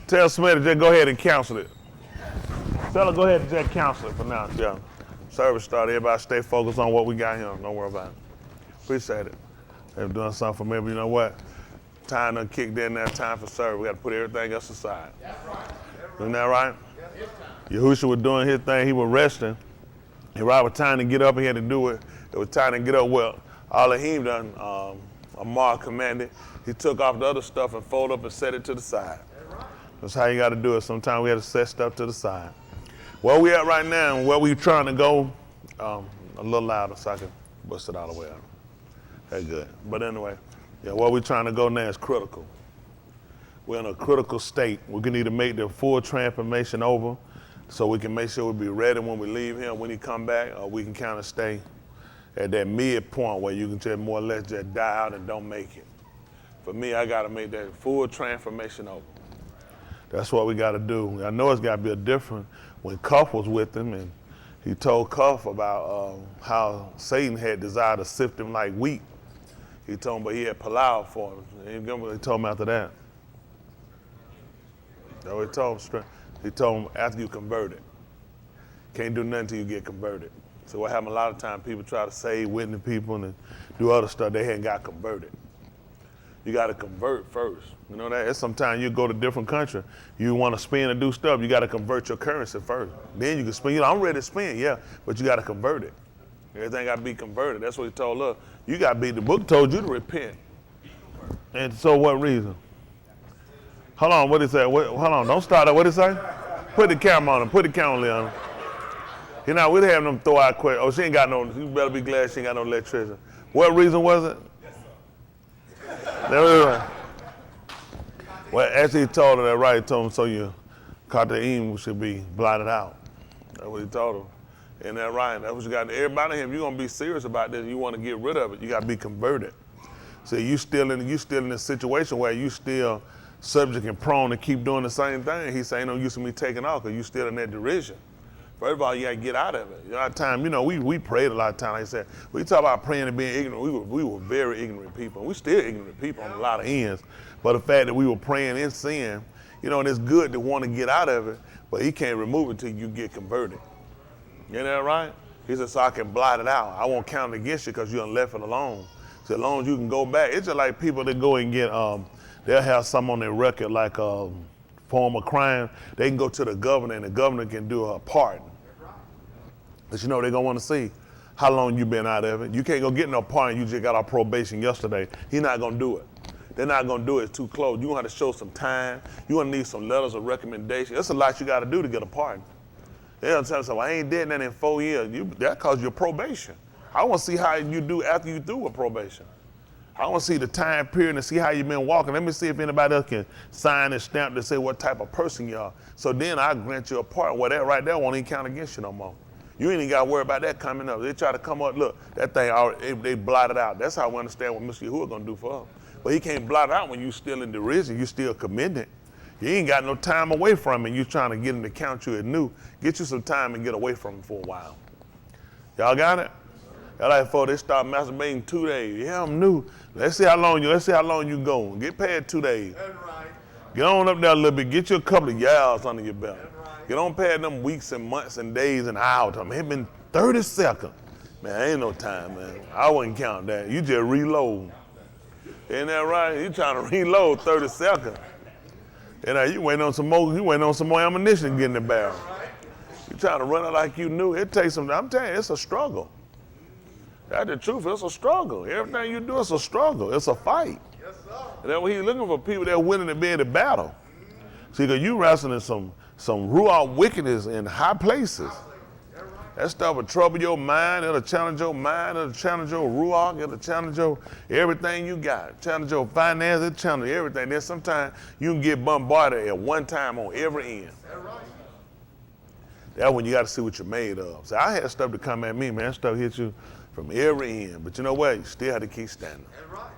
Tell somebody to just go ahead and cancel it. Tell her go ahead and just cancel it for now. Yeah. Service started. Everybody stay focused on what we got here. Don't worry about it. Appreciate it. They're doing something for me, but you know what? Time done kicked in there. Time for service. We got to put everything else aside. That's right. Isn't that right? Yahuah was doing his thing. He was resting. He right was time to get up. He had to do it. It was time to get up. Well, Elohim done, Amar commanded. He took off the other stuff and folded up and set it to the side. That's how you got to do it. Sometimes we have to set stuff to the side. Where we at right now and where we trying to go, a little louder so I can bust it all the way out. That's good. But anyway, yeah, where we trying to go now is critical. We're in a critical state. We're going to need to make the full transformation over so we can make sure we be ready when we leave here, when he come back, or we can kind of stay at that midpoint where you can just more or less just die out and don't make it. For me, I got to make that full transformation over. That's what we got to do. I know it's got to be a different. When Cuff was with him, and he told Cuff about how Satan had desired to sift him like wheat. He told him, but he had palau for him. He told him after that. That's what he told him. He told him after you converted. Can't do nothing till you get converted. So what happened a lot of times, people try to save, witness people, and do other stuff. They hadn't got converted. You got to convert first. You know that? Sometimes you go to different country. You want to spend and do stuff. You got to convert your currency first. Then you can spend. You know, I'm ready to spend, yeah, but you got to convert it. Everything got to be converted. That's what he told us. You got to be. The book told you to repent. And so what reason? Hold on. What did it say? Hold on. Don't start that. What did it say? Put the camera on him. Put the camera on him. You know, we'd have them throw out questions. Oh, she ain't got no. You better be glad she ain't got no electricity. What reason was it? Well, actually, he told her that right. He told him, so your Kataim should be blotted out. That's what he told him. Isn't that right? That's what you got. Everybody here, if you're gonna be serious about this, you want to get rid of it, you got to be converted. See, you still in this situation where you still subject and prone to keep doing the same thing. He's saying, no use of me taking off because you still in that derision. First of all, you got to get out of it. A lot of time, you know, we prayed a lot of time. Like I said, we talk about praying and being ignorant. We were very ignorant people. We still ignorant people on a lot of ends. But the fact that we were praying in sin, you know, and it's good to want to get out of it, but he can't remove it till you get converted. You know that right? He said, so I can blot it out. I won't count it against you because you done left it alone. So as long as you can go back, it's just like people that go and get, they'll have something on their record like form of crime. They can go to the governor and the governor can do a pardon. But you know they're gonna want to see how long you been out of it. You can't go get no pardon, you just got off probation yesterday. He's not gonna do it. They're not gonna do it, it's too close. You're gonna have to show some time. You're gonna need some letters of recommendation. That's a lot you gotta do to get a pardon. They'll tell us, well, I ain't did that in 4 years. That caused your probation. I wanna see how you do after you through with probation. I want to see the time period and see how you've been walking. Let me see if anybody else can sign and stamp to say what type of person you are. So then I grant you a pardon. Well, that right there won't even count against you no more. You ain't even got to worry about that coming up. They try to come up, look, that thing already, they blotted out. That's how we understand what Mr. Yahuah going to do for us. But he can't blot it out when you still in derision. You still committed. You ain't got no time away from him. You trying to get him to count you as new. Get you some time and get away from him for a while. Y'all got it? Y'all like, before they start masturbating 2 days. Yeah, I'm new. Let's see how long you go. Get past 2 days. That's right. Get on up there a little bit. Get you a couple of years under your belt. Right. Get on past them weeks and months and days and hours. I mean, it been 30 seconds. Man, ain't no time, man. I wouldn't count that. You just reload. Ain't that right? You trying to reload 30 seconds. And you waiting on some more. You waiting on some more ammunition to get in the barrel. You trying to run it like you knew. It takes some. I'm telling you, it's a struggle. That's the truth. It's a struggle. Everything you do is a struggle. It's a fight. Yes, sir. And that's what he's looking for, people that are willing to be in the battle. See, because you wrestling some ruach wickedness in high places. That stuff will trouble your mind. It'll challenge your mind. It'll challenge your ruach. It'll challenge your everything you got. Challenge your finances. It'll challenge everything. Then sometimes you can get bombarded at one time on every end. That's when you got to see what you're made of. So I had stuff to come at me, man. Stuff hit you from every end. But you know what? You still have to keep standing. That's right.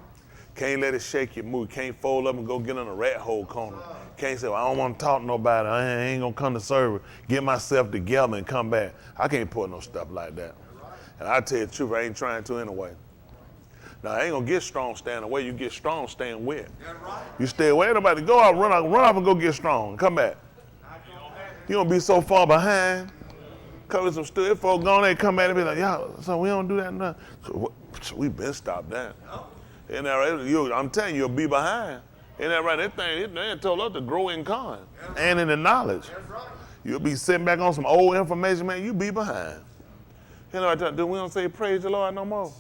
Can't let it shake your mood. Can't fold up and go get in a rat hole corner. Can't say, well, I don't want to talk to nobody. I ain't going to come to service. Get myself together and come back. I can't put no stuff like that. And I tell you the truth, I ain't trying to anyway. Now, I ain't gonna get strong staying away. You get strong staying with. You stay away, nobody go out, run off and go get strong and come back. You don't be so far behind. Cover some stupid folks gone there, come back and be like, y'all, so we don't do that now. So we been stopped that. Isn't that right? I'm telling you, you'll be behind. Isn't that right? That thing, they told us to grow in con and in the knowledge. You'll be sitting back on some old information, man, you be behind. You know, do we don't say praise the Lord no more?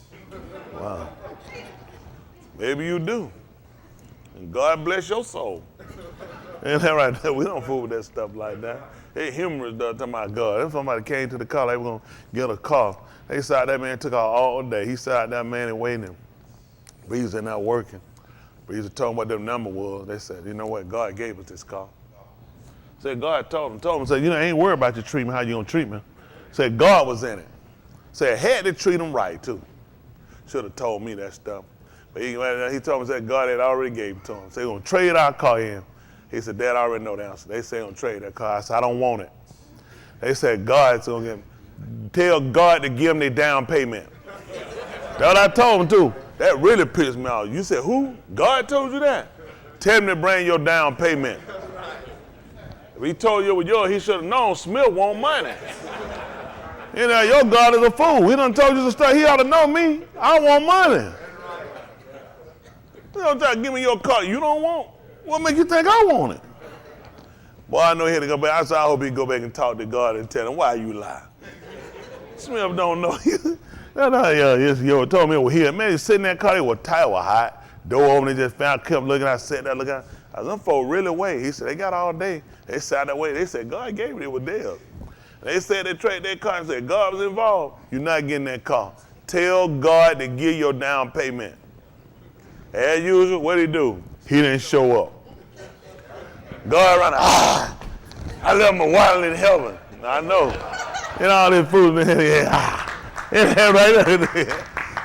Wow. Maybe you do. And God bless your soul. Isn't that right? We don't fool with that stuff like that. They humorous talking about God. If somebody came to the car, they were going to get a car. They saw that man took out all day. He saw that man and waiting. But he was in there working. But he was talking what their number was. They said, you know what? God gave us this car. Said God told him, said, you know, I ain't worried about your treatment, how you going to treat me. Said God was in it. Said had to treat him right, too. Should have told me that stuff. But he told me that God had already gave it to him. So he's going to trade our car in. He said, Dad, I already know the answer. They say going to trade that car. I said, I don't want it. They said, God's going to tell God to give them their down payment. That's what I told him, too. That really pissed me off. You said, who? God told you that? Tell him to bring your down payment. If he told you it was yours, he should have known Smith want money. You know, your God is a fool. He done told you to start. He ought to know me. I want money. You don't try to give me your car you don't want. What make you think I want it? Boy, I know he had to go back. I said, I hope he go back and talk to God and tell him why you lie. Smith don't know. Yo, told me it was here. Man, he sitting in that car, it was tight, it was hot. Door open, they just found, kept looking, I sat there looking. I said, them folks really wait. He said, they got all day. They sat that way. They said, God gave it, it was theirs. They said they traded their car and said, God was involved. You're not getting that car. Tell God to give your down payment. As usual, what'd he do? He didn't show up. God ran, I left my wallet in heaven. I know. And all this food in here, Ain't that right?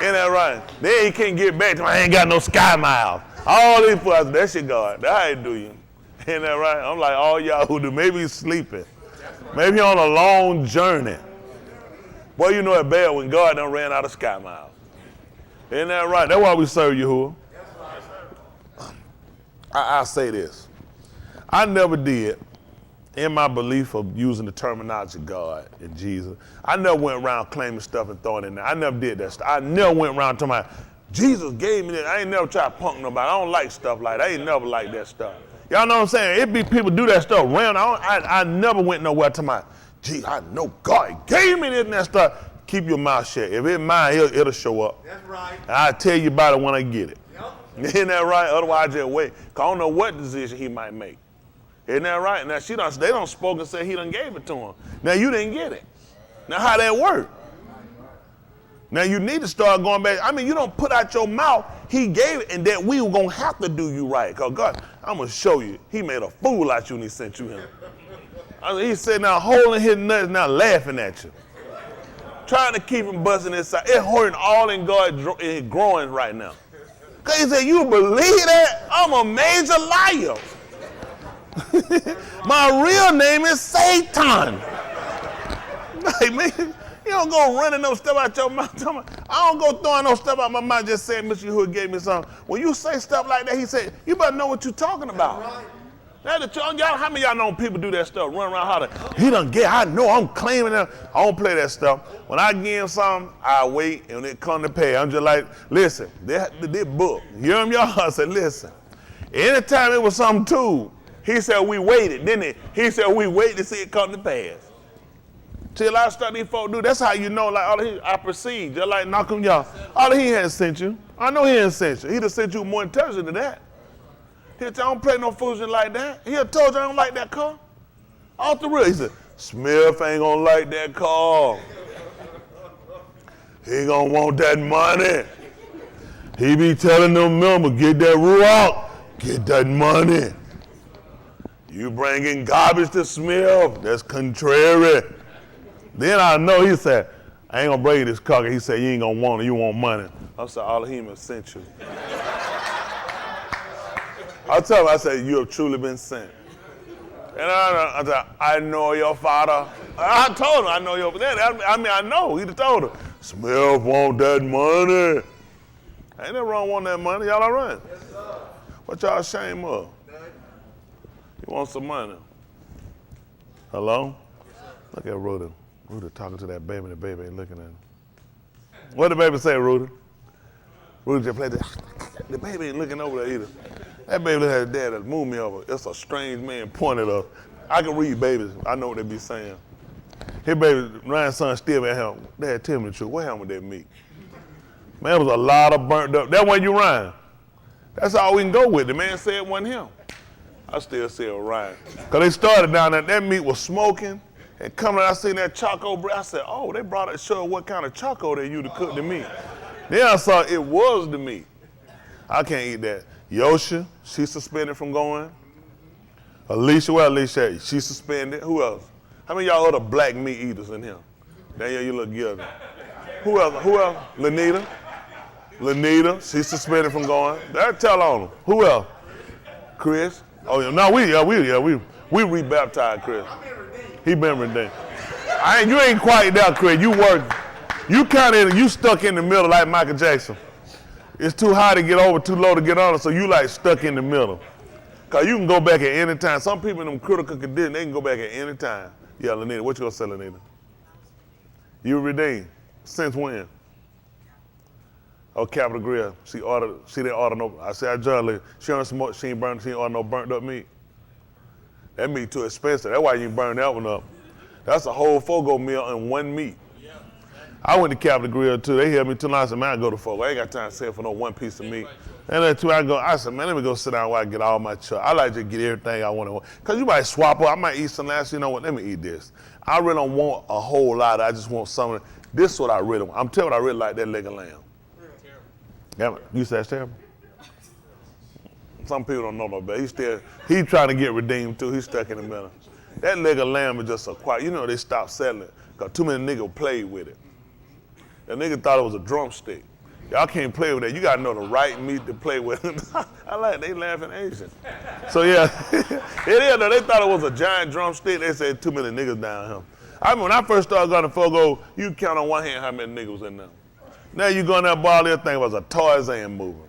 Ain't that right? Then he can't get back to me. I ain't got no sky miles. All these fools, that's your God. That's how he do you. Ain't that right? I'm like, all y'all who do, maybe he's sleeping. Maybe on a long journey. Boy, you know it bad when God done ran out of sky miles. Ain't that right? That's why we serve Yahuah. I say this. I never did, in my belief of using the terminology God and Jesus, I never went around claiming stuff and throwing it in there. I never did that stuff. I never went around talking about, Jesus gave me that. I ain't never tried to punk nobody. I don't like stuff like that. I ain't never like that stuff. Y'all know what I'm saying? It be people do that stuff around. I never went nowhere talking about, gee, I know God gave me this and that stuff. Keep your mouth shut. If it's mine, it'll show up. That's right. I'll tell you about it when I get it. Yep. Isn't that right? Otherwise, I just wait. Cause I don't know what decision he might make. Isn't that right? Now, they don't spoke and say he done gave it to him. Now, you didn't get it. Now, how that work? Now, you need to start going back. I mean, you don't put out your mouth, he gave it, and that we were going to have to do you right. Because God, I'm going to show you. He made a fool out you when he sent you him. He's sitting now holding his nuts, now laughing at you. Trying to keep him busting inside. It's hurting all in God growing right now. Because he said, you believe that? I'm a major liar. My real name is Satan. Like, man, you don't go running no stuff out your mouth. I don't go throwing no stuff out my mouth just saying Mr. Yahuah gave me something. When you say stuff like that, he said, you better know what you're talking about. Right. Y'all, how many of y'all know people do that stuff, run around hollering, he done get, I know, I'm claiming that. I don't play that stuff. When I give him something, I wait, and when it come to pay, I'm just like, listen, this book, you hear him, y'all? I said, listen, anytime it was something too, he said we waited, didn't he? He said we wait to see it come to pass. Till I start these folks do, that's how you know, like, I proceed, just like Malcolm, y'all. All he hadn't sent you. I know he hadn't sent you. He'd have sent you more intelligent than that. He'll tell you, I don't play no foolishness like that. He'll told you I don't like that car. Off the real, he said, Smith ain't gonna like that car. He gonna want that money. He be telling them members, get that Ruach, get that money. You bringing garbage to Smith, that's contrary. Then I know he said, I ain't gonna bring you this car. He said, you ain't gonna want it, you want money. I said, Elohim has sent you. I tell him, I said, you have truly been sent. And I said, I know your father. I told him, I know your father. I mean, I know. He told him, Smith want that money. Ain't nothing wrong wanting that money. Y'all all right? Yes, sir. What y'all ashamed of? You want some money? Hello? Yes, sir. Look at Rudy. Rudy talking to that baby, and the baby ain't looking at him. What did the baby say, Rudy? Rudy just played this. The baby ain't looking over there either. That baby look at his dad that moved me over. It's a strange man pointed up. I can read babies. I know what they be saying. His baby, Ryan's son, still at him. Dad, tell me the truth. What happened with that meat? Man, it was a lot of burnt up. That wasn't you, Ryan. That's all we can go with. The man said it wasn't him. I still say it was Ryan. Because they started down there. That meat was smoking. And coming out, I seen that charcoal bread. I said, oh, they brought it to show what kind of charcoal they used to cook the meat. Then I saw it was the meat. I can't eat that. Yosha, she's suspended from going. Alicia, where Alicia at? She's suspended. Who else? How many of y'all are the black meat eaters in here? Daniel, you look guilty. Who else? Who else? Lanita, she's suspended from going. That tell on them. Who else? Chris. Oh yeah, no, we rebaptized Chris. He been redeemed. You ain't quite there, Chris. You work. You stuck in the middle like Michael Jackson. It's too high to get over, too low to get under, so you like stuck in the middle. Cause you can go back at any time. Some people in them critical condition, they can go back at any time. Yeah, Lanita, what you gonna say, Lanita? You redeemed. Since when? Oh, Capital Grill. She didn't order no. I said, John, she ain't order no burnt up meat. That meat too expensive. That's why you burn that one up. That's a whole Fogo meal in one meat. I went to Capital Grill too. They helped me too long. I said, man, I go to Fogo. I ain't got time to sell for no one piece of meat. And then too, I said, man, let me go sit down while I get all my chuck. I like to get everything I want. Because you might swap up. I might eat some last, you know what, let me eat this. I really don't want a whole lot. I just want some of it. This is what I really want. I'm telling you, I really like that leg of lamb. Yeah, you said that's terrible? Some people don't know no better. He's trying to get redeemed too. He's stuck in the middle. That leg of lamb is just so quiet. You know they stopped selling it because too many niggas played with it. The nigga thought it was a drumstick. Y'all can't play with that. You gotta know the right meat to play with. I like it. They laughing Asian. So yeah, it is though. They thought it was a giant drumstick. They said too many niggas down here. I mean, when I first started going to Fogo, you count on one hand how many niggas was in there. Now you go in that bar, that thing was a Tarzan movie.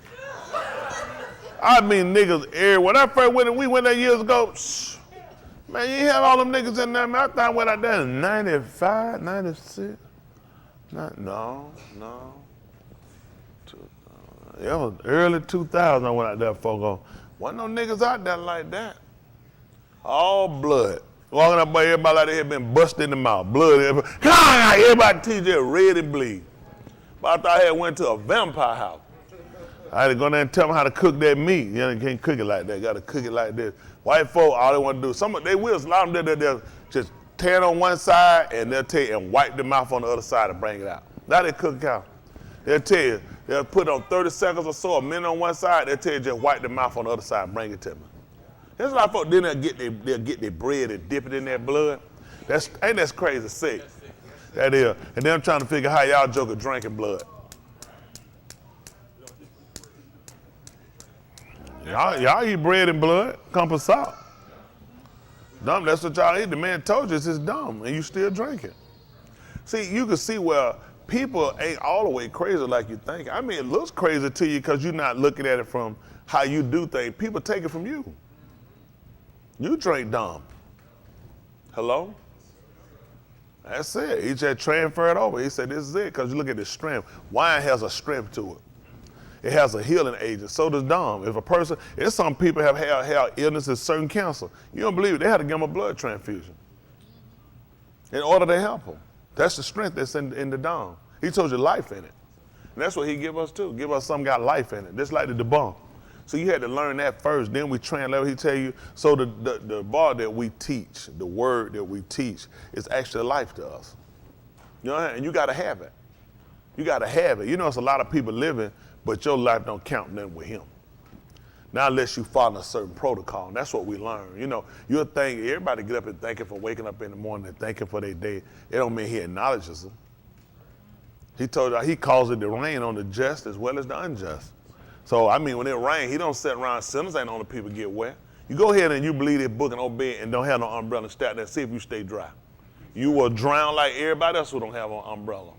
I mean niggas everywhere. When I first we went there years ago, man, you ain't have all them niggas in there, man. I thought I went out there in 95, 96. No. It was early 2000 I went out there, Fogo. Wasn't no niggas out there like that. All blood. Walking up by everybody like they had been busted in the mouth. Blood, everybody teeth just red and bleed. But I thought I had went to a vampire house. I had to go there and tell them how to cook that meat. You know, you can't cook it like that. You got to cook it like this. White folk, all they want to do, they will, a lot of them, they'll just tear it on one side and they'll take and wipe the mouth on the other side and bring it out. Now they cook cow. They'll tell you, they'll put it on 30 seconds or so, a minute on one side, they'll tell you just wipe the mouth on the other side and bring it to me. There's a lot of folks, then they'll get their bread and dip it in their blood. Ain't that crazy sick? That is. And then I'm trying to figure how y'all joker drinking blood. Y'all eat bread and blood, compass salt. Dumb, that's what y'all eat. The man told you it's just dumb, and you still drink it. See, you can see where people ain't all the way crazy like you think. I mean, it looks crazy to you because you're not looking at it from how you do things. People take it from you. You drink dumb. Hello? That's it. He just transferred over. He said, this is it, because you look at the strength. Wine has a strength to it. It has a healing agent. So does Dom. If some people have had illnesses, certain cancer. You don't believe it. They had to give them a blood transfusion in order to help them. That's the strength that's in the Dom. He told you life in it. And that's what he give us too. Give us something got life in it, just like the debunk. So you had to learn that first. Then we translate. He tell you, so the bar that we teach, the word that we teach is actually life to us. You know, and you got to have it. You got to have it. You know, it's a lot of people living, but your life don't count nothing with him. Now, unless you follow a certain protocol, and that's what we learn. You know, you'll think, everybody get up and thanking for waking up in the morning and thanking for their day. It don't mean he acknowledges them. He told you, he calls it the rain on the just as well as the unjust. So, I mean, when it rains, he don't sit around, sinners ain't on the people get wet. You go ahead and you believe that book and obey it and don't have no umbrella and start there, see if you stay dry. You will drown like everybody else who don't have an umbrella.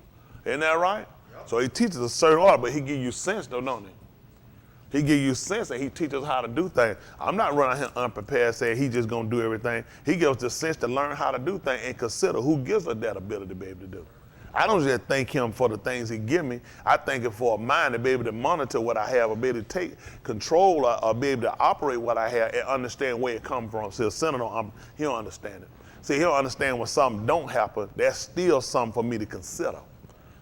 Isn't that right? Yep. So he teaches a certain order, but he give you sense though, don't he? He give you sense and he teaches how to do things. I'm not running here unprepared saying he just gonna do everything. He gives the sense to learn how to do things and consider who gives us that ability to be able to do. I don't just thank him for the things he give me. I thank him for a mind to be able to monitor what I have, or be able to take control, or be able to operate what I have and understand where it comes from. See, a sinner, he don't understand it. See, he don't understand when something don't happen, that's still something for me to consider.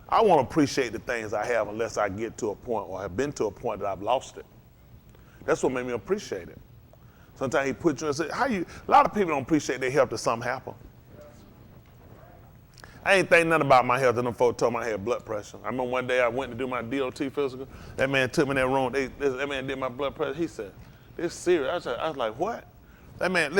I won't appreciate the things I have unless I get to a point or have been to a point that I've lost it. That's what made me appreciate it. Sometimes he puts you and says, a lot of people don't appreciate their health till something happen. I ain't think nothing about my health and them folks told me I had blood pressure. I remember one day I went to do my DOT physical. That man took me in that room. That man did my blood pressure. He said, this serious. I was like, what? That man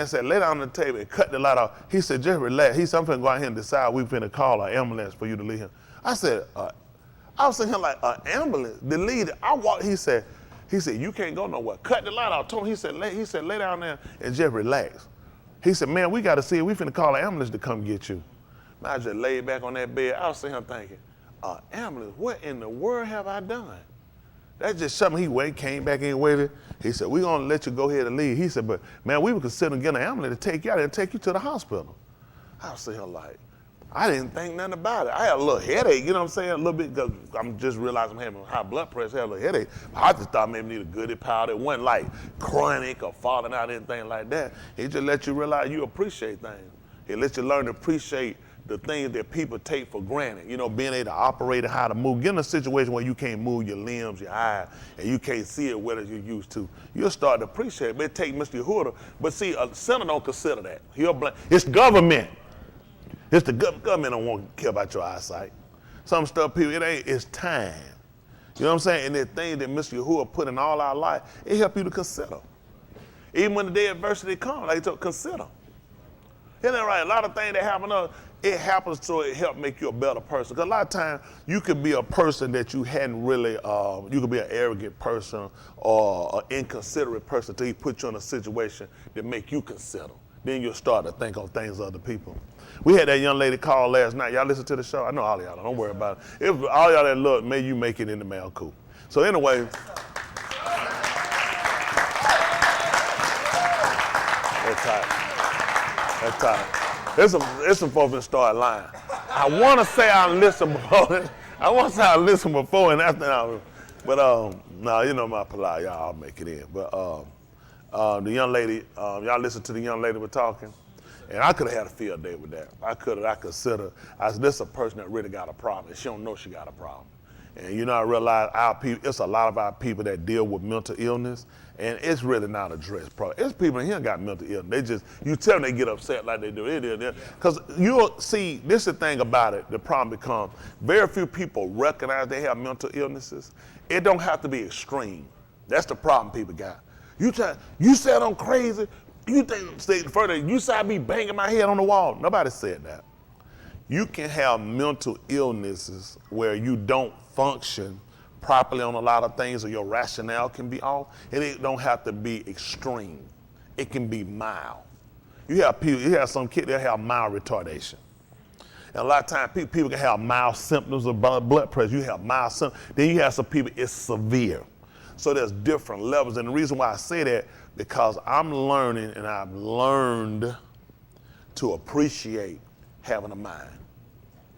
said, lay down on the table and cut the light off. He said, just relax. He said, I'm finna go out here and decide we finna call an ambulance for you to leave him. I said, I was thinking like, an ambulance? The lead, I walked, he said, you can't go nowhere. Cut the light off. Told him, he said, lay down there and just relax. He said, man, we gotta see if we finna call an ambulance to come get you. I just laid back on that bed. I was sitting here thinking, ambulance, what in the world have I done? That's just something came back in, waited. He said, we're gonna let you go ahead and leave. He said, but man, we were considering getting an ambulance to take you out and take you to the hospital. I was sitting here like, I didn't think nothing about it. I had a little headache, you know what I'm saying? A little bit, because I'm just realizing I'm having high blood pressure, I had a little headache. I just thought maybe need a goody powder. It wasn't like chronic or falling out, anything like that. It just let you realize you appreciate things. It lets you learn to appreciate the things that people take for granted, you know, being able to operate and how to move. Get in a situation where you can't move your limbs, your eyes, and you can't see it well as you used to. You'll start to appreciate it. But it take Mr. Yahuah, but see, a sinner don't consider that. It's government. It's the government don't want to care about your eyesight. Some stuff, people, it's time. You know what I'm saying? And the things that Mr. Yahuah put in all our life, it help you to consider. Even when the day of adversity comes, like to consider. Isn't that right? A lot of things that happen, it happens so it helps make you a better person. Because a lot of times you could be a person that you hadn't really, you could be an arrogant person or an inconsiderate person until he put you in a situation that make you consider. Then you'll start to think on things of other people. We had that young lady call last night. Y'all listen to the show? I know all y'all don't worry about it. If all y'all that look, may you make it in the mail cool. So anyway, that's tight. There's some folks that start lying. I want to say I listened before. And after, but no, you know my polite, y'all make it in. But the young lady, y'all listen to the young lady we're talking, and I could have had a field day with that. I consider, this is a person that really got a problem, and she don't know she got a problem. And you know, I realize our people, it's a lot of our people that deal with mental illness, and it's really not addressed. It's people in here got mental illness. You tell them they get upset like they do. Because you'll see, this is the thing about it, the problem becomes, very few people recognize they have mental illnesses. It don't have to be extreme. That's the problem people got. You said I'm crazy. You think, stay further, you said I be banging my head on the wall. Nobody said that. You can have mental illnesses where you don't function properly on a lot of things, or your rationale can be off, and it don't have to be extreme. It can be mild. You have some kids that have mild retardation. And a lot of times people can have mild symptoms of blood pressure. You have mild symptoms. Then you have some people, it's severe. So there's different levels. And the reason why I say that, because I'm learning, and I've learned to appreciate having a mind.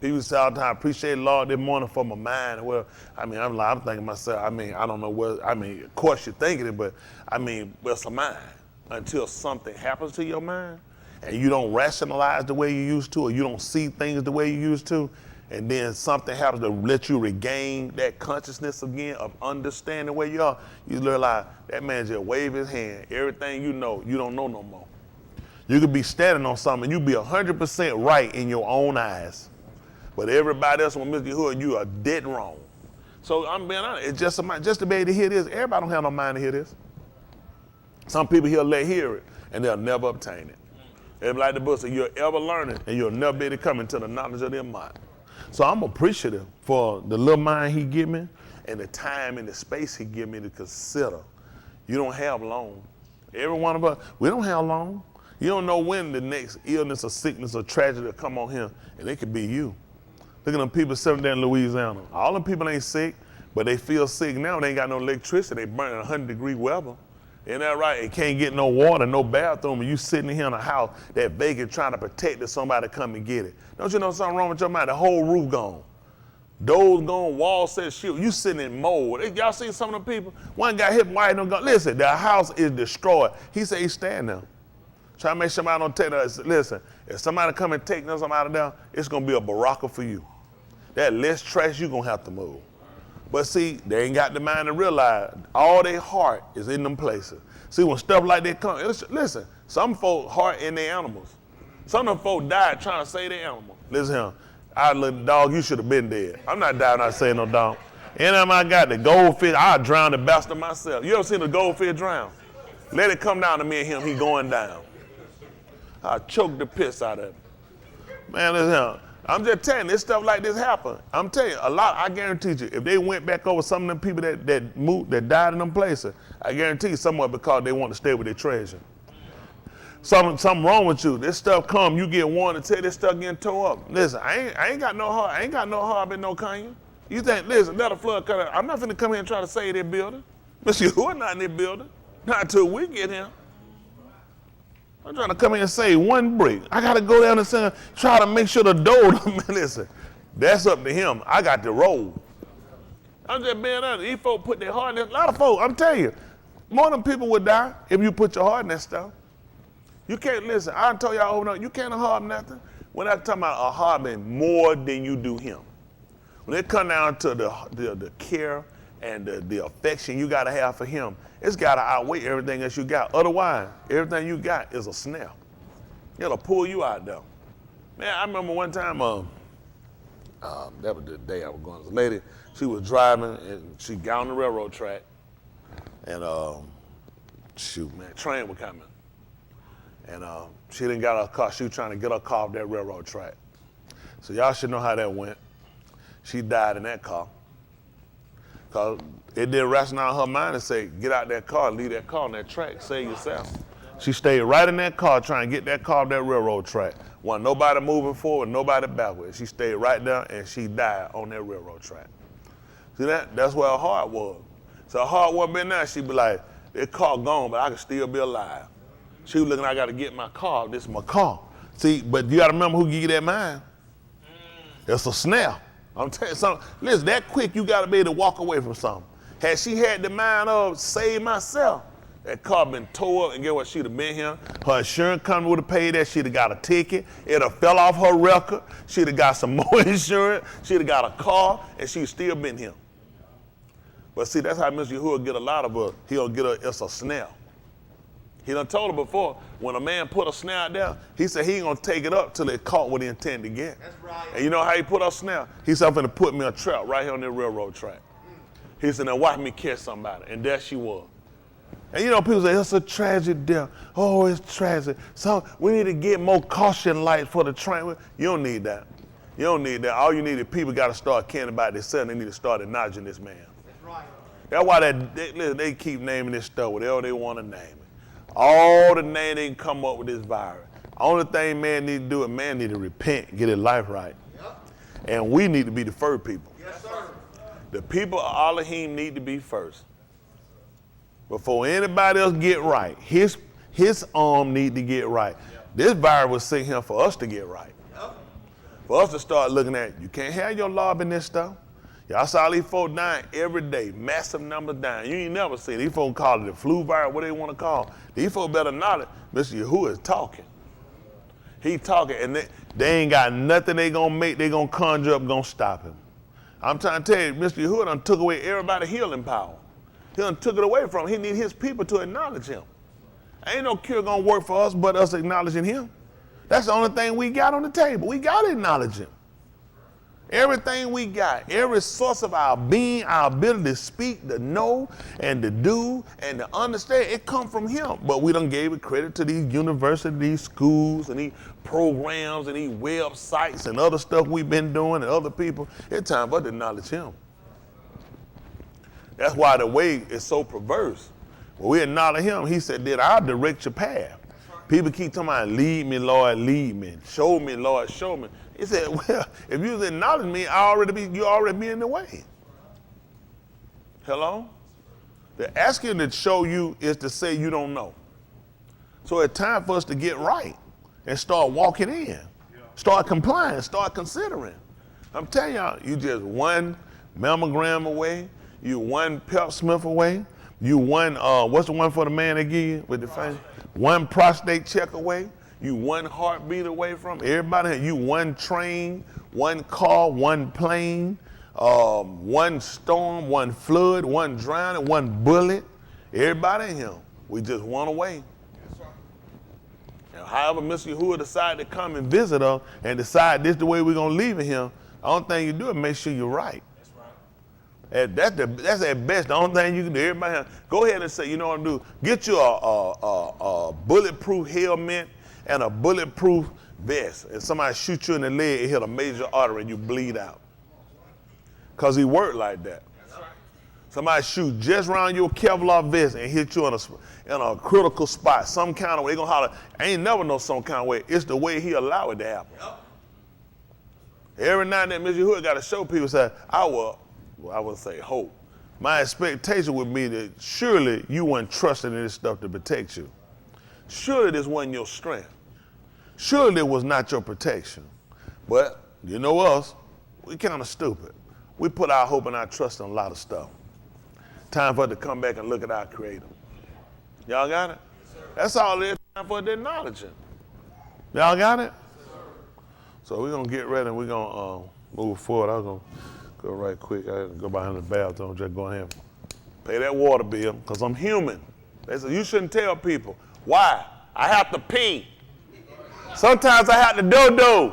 People say all the time, appreciate the Lord this morning for my mind. Well, I'm thinking to myself, I don't know what, of course you're thinking it, but it's a mind. Until something happens to your mind and you don't rationalize the way you used to, or you don't see things the way you used to, and then something happens to let you regain that consciousness again of understanding where you are, you realize that man just wave his hand. Everything you know, you don't know no more. You could be standing on something, you be 100% right in your own eyes. But everybody else on Mr. Yahuah, you are dead wrong. So I'm being honest, it's just a mind, just to be able to hear this. Everybody don't have no mind to hear this. Some people he'll let hear it, and they'll never obtain it. It's like the book says, you're ever learning, and you'll never be able to come into the knowledge of their mind. So I'm appreciative for the little mind he give me, and the time and the space he give me to consider. You don't have long. Every one of us, we don't have long. You don't know when the next illness or sickness or tragedy will come on him, and it could be you. Look at them people sitting there in Louisiana. All them people ain't sick, but they feel sick now. They ain't got no electricity. They burning 100-degree weather. Isn't that right? They can't get no water, no bathroom, and you sitting here in a house that vacant trying to protect it, somebody come and get it. Don't you know something wrong with your mind? The whole roof gone. Doors gone, walls set shit. You sitting in mold. Y'all see some of them people? One got hit, white, no gun. Listen, the house is destroyed. He said he's standing there. Try to make sure somebody don't take that. Listen, if somebody come and take something out of there, it's going to be a baraka for you. That less trash you going to have to move. But see, they ain't got the mind to realize all their heart is in them places. See, when stuff like that come, listen, some folk heart in their animals. Some of them folk died trying to save their animal. Listen here, I little dog, you should have been dead. I'm not dying, not saying no dog. Anytime I got the goldfish, I'll drown the bastard myself. You ever seen a goldfish drown? Let it come down to me and him, he going down. I choke the piss out of him. Man, listen here. I'm just telling you, this stuff like this happen. I'm telling you, a lot, I guarantee you, if they went back over some of them people that moved, that died in them places, I guarantee you somewhat because they want to stay with their treasure. Something wrong with you. This stuff come, you get warned to tell this stuff getting tore up. Listen, I ain't got no heart. I ain't got no heart in no Kanye. You think, listen, let a flood come out. I'm not finna come here and try to save their building. Mr. Yahuah not in their building. Not until we get here. I'm trying to come in and save one brick. I got to go down and try to make sure the door, listen, that's up to him. I got the roll. I'm just being honest. These folks put their heart in this. A lot of folks, I'm telling you, more of them people would die if you put your heart in that stuff. You can't, listen, I told y'all over and over, you can't harm nothing. When I'm talking about a harming more than you do him. When it come down to the care and the affection you got to have for him, it's got to outweigh everything else you got. Otherwise, everything you got is a snare. It'll pull you out there. Man, I remember one time, that was the day I was going. The lady, she was driving and she got on the railroad track, and shoot, man, train was coming, and she didn't got her car. She was trying to get her car off that railroad track. So y'all should know how that went. She died in that car. Because it did rationale in her mind and say, get out that car, leave that car on that track, save yourself. She stayed right in that car trying to get that car off that railroad track. Wasn't nobody moving forward, nobody backward. She stayed right there and she died on that railroad track. See that? That's where her heart was. So her heart wasn't been there. She'd be like, that car gone, but I can still be alive. She was looking, I got to get my car. This is my car. See, but you got to remember who give you that mind. It's a snare. I'm telling you something. Listen, that quick, you got to be able to walk away from something. Had she had the mind of save myself, that car been tore up, and get what, she'd have been here. Her insurance company would have paid that. She'd have got a ticket. It'd have fell off her record. She'd have got some more insurance. She'd have got a car, and she'd still been here. But see, that's how Mr. Yahuah get a lot of her. He'll get her, it's a snare. He done told her before, when a man put a snare out there, he said he ain't gonna take it up till it caught what he intended to get. That's right. And you know how he put a snare? He said, I'm gonna put me a trap right here on the railroad track. He said, now watch me catch somebody. And there she was. And you know, people say, it's a tragic death. Oh, it's tragic. So we need to get more caution lights for the train. You don't need that. You don't need that. All you need is people gotta start caring about themselves. They need to start acknowledging this man. That's right. That's why they keep naming this stuff whatever they want to name it. All the name they can come up with this virus. Only thing man need to do is man need to repent, get his life right. Yep. And we need to be the first people. Yes, sir. The people of Elohim need to be first. Before anybody else get right, his arm need to get right. Yep. This virus was sent here for us to get right. Yep. For us to start looking at, you can't have your lob in this stuff. Y'all saw these folks dying every day, massive numbers dying. You ain't never seen these folks call it the flu virus, what they want to call. These folks better not it. Mr. Yahuah is talking. He talking, and they ain't got nothing they gonna make, they gonna conjure up, gonna stop him. I'm trying to tell you, Mr. Yahuah done took away everybody's healing power. He done took it away from him. He need his people to acknowledge him. Ain't no cure gonna work for us but us acknowledging him. That's the only thing we got on the table. We gotta acknowledge him. Everything we got, every source of our being, our ability to speak, to know, and to do, and to understand, it come from him. But we done gave it credit to these universities, these schools, and these programs, and these websites, and other stuff we've been doing, and other people. It's time for us to acknowledge him. That's why the way is so perverse. When we acknowledge him, he said, then I'll direct your path. People keep talking about, lead me, Lord, lead me. Show me, Lord, show me. He said, well, if you acknowledge me, you already be in the way. Hello? The asking to show you is to say you don't know. So it's time for us to get right and start walking in. Start complying, start considering. I'm telling y'all, you just one mammogram away, you one Pep Smith away, you one, what's the one for the man they give you with the face? One prostate check away, you one heartbeat away from everybody. You one train, one car, one plane, one storm, one flood, one drowning, one bullet. Everybody in here, we just one away. And however Mr. Yahuah decide to come and visit us and decide this is the way we're gonna leave him, the only thing you do is make sure you're right. That's at best. The only thing you can do, everybody, go ahead and say, you know what I'm doing? Get you a bulletproof helmet and a bulletproof vest. And somebody shoot you in the leg, it hit a major artery and you bleed out. Because he worked like that. Somebody shoot just around your Kevlar vest and hit you in a critical spot. Some kind of way, they gonna holler, I ain't never know some kind of way. It's the way he allowed it to happen. Every now and then, Mr. Yahuah got to show people, say, I would say hope. My expectation would be that surely you weren't trusting in this stuff to protect you. Surely this wasn't your strength. Surely it was not your protection. But you know us, we kind of stupid. We put our hope and our trust in a lot of stuff. Time for us to come back and look at our Creator. Y'all got it? That's all it is. Time for us to acknowledge Him. Y'all got it? So we're going to get ready and we're going to move forward. I'm going to go right quick. I have to go behind the bathroom, just go ahead and pay that water bill, because I'm human. They say, you shouldn't tell people. Why? I have to pee. Sometimes I have to do-do.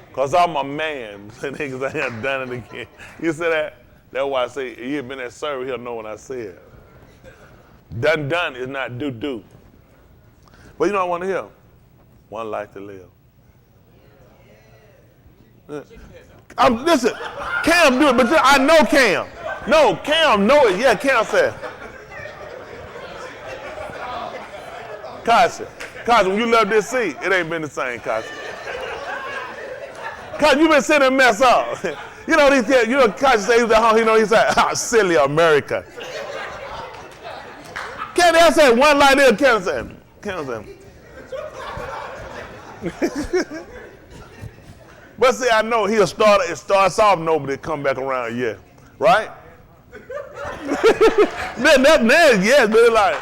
Because I'm a man. Niggas, I have done it again. You see that? That's why I say, he had been at service, he'll know what I said. Done is not do-do. But you know what I want to hear? One life to live. Listen, Cam do it, but I know Cam. No, Cam know it. Yeah, Cam said. Kasha, when you left this seat, it ain't been the same, Kasha. Kasha, you been sitting and mess up. You know, Kasha said he was at home, he said, silly America. Cam said one like this, Cam said. But see, I know it starts off noble, it come back around, yeah. Right? Yes, but like,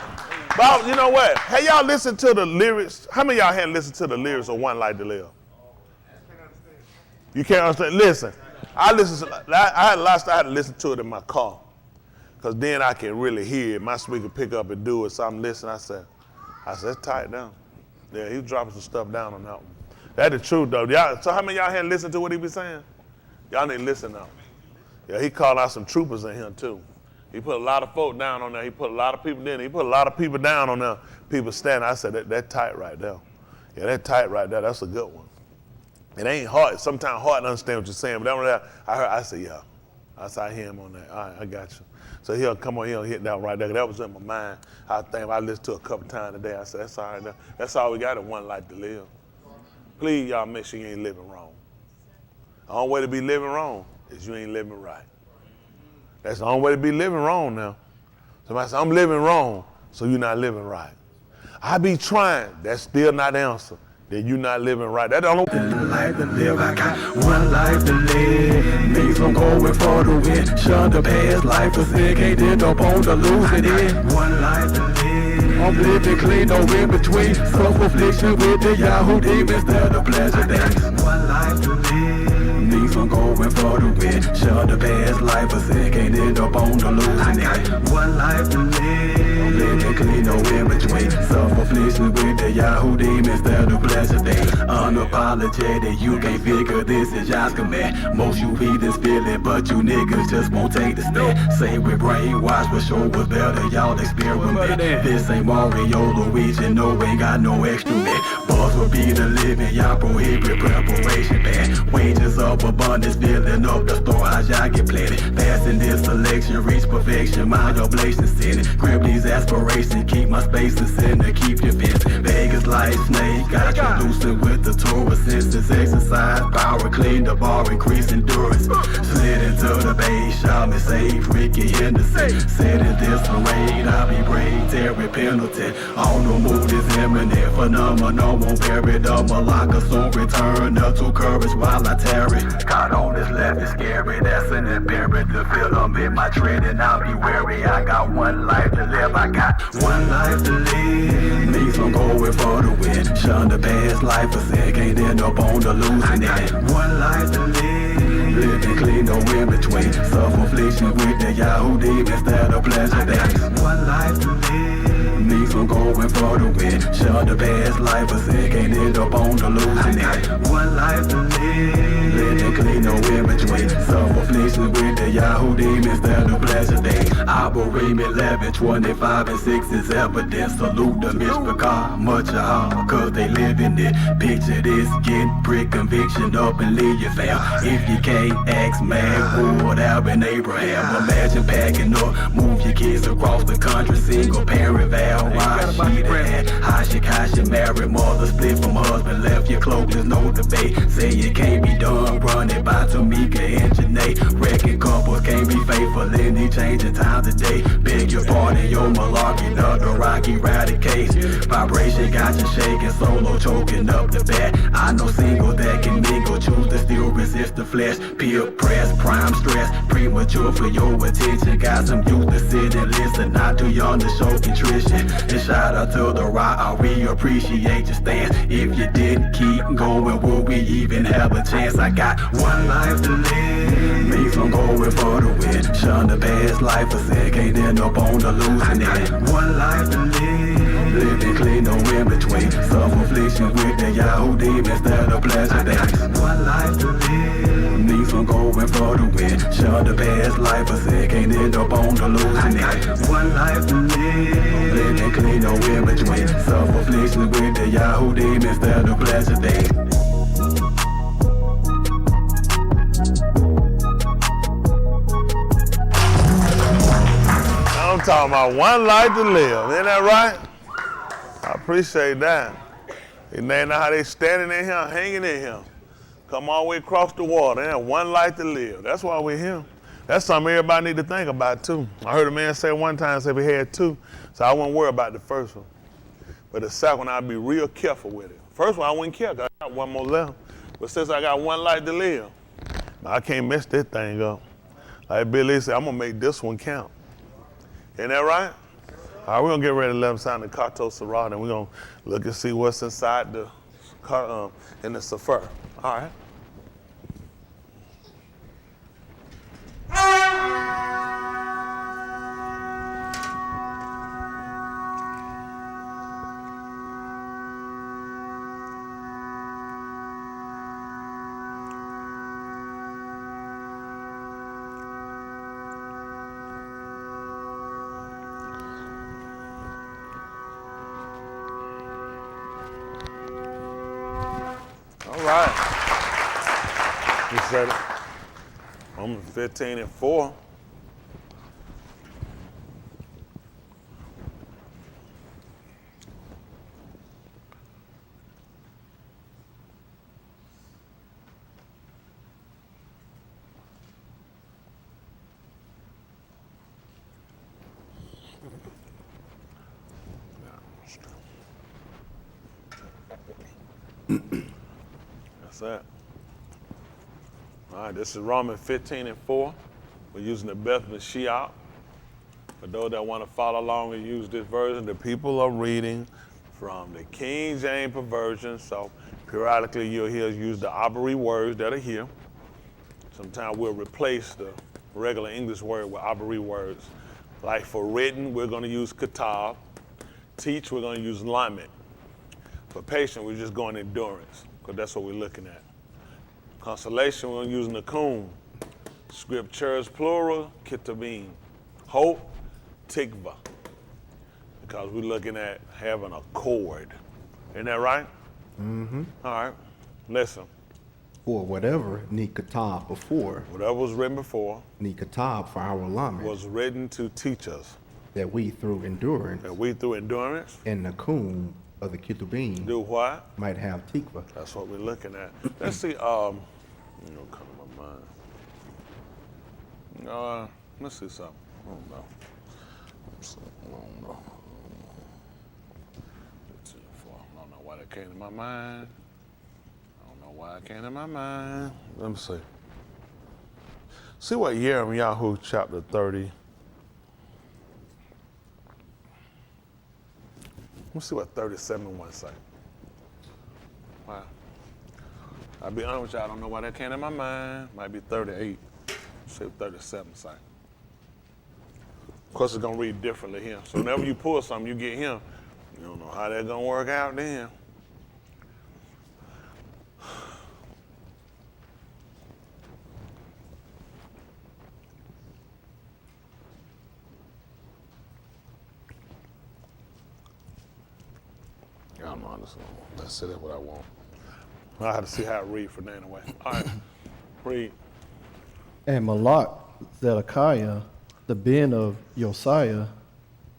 but you know what? Hey, y'all listen to the lyrics? How many of y'all hadn't listened to the lyrics of One Life to Live? You can't understand? Listen, I had a lot of stuff I had to listen to it in my car, because then I can really hear it. My speaker pick up and do it, so I'm listening. I said, let's tie it down. Yeah, he was dropping some stuff down on that one. That's the truth, though. So how many of y'all hadn't listened to what he be saying? Y'all need to listen now. Yeah, he called out some troopers in here, too. He put a lot of folk down on there. He put a lot of people in. He put a lot of people down on there. People standing. I said, that tight right there. Yeah, that tight right there. That's a good one. It ain't hard. Sometimes hard to understand what you're saying, but that I said, yeah. I said, I hear him on that. All right, I got you. So he'll come on here and hit that right there. That was in my mind. I think I listened to it a couple times today. I said, that's all right. That's all we got in One Life to Live. Please, y'all, make sure you ain't living wrong. The only way to be living wrong is you ain't living right. That's the only way to be living wrong now. Somebody says, I'm living wrong, so you're not living right. I be trying. That's still not the answer. Then you're not living right. That don't life to live. I got one life to live. Means I'm going for the win. Shun the past life is sick. Ain't end up on the losing end. One life to live. I'm living clean, no in between. Some affliction with the Yahuah demons. They're the pleasure days. One life to live. Means I'm going for the win. Shun the past life is sick. Ain't end up on the losing end. One life to live. I'm living clean, no in between. Some affliction with the Yahuah demons. They're the pleasure days. Unapologetic, you can't figure this is y'all's command. Most you heathens feel it, but you niggas just won't take the stand. Say we brainwashed, but sure was better, y'all experiment. This ain't Mario, Luigi, no, ain't got no extra man. Boss will be the living, y'all prohibit preparation bad. Wages of abundance, filling up the store, how y'all get planted. Passing this selection, reach perfection, my oblation sinning. Grip these aspirations. vibration, keep my spaces in to keep defense. Vegas like snake, got you loosened with the tourist senses. Exercise, power, clean the bar, increase endurance. Slid into the base, shot me save Ricky Henderson. Said in this parade, I'll be brave, Terry Pendleton. On the move is imminent, phenomenal, won't bury the Malacca, soon return up to courage while I tarry. Caught on this left is scary, that's an imperative. Feel them in my tread and I'll be wary. I got one life to live, I got one life to live. Means I'm going for the win. Shun the past life of sin, can't end up on the losing end. One life to live, living clean, no in between. Self-affliction with the Yahuah demons that are pleasure days. One life to live, means I'm going for the win. Shun the past life of sin, can't end up on the losing end. One life to live, living clean, no in between. Self-affliction with the Yahuah demons that are pleasure days. Arboretum 11, 25 and 6 is evidence. Salute the misbegot, much of all, cause they live in it. Picture this, get brick conviction up and leave your fam. If you can't ask man, would have been Abraham. Imagine packing up, move your kids across the country, single parent vow. Why she that? How she married, mother split from husband, left your cloak, there's no debate. Say it can't be done, run it by Tamika and Janae. Wrecking couples can't be faithful in these changing times today. Beg your pardon, your malarkey, the Rocky Radicates. Vibration got you shaking, solo choking up the bat. I know single that can mingle, choose to still resist the flesh. Peer press, prime stress, premature for your attention. Got some youth to sit and listen, not too young to show contrition. And shout out to the rock, we appreciate your stance. If you didn't keep going, would we even have a chance? I got one life to live, means I'm going for the win. Shun the past life of sin, can't end up on the losing end. One life to live, living clean, no in between. Self-affliction with the Yahuah demons that are pleasure days. One life to live, means I'm going for the win. Shun the past life of sin, can't end up on the losing end. One life to live, living clean, no in between. Self-affliction with the Yahuah demons that are pleasure days. I'm talking about one life to live. Isn't that right? I appreciate that. And they know how they standing in here, hanging in here. Come all the way across the water. They have one life to live. That's why we're here. That's something everybody need to think about too. I heard a man say one time, say we had two, so I wouldn't worry about the first one. But the second one, I'd be real careful with it. First one, I wouldn't care, 'cause I got one more left. But since I got one life to live, I can't mess this thing up. Like Billy said, I'm gonna make this one count. Isn't that right? All right, we're gonna get ready to let them sign the Kato Sarah, and we're gonna look and see what's inside the in the Sefer. All right. All right. You said it. Romans 15 and 4. That's that. All right, this is Romans 15 and 4. We're using the Beth Mashiach. For those that want to follow along and use this version, the people are reading from the King James version. So periodically you'll hear us use the Abari words that are here. Sometimes we'll replace the regular English word with Abari words. Like for written, we're going to use katab. Teach, we're going to use lamet. For patient, we're just going endurance, because that's what we're looking at. Consolation, we're going to use nakum. Scriptures, plural, kitabim. Hope, tikva. Because we're looking at having a cord. Isn't that right? Mm-hmm. All right, listen. Or whatever Nikatab before. Whatever was written before Nikatab for our Lamed. was written to teach us. that we through endurance And we through endurance and Nakum of the Ketubim do what? might have tikva. That's what we're looking at. Let's see, come to my mind. Let's see something. I don't know. I don't know why that came to my mind. Let me see. See what Yahuah chapter 30. Let's see what 37:1 say. Wow. I'll be honest with you, I don't know why that came to my mind. Might be 38. Say 37 say. Of course, it's gonna read differently here. So whenever you pull something, you get him. You don't know how that's gonna work out then. I don't know. That's it. That's what I want. I have to see how it read for that anyway. All right, read. And Malak Zedekiah, the ben of Josiah,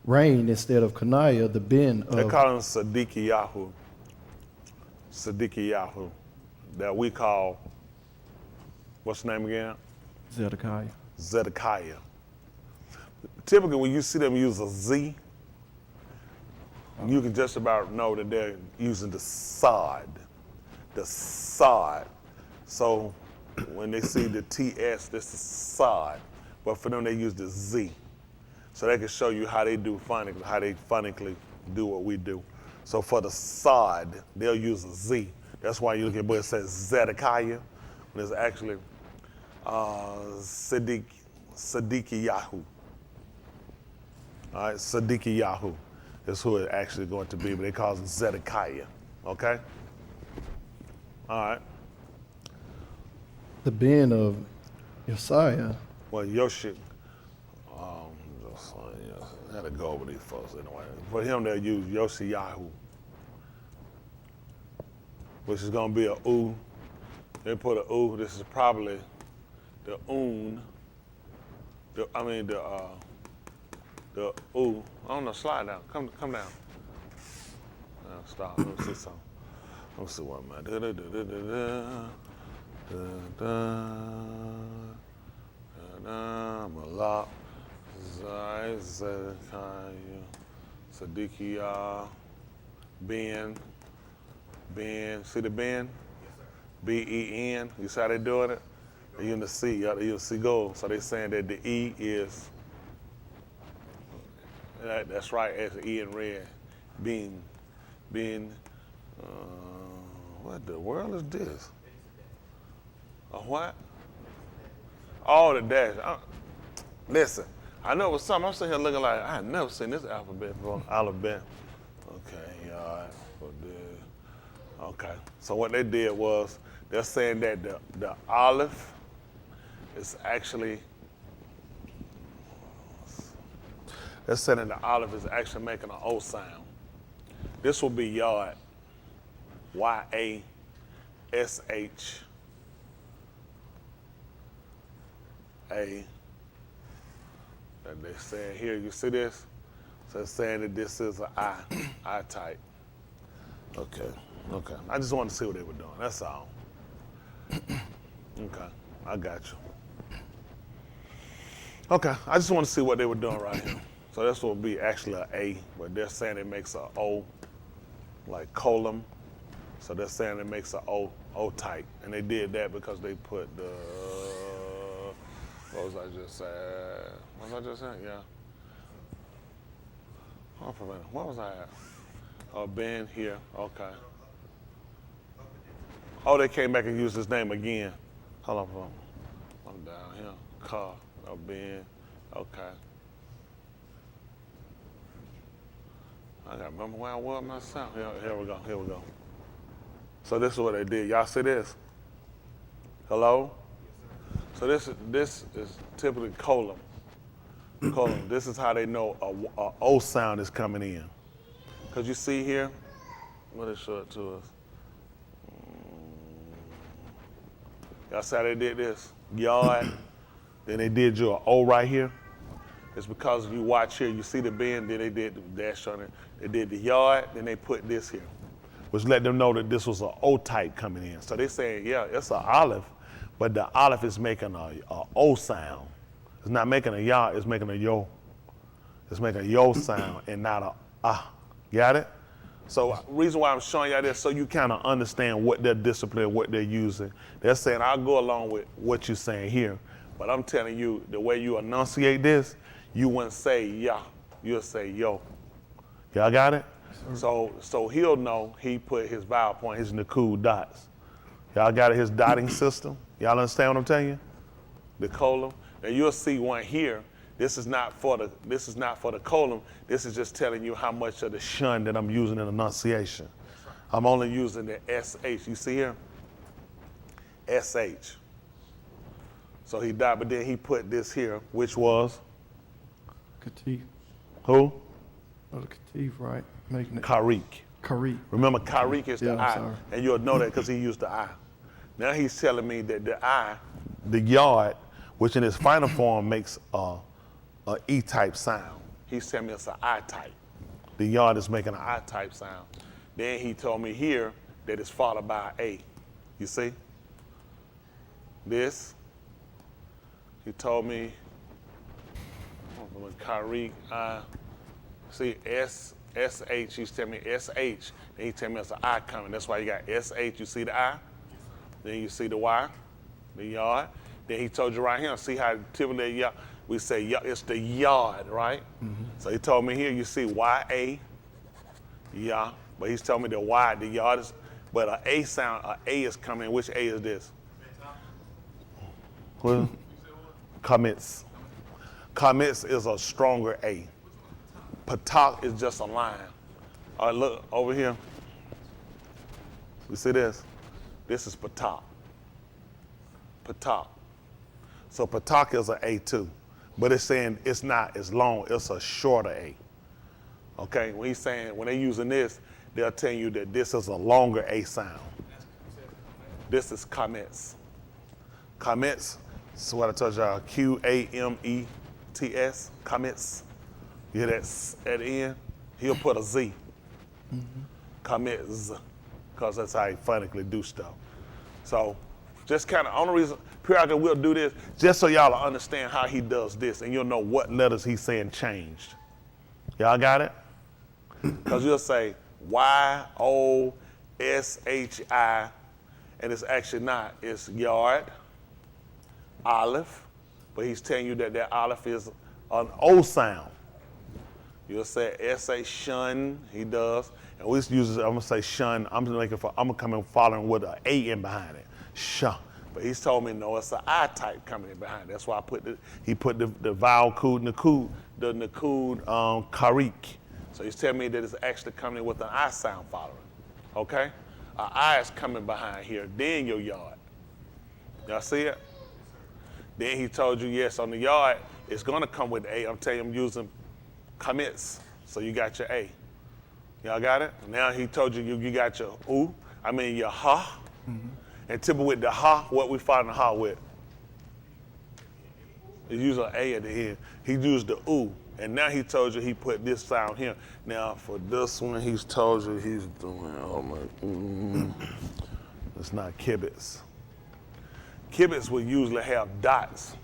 reigned instead of Coniah, the ben They of call him Yahuah. Yahuah. That we call, what's the name again? Zedekiah. Zedekiah. Typically, when you see them use a Z, you can just about know that they're using the sod. The sod. So when they see the TS, that's the sod. But for them, they use the Z. So they can show you how they do phonically, how they phonically do what we do. So for the sod, they'll use a Z. That's why you look at where it says Zedekiah, and it's actually Yahuah. All right, Yahuah is who it's actually going to be, but they call him Zedekiah. Okay? All right. The ben of Josiah, Well, Yoshi, I had to go over these folks anyway. For him, they'll use Yahuah, which is going to be a U. They put a U. This is probably the Un. The U. I don't know. Slide down. Come down. Stop. Let me see something. Let me see what Malak, Zedekiah, Sadiqiyah, Ben. See the Ben? B-E-N. You see how they doing it? They in the C. You see gold. So they saying that the E is. That's right. As the E in red. Ben. What the world is this? A what? Oh, the dash. Listen, I know it was something. I'm sitting here looking like I had never seen this alphabet before. Alphabet. Okay, all right. Okay. So what they did was they're saying that the olive is actually. They're saying that the olive is actually making an O sound. This will be yard. Y-A-S-H-A. That they saying here, you see this? So it's saying that this is an I type. Okay. I just wanted to see what they were doing, that's all. Okay, I got you. Okay, I just want to see what they were doing right here. So this will be actually an A, but they're saying it makes an O, like column. So they're saying it makes an O type. And they did that because they put the, what was I just saying? Yeah. Oh, for a minute. What was I at? Oh, Ben here, okay. Oh, they came back and used his name again. Hold on. I'm down here. Car, oh, Ben, okay. I gotta remember where I was myself. Here we go. So this is what they did. Y'all see this? Hello? So this is typically column. This is how they know a O sound is coming in. Cause you see here, let it show it to us. Y'all see how they did this? Yard. Then they did you an O right here. It's because you watch here, you see the bend, then they did the dash on it. They did the yard, then they put this here, which let them know that this was an O type coming in. So they saying, yeah, it's an olive, but the olive is making a O sound. It's not making a ya, it's making a yo. It's making a yo sound and not a ah. Got it? So reason why I'm showing y'all this, so you kind of understand what their discipline, what they're using. They're saying, I'll go along with what you're saying here, but I'm telling you, the way you enunciate this, you wouldn't say ya, you'll say yo. Y'all got it? So he'll know he put his vowel point, his nakud dots. Y'all got it, his dotting system? Y'all understand what I'm telling you? The colon. Now you'll see one here. This is not for the colon. This is just telling you how much of the shun that I'm using in enunciation. I'm only using the SH. You see here? SH. So he died, but then he put this here, which was? Katif. Who? Oh, the Katif, right? Making it. Karik. Karik. Remember, Karik is the I'm I. sorry. And you'll know that because he used the I. Now he's telling me that the I, the yard, which in its final form makes a E-type sound. He's telling me it's an I-type. The yard is making an I-type sound. Then he told me here that it's followed by A. You see? This. He told me, Karik, see, S-H, he's telling me S-H. Then he tell me it's an I coming. That's why you got S-H, you see the I? Then you see the Y, the yard. Then he told you right here, see how typically we say it's the yard, right? Mm-hmm. So he told me here, you see Y-A, yeah, but he's telling me the Y, the yard is, but an A sound, an A is coming. Which A is this? Well, Kamitz. Kamitz is a stronger A. Patak is just a line. All right, look over here. You see this? This is Patak. Patak. So Patak is an A too, but it's saying it's not as long, it's a shorter A. Okay, when he's saying, when they're using this, they're telling you that this is a longer A sound. This is Kametz. Kametz, this is what I told y'all, Q-A-M-E-T-S, Kametz. You hear that at the end? He'll put a Z. Kametz, because that's how he phonetically do stuff. So, just kind of, only reason, periodically we'll do this, just so y'all will understand how he does this, and you'll know what letters he's saying changed. Y'all got it? Because you'll say Y-O-S-H-I, and it's actually not. It's yard, olive, but he's telling you that that olive is an O sound. You'll say S-A shun, he does. And we use, I'm gonna say shun, I'm gonna come in following with an A in behind it. Shun. But he's told me no, it's an I type coming in behind it. That's why he put the vowel kud, nakud, the nakud karik. So he's telling me that it's actually coming in with an I sound following. Okay? An I is coming behind here, then your yard. Y'all see it? Then he told you, yes, on the yard, it's gonna come with A. I'm telling you, I'm using commits. So you got your A. Y'all got it? Now he told you you got your your ha. Mm-hmm. And typically with the ha, what we find the ha with? He used an A at the end. He used the oo. And now he told you he put this sound here. Now for this one, he's told you he's doing, it's not kibbutz. Kibbutz will usually have dots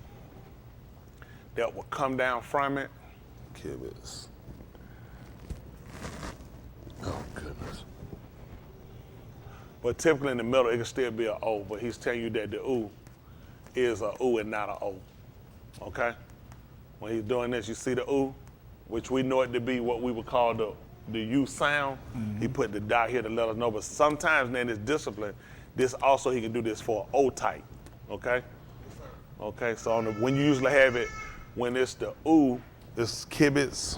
that will come down from it. Kibbutz. Oh, goodness. But typically in the middle, it can still be an O, but he's telling you that the oo is a oo and not an O. Okay? When he's doing this, you see the oo, which we know it to be what we would call the U sound. Mm-hmm. He put the dot here to let us know. But sometimes in this discipline, this also he can do this for an O type. Okay? Okay, so when you usually have it, when it's the oo, it's kibbutz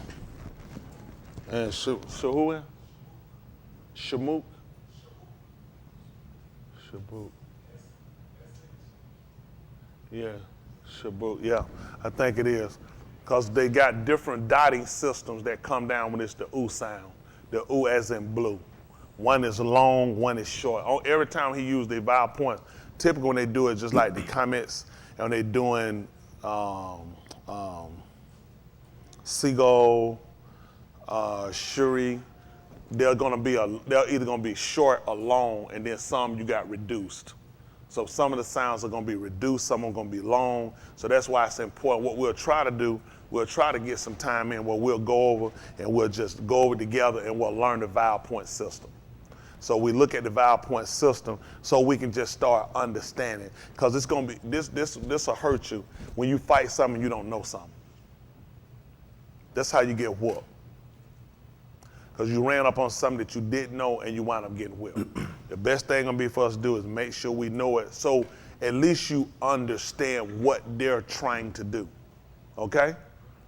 and shahuah, shamuk, shabuk. Yeah, shabuk, yeah, I think it is. Because they got different dotting systems that come down when it's the oo sound. The oo as in blue. One is long, one is short. Every time he used the vowel points, typically when they do it, just like the comments, and they're doing seagull, shuri. They're either gonna be short or long, and then some you got reduced. So some of the sounds are gonna be reduced, some are gonna be long. So that's why it's important. What we'll try to do, we'll try to get some time in where we'll go over and we'll just go over together and we'll learn the vowel point system. So we look at the vowel point system so we can just start understanding. Because it's gonna be, this will hurt you when you fight something you don't know something. That's how you get whooped. Because you ran up on something that you didn't know and you wound up getting whipped. The best thing gonna be for us to do is make sure we know it so at least you understand what they're trying to do, okay?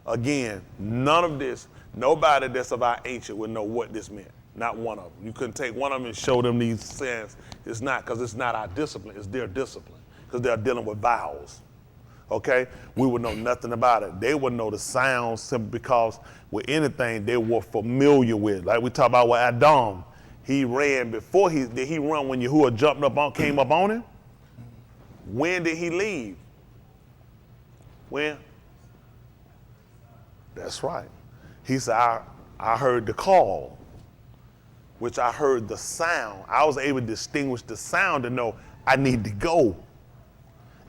Again, none of this, nobody that's about ancient would know what this meant, not one of them. You couldn't take one of them and show them these sayings. It's not, because it's not our discipline, it's their discipline, because they're dealing with vowels. Okay, we would know nothing about it. They would know the sounds simply because with anything they were familiar with. Like we talk about with Adam, he ran before did he run when Yahuah jumped up on, came up on him? When did he leave? When? That's right. He said, I heard the call, which I heard the sound. I was able to distinguish the sound to know I need to go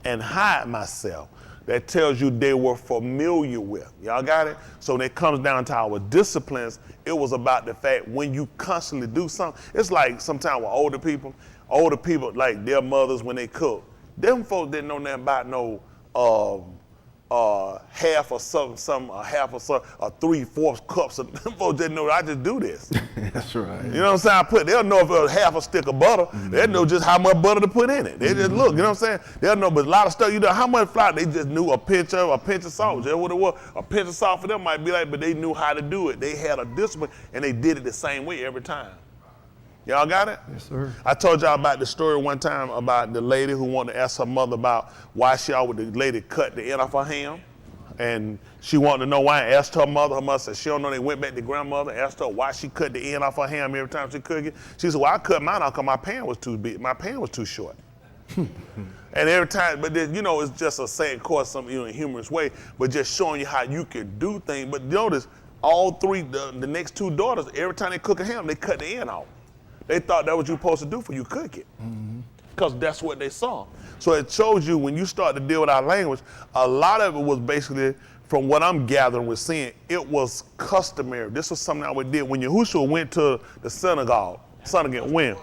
and hide myself. That tells you they were familiar with. Y'all got it? So when it comes down to our disciplines, it was about the fact when you constantly do something, it's like sometimes with older people, like their mothers when they cook, them folks didn't know nothing about no half or something, or 3/4 cups. Them folks didn't know I just do this. That's right. You know what I'm saying? They'll know if it was half a stick of butter. Mm-hmm. They'll know just how much butter to put in it. They just look, you know what I'm saying? They'll know, but a lot of stuff, you know, how much flour, they just knew a pinch of salt. That's what it was. A pinch of salt for them might be like, but they knew how to do it. They had a discipline, and they did it the same way every time. Y'all got it? Yes, sir. I told y'all about the story one time about the lady who wanted to ask her mother about why the lady cut the end off her ham. And she wanted to know why. I asked her mother. Her mother said she don't know. They went back to grandmother, asked her why she cut the end off her ham every time she cooked it. She said, well, I cut mine off because my pan was too big. My pan was too short. And every time, but then, you know, it's just a saying, of course, some, in a humorous way, but just showing you how you can do things. But notice, all three, the next two daughters, every time they cook a ham, they cut the end off. They thought that was what you supposed to do for you cook it. Because that's what they saw. So it shows you when you start to deal with our language, a lot of it was basically, from what I'm gathering with seeing, it was customary. This was something I would do. When Yahushua went to the synagogue, when?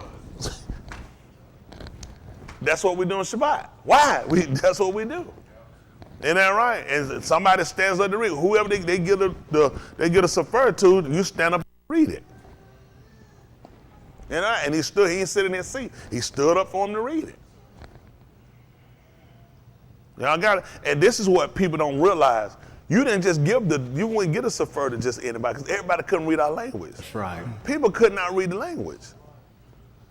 That's what we do on Shabbat. Why? That's what we do. Isn't that right? And somebody stands up to read. Whoever they get a sefer to, you stand up and read it. And he ain't sitting in his seat. He stood up for him to read it. Y'all got it? And this is what people don't realize. You wouldn't get a sefer to just anybody, because everybody couldn't read our language. That's right. People could not read the language.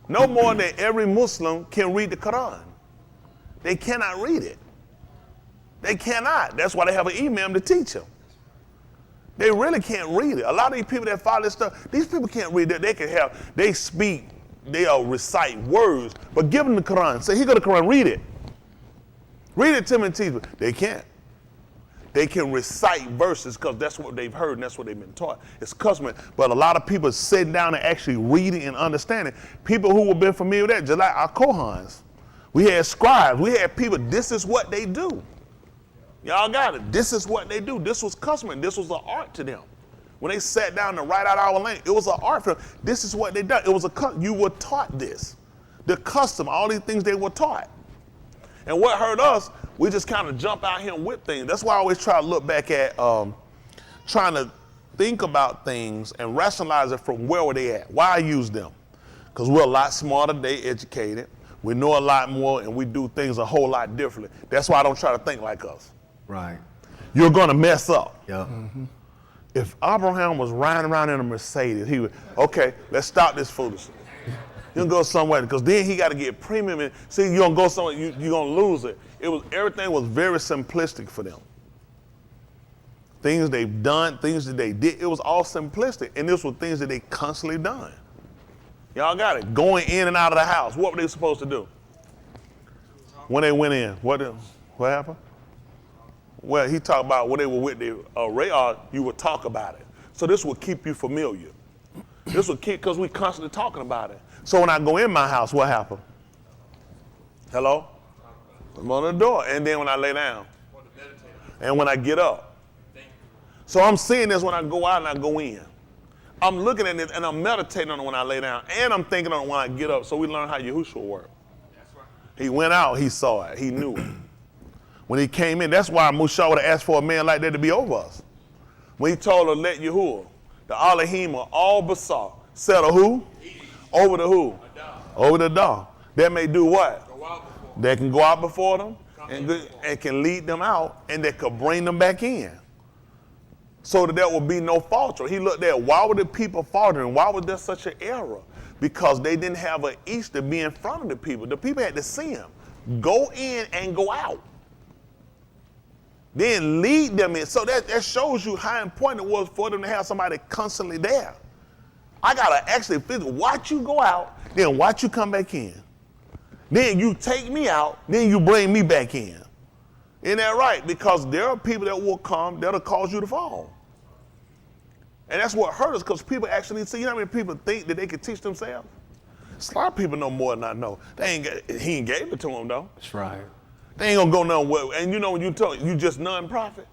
No more than every Muslim can read the Quran. They cannot read it. They cannot. That's why they have an imam to teach them. They really can't read it. A lot of these people that follow this stuff, these people can't read it. They speak, they'll recite words, but give them the Quran. Say, here go the Quran, read it. Read it to me and teach me. They can't. They can recite verses because that's what they've heard and that's what they've been taught. It's customary. But a lot of people sitting down and actually reading and understanding. People who have been familiar with that, just like our Kohans. We had scribes. We had people, this is what they do. Y'all got it. This is what they do. This was customary. This was an art to them. When they sat down to write out our language, it was an art for them. This is what they done. It was you were taught this. The custom, all these things they were taught. And what hurt us, we just kind of jump out here and whip things. That's why I always try to look back at trying to think about things and rationalize it from where were they at. Why I use them? Because we're a lot smarter, they educated. We know a lot more and we do things a whole lot differently. That's why I don't try to think like us. Right. You're gonna mess up. Yeah. Mm-hmm. If Abraham was riding around in a Mercedes, he would, okay, let's stop this foolishness. You're gonna go somewhere, because then he gotta get premium. And see, you're gonna go somewhere, you're gonna lose it. Everything was very simplistic for them. Things they've done, things that they did, it was all simplistic. And this were things that they constantly done. Y'all got it. Going in and out of the house. What were they supposed to do? When they went in, what happened? Well, he talked about when they were with the Rayah, you would talk about it. So this will keep you familiar. This will keep, because we constantly talking about it. So when I go in my house, what happened? Hello? I'm on the door. And then when I lay down. And when I get up. So I'm seeing this when I go out and I go in. I'm looking at this and I'm meditating on it when I lay down. And I'm thinking on it when I get up. So we learn how Yahuah worked. He went out, he saw it, he knew it. When he came in, that's why Mushah would have asked for a man like that to be over us. When he told her, let Yahuah, the Elohim of all Basar, settle who? Over the who? Over the dog. That may do what? They can go out before them and can lead them out, and they could bring them back in. So that there will be no falter. He looked at why were the people faltering? Why was there such an error? Because they didn't have an east to be in front of the people. The people had to see him. Go in and go out. Then lead them in. So that shows you how important it was for them to have somebody constantly there. I got to actually watch you go out, then watch you come back in. Then you take me out, then you bring me back in. Isn't that right? Because there are people that will come that'll cause you to fall. And that's what hurt us, because people actually see, you know how many people think that they can teach themselves? A lot of people know more than I know. He ain't gave it to them, though. That's right. They ain't gonna go nowhere. And you know when you talk, you just non-profit.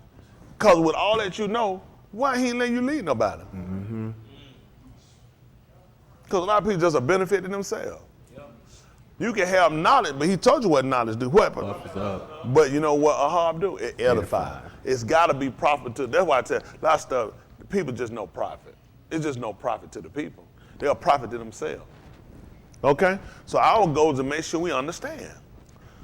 Because with all that you know, why he ain't letting you lead nobody? Because a lot of people just a benefit to themselves. You can have knowledge, but he told you what knowledge do. What? But you know what Ahab do? It edify. It's got to be profit to. That's why I tell you, a lot of stuff, people just know profit. It's just no profit to the people. They're a profit to themselves. Okay? So our goal is to make sure we understand.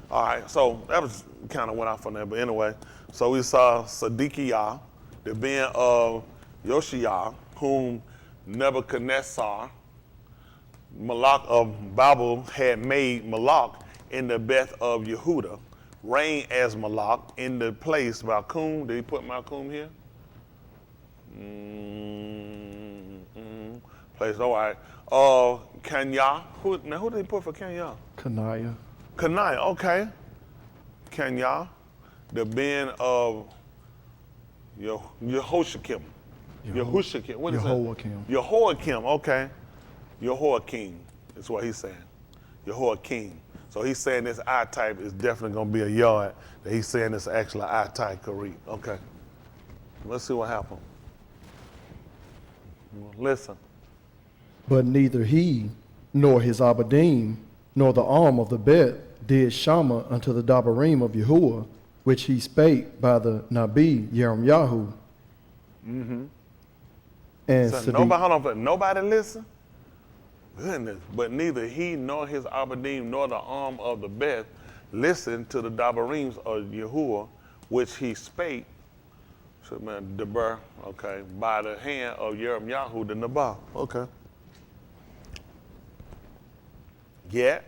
All right, so that was kind of went off on there, but anyway. So we saw Siddiqiyah, the being of Yoshiah, whom Nebuchadnezzar, Malak of Babel, had made Malak in the Beth of Yehuda, reign as Malak in the place Malkum. Did he put Malkum here? Place, all right. Kenya. Who did he put for Kenya? Kanaya. Kanai, okay. Kenya, the ben of Yehoshachim. Yehushakim. What is Jehoiakim. that? Jehoiakim, okay. Jehoiakim is what he's saying. Jehoiakim. So he's saying this I type is definitely going to be a yard. That he's saying this actually I type Kareem. Okay. Let's see what happened. Listen. But neither he, nor his Abadim, nor the arm of the bed did Shama unto the Dabarim of Yahuah, which he spake by the Nabi Yirmiyahu. And So nobody listen? Goodness. But neither he nor his Abadim nor the arm of the bed listened to the Dabarims of Yahuah, which he spake, Deber, okay, by the hand of Yirmiyahu the Nabal. Okay. Yeah.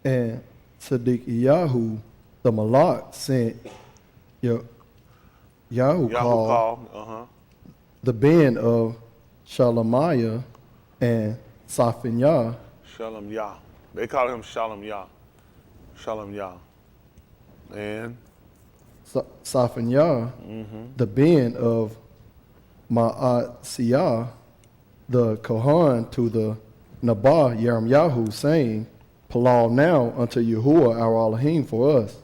And Siddiqiyahu, the Malak, sent Yahu called the ben of Shalamiah and Saphaniah. Shalom Yah. They call him Shalom Yah. Shalom Yah. And Saphaniah, the ben of Ma'asiyah, the Kohan to the Nabah Yirmiyahu, saying, Palal now unto Yahuah our Elohim for us.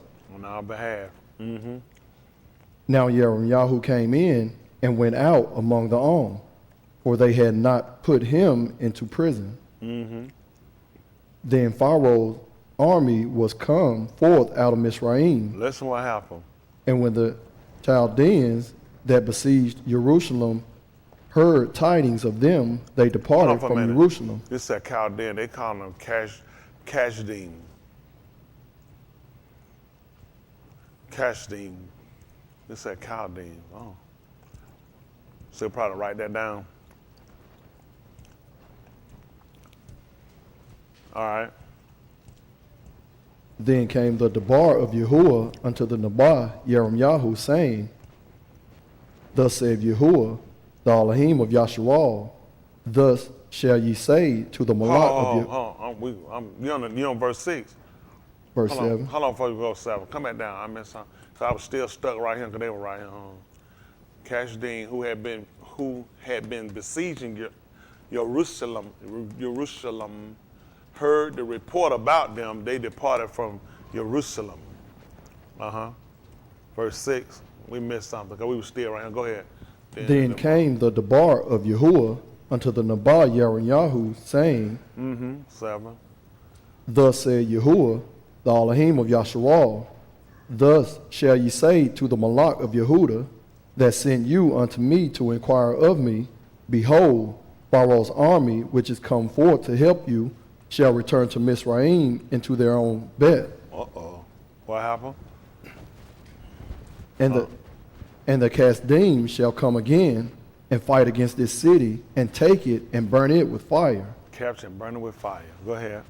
on our behalf. Now Yirmiyahu came in and went out among the armed, for they had not put him into prison. Then Pharaoh's army was come forth out of Mizraim. Listen what happened. And when the Chaldeans that besieged Jerusalem heard tidings of them, they departed from Jerusalem. This is Chaldean. They call them Kashdim. Kashdim. This is Chaldean. Oh. So probably write that down. All right. Then came the Debar of Yahuah unto the Nabah Yirmiyahu, saying, Thus said Yahuah, the Elohim of Yasharal, thus shall ye say to the Malak of Yahuah. You on verse 6. Verse 7. Hold on before you go 7. Come back down. I missed something. So I was still stuck right here because they were right here. Cashdeen, who had been besieging Jerusalem, heard the report about them. They departed from Jerusalem. Verse 6, we missed something because we were still right here. Go ahead. Then came the debar of Yahuah unto the Nabal Yahu, saying, 7. Thus said Yahuah, the Elohim of Yasharal, thus shall ye say to the Malak of Yehuda, that sent you unto me to inquire of me, behold, Pharaoh's army, which is come forth to help you, shall return to Mizraim into their own bed. What happened? And the Kasdim shall come again and fight against this city and take it and burn it with fire. Capture and burn it with fire. Go ahead.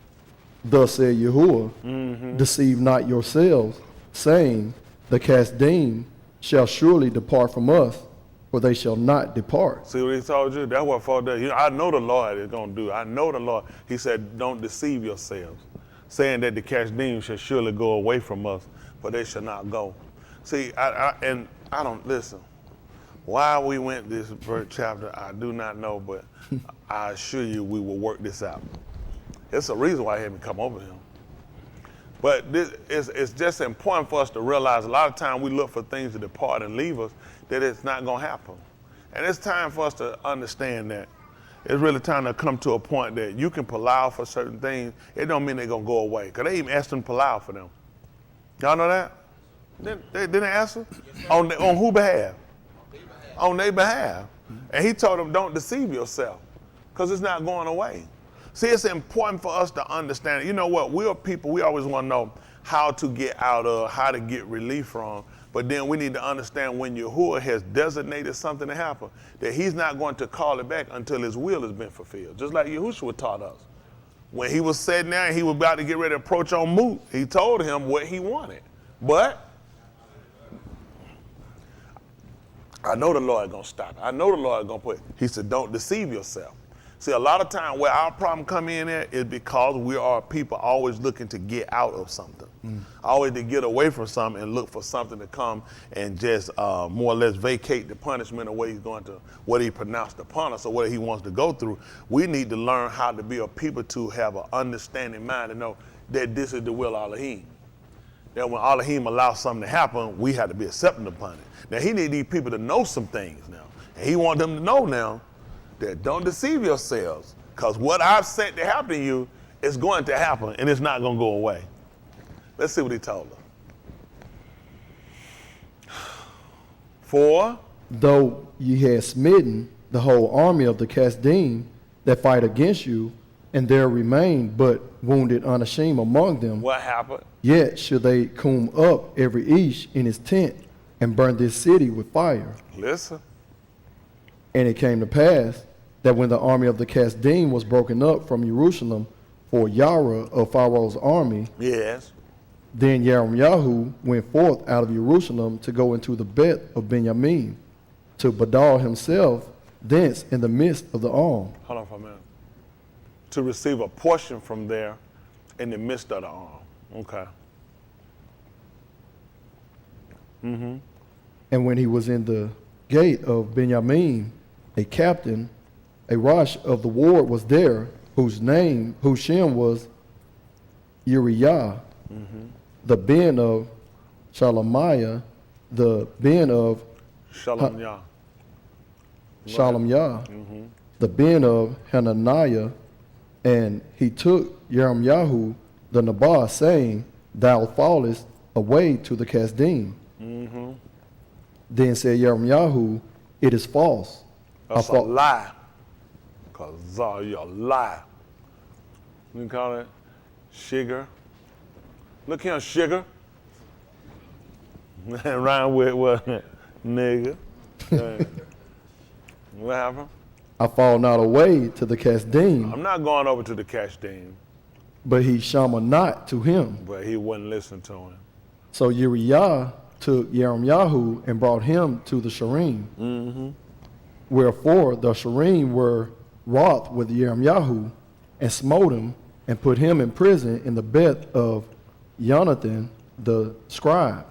Thus said Yahuah, deceive not yourselves, saying, the Kasdim shall surely depart from us, for they shall not depart. See what he told you? That's what for that. I know the Lord is going to do. I know the Lord. He said, don't deceive yourselves, saying that the Kasdim shall surely go away from us, for they shall not go. See, I don't listen. Why we went this verse chapter, I do not know, but I assure you we will work this out. It's a reason why I haven't come over here. But it's just important for us to realize a lot of times we look for things to depart and leave us, that it's not going to happen. And it's time for us to understand that. It's really time to come to a point that you can palau for certain things. It don't mean they're going to go away. Because they even asked them to palau for them. Y'all know that? They didn't answer? On whose behalf? On their behalf. And he told them, don't deceive yourself, because it's not going away. See, it's important for us to understand. You know what? We're people, we always want to know how to get out of, how to get relief from. But then we need to understand when Yahuah has designated something to happen, that he's not going to call it back until his will has been fulfilled. Just like Yahushua taught us. When he was sitting there and he was about to get ready to approach on Moot, he told him what he wanted. But I know the Lord is going to stop it. I know the Lord is going to put it. He said, don't deceive yourself. See, a lot of time where our problem come in there is because we are people always looking to get out of something. Always to get away from something and look for something to come and just more or less vacate the punishment of what he pronounced upon us or what he wants to go through. We need to learn how to be a people to have an understanding mind and know that this is the will of Elohim. That when Elohim allows something to happen, we have to be accepting upon it. Now, he needs these people to know some things now. And he wants them to know now that don't deceive yourselves, because what I've said to happen to you is going to happen, and it's not going to go away. Let's see what he told her. For though ye had smitten the whole army of the Kasdim that fight against you, and there remained but wounded unashamed among them, what happened? Yet should they come up every each in his tent and burn this city with fire. Listen. And it came to pass that when the army of the Kasdim was broken up from Jerusalem for Yara of Pharaoh's army, yes, then Yahu went forth out of Jerusalem to go into the Beth of Benjamin, to Badal himself thence in the midst of the arm. Hold on for a minute. To receive a portion from there in the midst of the arm. Okay. And when he was in the gate of Benjamin, a captain, a Rosh of the ward was there, whose Shem was Uriah, the ben of Shalamiah, the ben of Shalom the ben of Hananiah, and he took Yahu the Nabal, saying, thou fallest away to the Kasdim. Then said Yahu, it is false. That's a lie. Because you're a lie. You call it sugar. Look here, sugar. Rhyme with what? Nigga. What happened? I fall not away to the Kasdim, I'm not going over to the Kasdim. but he shama not to him. But he wouldn't listen to him. So Uriah took Yahu and brought him to the Sharim. Wherefore the Sharim were wroth with Yahu and smote him and put him in prison in the bed of Jonathan the scribe.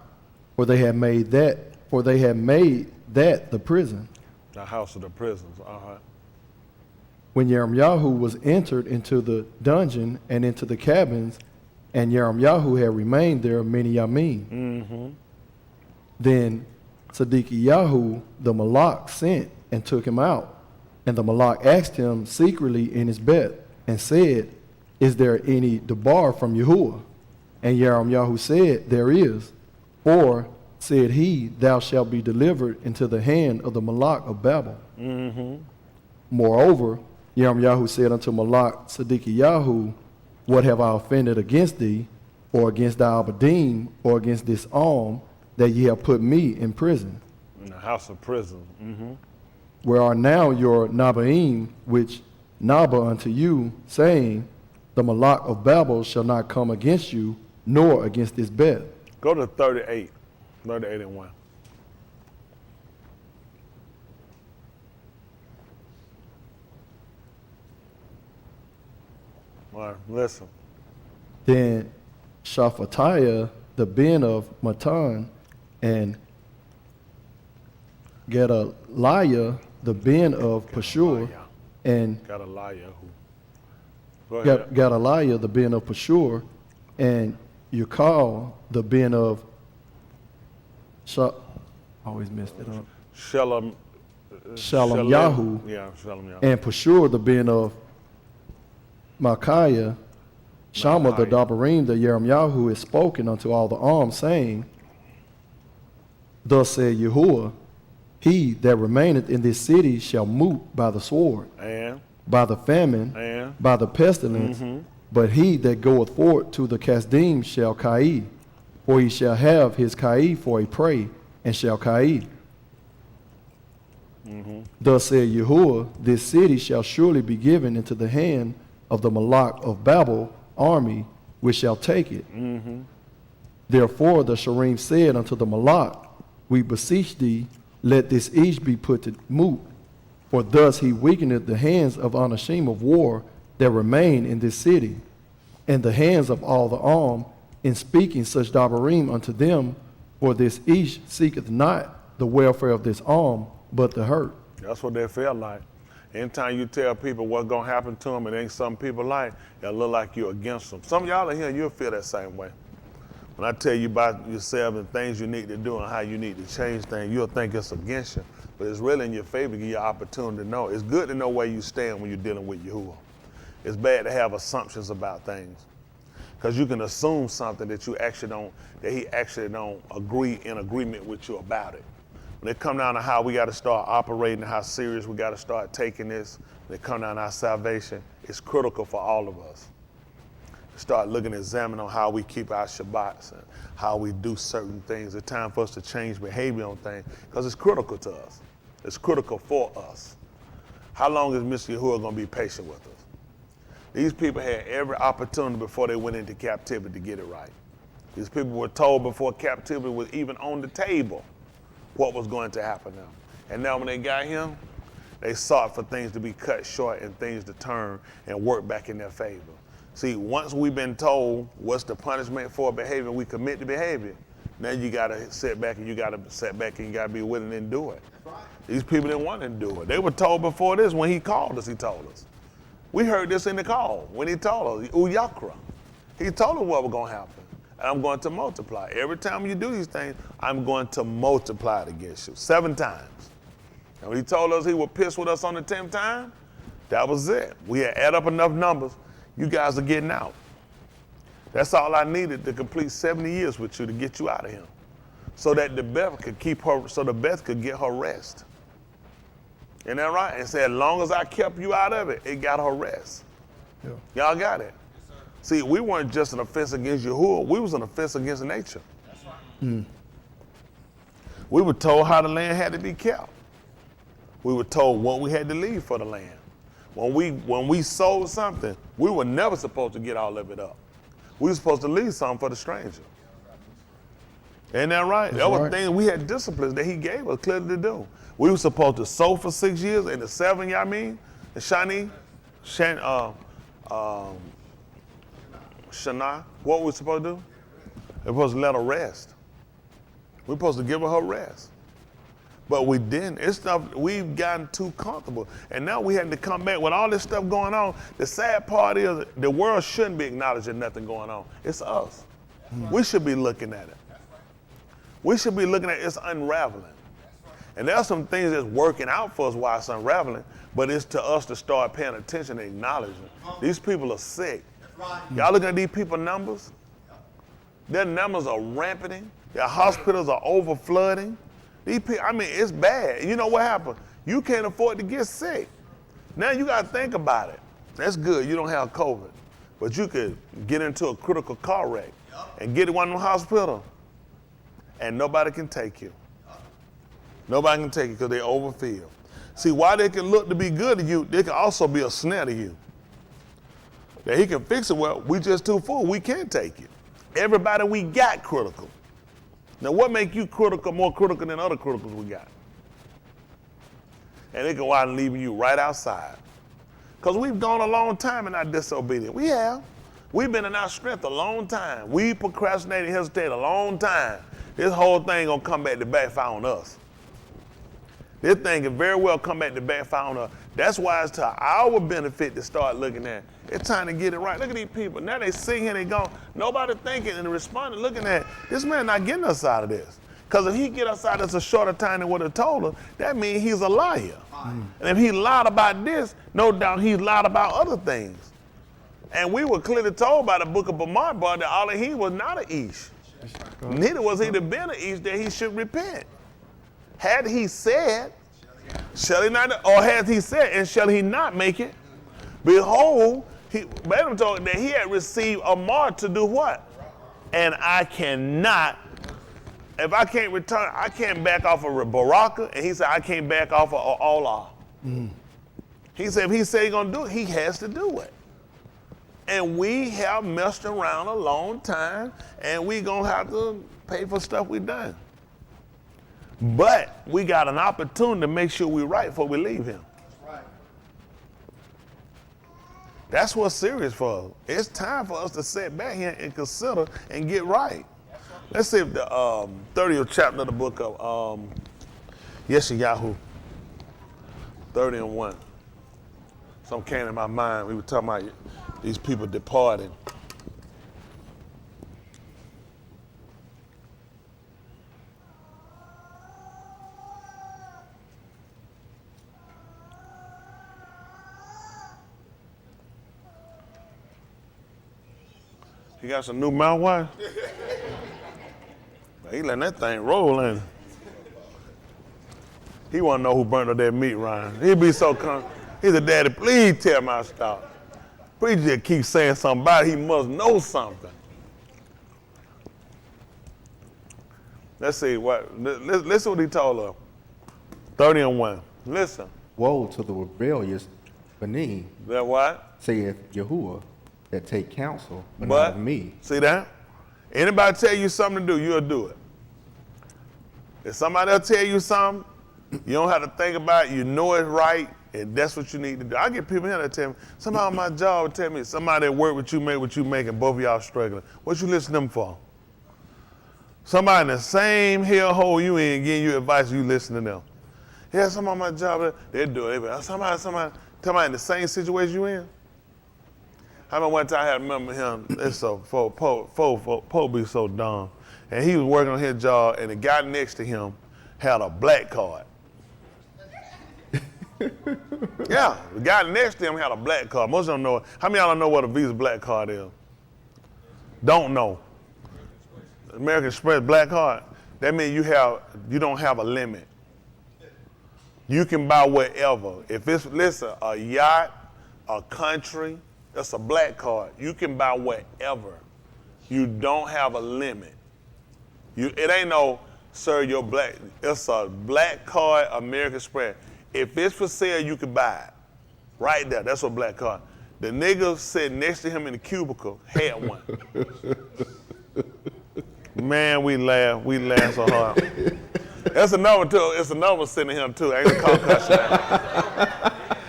for they had made that the prison. The house of the prisons. All right. When Yirmiyahu was entered into the dungeon and into the cabins, and Yirmiyahu had remained there many yamim. Then Siddiqiyahu the Malak sent and took him out. And the Malak asked him secretly in his bed and said, is there any debar from Yahuah? And Yirmiyahu said, there is. For, said he, thou shalt be delivered into the hand of the Malak of Babel. Moreover, Yirmiyahu said unto Malak Siddiqiyahu, what have I offended against thee, or against thy Abadim, or against this arm, that ye have put me in prison? In the house of prison. Where are now your Nabaim, which Naba unto you, saying, the Malak of Babel shall not come against you, nor against this bed. Go to 38. 38 and 1. All right, listen. Then Shaphatiah, the ben of Matan, and Gedaliah, the ben of Pashur, and Got a liar who. Go ahead. Gedaliah, the ben of Pashur, and Yukal, the ben of always messed it up. Shalom. Yahu, Yeah, Shalom Yahu. and Pashur, the ben of Micaiah, Shammah the Dabarim, the Yirmiyahu, is spoken unto all the arms, saying, thus said Yahuah, he that remaineth in this city shall moot by the sword, And by the famine, And? by the pestilence, but he that goeth forth to the Kasdim shall Kai, for he shall have his Kai for a prey, and shall Kai. Thus said Yahuah, this city shall surely be given into the hand of the Malak of Babel army, which shall take it. Therefore the Sharim said unto the Malak, we beseech thee, let this each be put to moot, for thus he weakeneth the hands of Anashim of war that remain in this city, and the hands of all the armed, in speaking such dabarim unto them, for this each seeketh not the welfare of this arm, but the hurt. that's what they feel like. Anytime you tell people what's going to happen to them, it ain't some people like, it'll look like you're against them. Some of y'all in here, you'll feel that same way. When I tell you about yourself and things you need to do and how you need to change things, you'll think it's against you. But it's really in your favor, give you an opportunity to know. It's good to know where you stand when you're dealing with Yahuah. It's bad to have assumptions about things, because you can assume something that you actually don't, that he actually don't agree in agreement with you about it. When it come down to how we got to start operating, how serious we got to start taking this, when it come down to our salvation, it's critical for all of us. Start looking, examining on how we keep our Shabbats and how we do certain things. It's time for us to change behavior on things, because it's critical to us. It's critical for us. How long is Mr. Yahuah going to be patient with us? These people had every opportunity before they went into captivity to get it right. These people were told before captivity was even on the table what was going to happen to them. And now when they got him, they sought for things to be cut short and things to turn and work back in their favor. See, once we've been told what's the punishment for behavior, we commit the behavior. Now you gotta sit back and you gotta be willing to endure it. These people didn't want to endure it. They were told before this, when he called us, he told us. We heard this in the call when he told us, Uyakra. He told us what was gonna happen. And I'm going to multiply. Every time you do these things, I'm going to multiply it against you 7 times. And when he told us he would piss with us on the 10th time, that was it. We had add up enough numbers. You guys are getting out. That's all I needed to complete 70 years with you to get you out of him, so that the Beth could keep her, so the Beth could get her rest. Isn't that right? And say, as long as I kept you out of it, it got her rest. Yeah. Y'all got it? Yes, see, we weren't just an offense against Yahuah, we was an offense against nature. That's right. We were told how the land had to be kept. We were told what we had to leave for the land. When we sold something, we were never supposed to get all of it up. We were supposed to leave something for the stranger. Ain't that right? That was things we had disciplines that he gave us clearly to do. We were supposed to sow for 6 years, and the 7, the Shani, Shana, what were we supposed to do? We were supposed to let her rest. We're supposed to give her rest. But we didn't. It's stuff, we've gotten too comfortable. And now we had to come back with all this stuff going on. The sad part is the world shouldn't be acknowledging nothing going on. It's us. We should be looking at it. We should be looking at it's unraveling. And there are some things that's working out for us while it's unraveling, but it's to us to start paying attention and acknowledging. These people are sick. Y'all looking at these people numbers? Their numbers are rampanting. Their hospitals are overflooding. These people, I mean, it's bad. You know what happened? You can't afford to get sick. Now you got to think about it. That's good. You don't have COVID. But you could get into a critical car wreck and get to one of them hospitals, and nobody can take you. Nobody can take you because they overfilled. See, why they can look to be good to you, they can also be a snare to you. That he can fix it, well, we just too full. We can't take it. Everybody we got critical. Now, what make you critical, more critical than other criticals we got? And they can wind up leaving you right outside. Because we've gone a long time in our disobedience. We have. We've been in our strength a long time. We procrastinated and hesitated a long time. This whole thing gonna come back to backfire on us. This thing can very well come back to backfire on us. That's why it's to our benefit to start looking at it. It's time to get it right. Look at these people. Now they sitting here, they gone. Nobody thinking and responding, looking at this man not getting us out of this. Because if he get us out of this a shorter time than what it told us, that means he's a liar. And if he lied about this, no doubt he lied about other things. And we were clearly told by the book of Bamar that all he was not an Ish. Neither was he to be an Ish that he should repent. Had he said, shall he not, or had he said, and shall he not make it? Behold, Balaam told that he had received a mark to do what? And I cannot, if I can't return, I can't back off of Baraka, and he said I can't back off of Allah. He said if he said he's gonna do it, he has to do it. And we have messed around a long time, and we gonna have to pay for stuff we done. But we got an opportunity to make sure we're right before we leave him. That's what's serious for us. It's time for us to sit back here and consider and get right. Let's see if the 30th chapter of the book of Yahuah, 30:1. Something came in my mind. We were talking about these people departing. You got some new mouthwash? He letting that thing roll in. He want to know who burnt up that meat, Ryan. He'd be so He said, Daddy, please tell my stop. Please just keep saying something about it. He must know something. Let's see listen what he told her. 30:1. Listen. Woe to the rebellious Benin, That what? saith Yahuah, that take counsel, but not But of me. see that? Anybody tell you something to do, you'll do it. If somebody else tell you something, you don't have to think about it. You know it's right, and that's what you need to do. I get people here that tell me, somebody on my job would tell me, somebody that work with you, make what you make, and both of y'all struggling. What you listen to them for? Somebody in the same hellhole you in giving you advice, you listen to them. Yeah, somebody on my job, they do it. Somebody in the same situation you in? I remember one time I had to remember him, it's so, Poe be so dumb. And he was working on his job, and the guy next to him had a black card. Yeah, the guy next to him had a black card. Most of them know. How many of y'all don't know what a Visa black card is? Don't know. American Express black card, that means you don't have a limit. You can buy whatever. If it's, listen, a yacht, a country, that's a black card. You can buy whatever. You don't have a limit. It ain't no, sir, your black. It's a black card, American Express. If it's for sale, you can buy it. Right there, that's a black card. The nigga sitting next to him in the cubicle had one. Man, we laugh so hard. That's another too. It's another sitting here too. Ain't a concussion.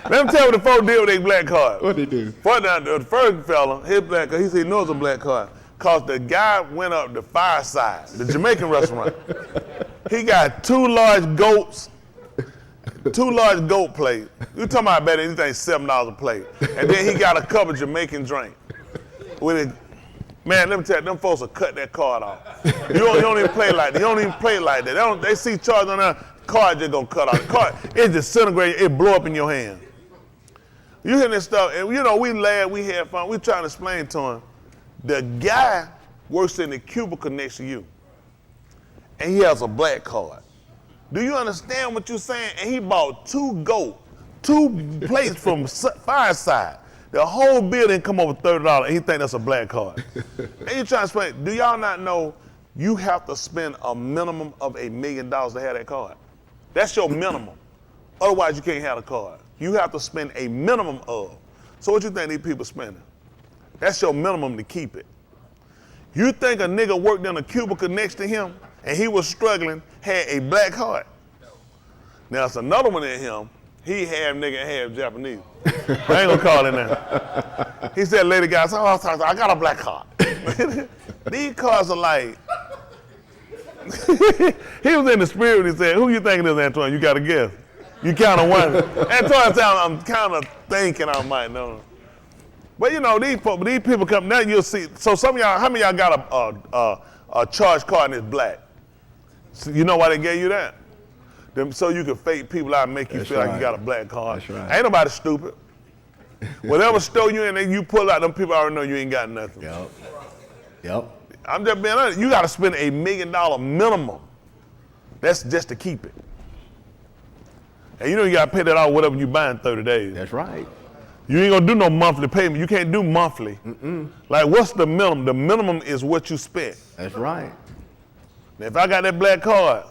Let me tell you what the folks did with their black card. What they do? The first fella, his black card, he said he knows a black card. Cause the guy went up the Fireside, the Jamaican restaurant. He got 2 large goats, 2 large goat plates. You talking about better anything $7 a plate. And then he got a cup of Jamaican drink. With it, man, let me tell you, them folks will cut that card off. You don't even play like that. You don't even play like that. They see charge on there, card just gonna cut off. The card, it disintegrates, it blow up in your hand. You hear this stuff, and you know, we laugh, we had fun, we trying to explain to him. The guy works in the cubicle next to you, and he has a black card. Do you understand what you're saying? And he bought 2 goat, 2 plates from Fireside. The whole building come over $30, and he think that's a black card. And you trying to explain, do y'all not know you have to spend a minimum of $1 million to have that card? That's your minimum. Otherwise, you can't have a card. You have to spend a minimum of. So what you think these people spending? That's your minimum to keep it. You think a nigga worked in a cubicle next to him and he was struggling, had a black card? Now it's another one in him, he half nigga and half Japanese. I ain't gonna call it now. He said, lady guy, I got a black card. These cards are like, he was in the spirit, he said, who you think it is, Antoine? You gotta guess. You kind of wonder. Antoine said, I'm kind of thinking I might know. But you know, these people come, now you'll see, so some of y'all, how many of y'all got a charge card and it's black? So you know why they gave you that? So you can fake people out and make you feel like you got a black card. That's right. Ain't nobody stupid. Whatever store you in, and you pull out, them people already know you ain't got nothing. Yep. I'm just being honest, you gotta spend $1 million minimum. That's just to keep it. And you know you gotta pay that out whatever you buy in 30 days. That's right. You ain't gonna do no monthly payment. You can't do monthly. Like, what's the minimum? The minimum is what you spent. That's right. Now, if I got that black card,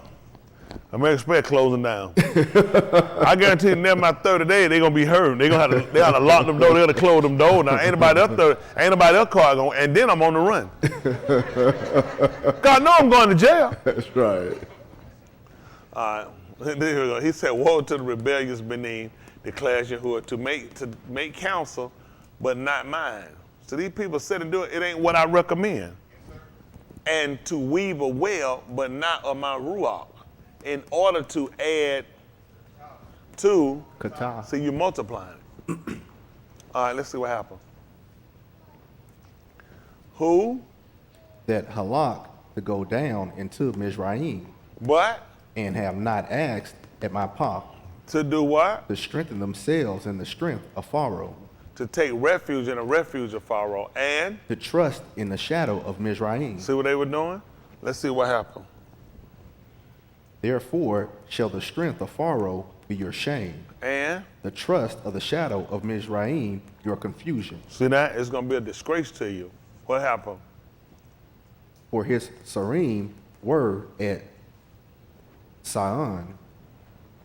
American Express closing down. I guarantee you, never my 30 days, they gonna be hurt. They have to lock them doors. They gotta close them doors. Now, ain't nobody else card going, and then I'm on the run. God, know I'm going to jail. That's right. All right. Here we go. He said, woe to the rebellious Benin, declares Yahuah, to make counsel, but not mine. So these people said and do it, it ain't what I recommend. And to weave a well, but not of my ruach, in order to add to, Kata. see, you multiplying. All right, let's see what happened. Who? That halak to go down into Mizraim, What? and have not asked at my path To do what? to strengthen themselves in the strength of Pharaoh, To take refuge in the refuge of Pharaoh, and to trust in the shadow of Mizraim. see what they were doing? Let's see what happened. Therefore shall the strength of Pharaoh be your shame, And the trust of the shadow of Mizraim your confusion. see that? It's going to be a disgrace to you. What happened? For his Sarim were at Sion,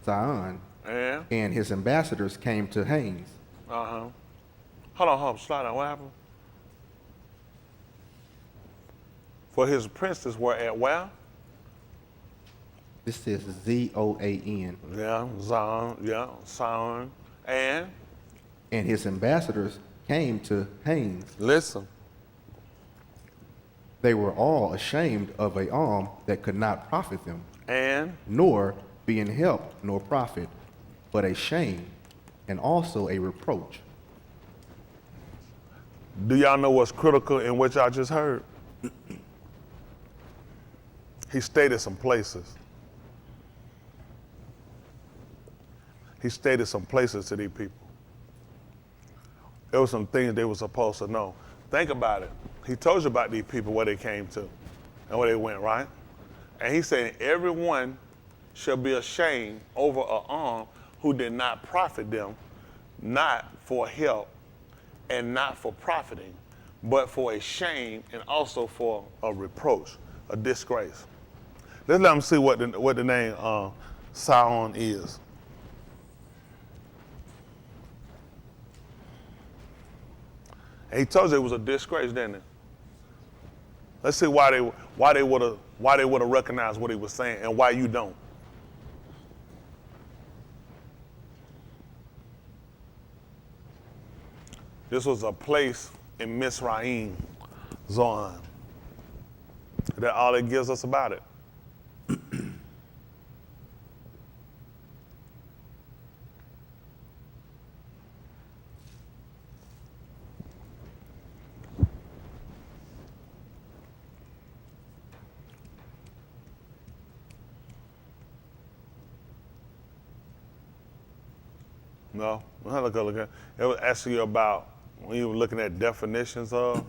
And? and his ambassadors came to Hanes. Uh-huh. Hold on, slide down. What happened? For his princes were at where? This is Zoan. Yeah, Zion, yeah, Sion. And? And his ambassadors came to Hanes. Listen. They were all ashamed of a arm that could not profit them, And? nor being helped nor profit, but a shame and also a reproach. Do y'all know what's critical in what y'all just heard? He stated some places. He stated some places to these people. There were some things they were supposed to know. Think about it. He told you about these people, where they came to and where they went, right? And he said, everyone shall be ashamed over an arm who did not profit them, not for help and not for profiting, but for a shame and also for a reproach, a disgrace. Let's let them see what the name Sion is. And he told you it was a disgrace, didn't it? Let's see why they would have recognized what he was saying and why you don't. This was a place in Mizraim, Zion. That's all it gives us about it. No? I'll look at it. It was asking you about when you were looking at definitions of.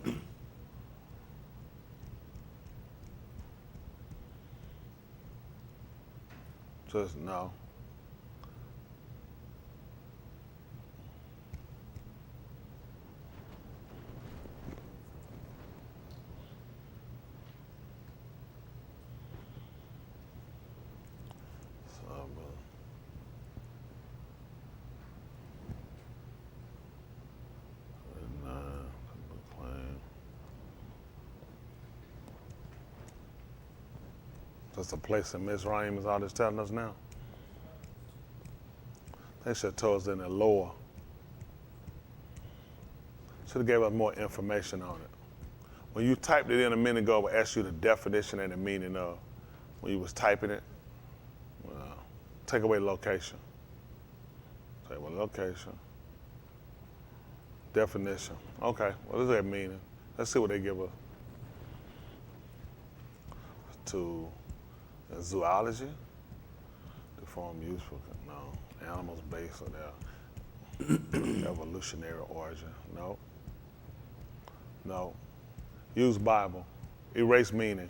Just no. That's a place in Mizraim is all this telling us now. They should have told us in the lower. Should have gave us more information on it. When you typed it in a minute ago, it asked you the definition and the meaning of. When you was typing it, take away location. Take away location. Definition. Okay, what does that mean? Let's see what they give us. To zoology, the form used for, no, animals based on their evolutionary origin, no. No. Use Bible, erase meaning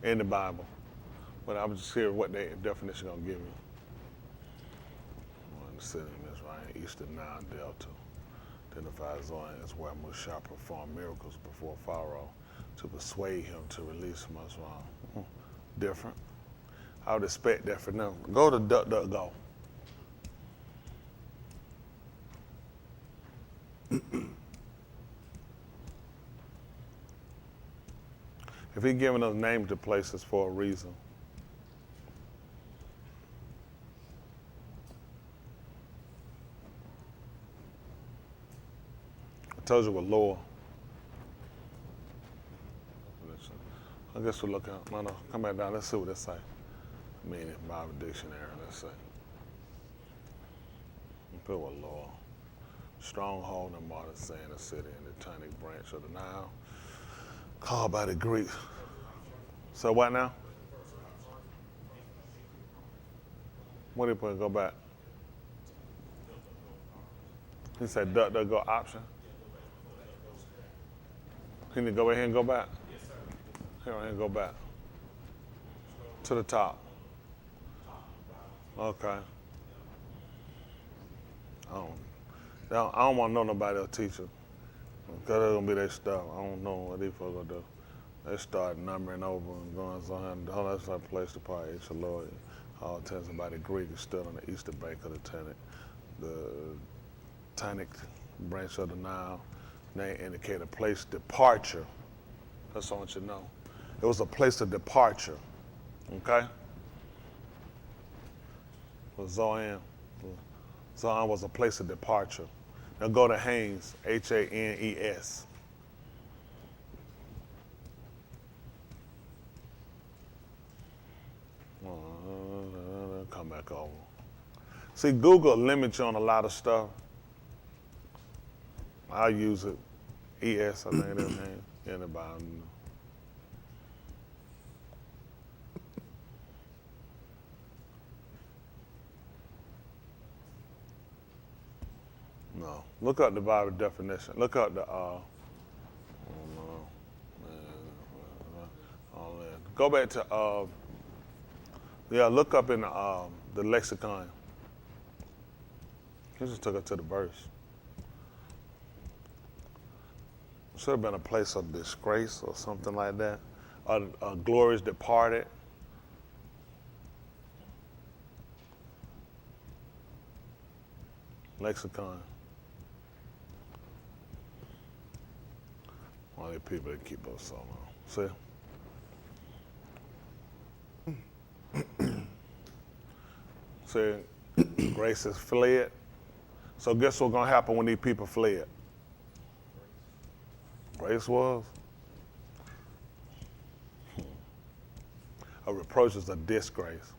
in the Bible. But I'm just hearing what the definition gonna give me. One city in Israel, eastern Nile Delta, identifies Zion as where Musa performed miracles before Pharaoh to persuade him to release Muslim. Different. I would expect that for them. Go to DuckDuckGo. If he's giving us names to places for a reason. I told you we're lower. I guess we'll look at, no, come back down, let's see what it say. Meaning, Bible dictionary, let's see. Put what law. Stronghold and modern saying a city in the tiny branch of the Nile, called by the Greeks. So what now? What did he put, go back? He said DuckDuckGo option. Can you go ahead and go back? Here, and go back. To the top. Okay. I don't want to know nobody else teaching. Because that's going to be their stuff. I don't know what these folks going to do. They start numbering over and going on. Oh, that's like a place to party. It's a Lord. All tells about the Greek is still on the eastern bank of the Tannic branch of the Nile. Name indicate a place departure. That's all I want you to know. It was a place of departure, okay? For Zoan. Zoan was a place of departure. Now go to Hanes, Hanes. Come back over. See, Google limits you on a lot of stuff. I use it. ES, I think it is Hanes. Anybody. No. Look up the Bible definition. Look up the, go back to, look up in the lexicon. He just took it to the verse. Should have been a place of disgrace or something like that. A glorious departed. Lexicon. All these people that keep us so long. See? See, grace has fled. So guess what's gonna happen when these people fled? Grace was? A reproach is a disgrace.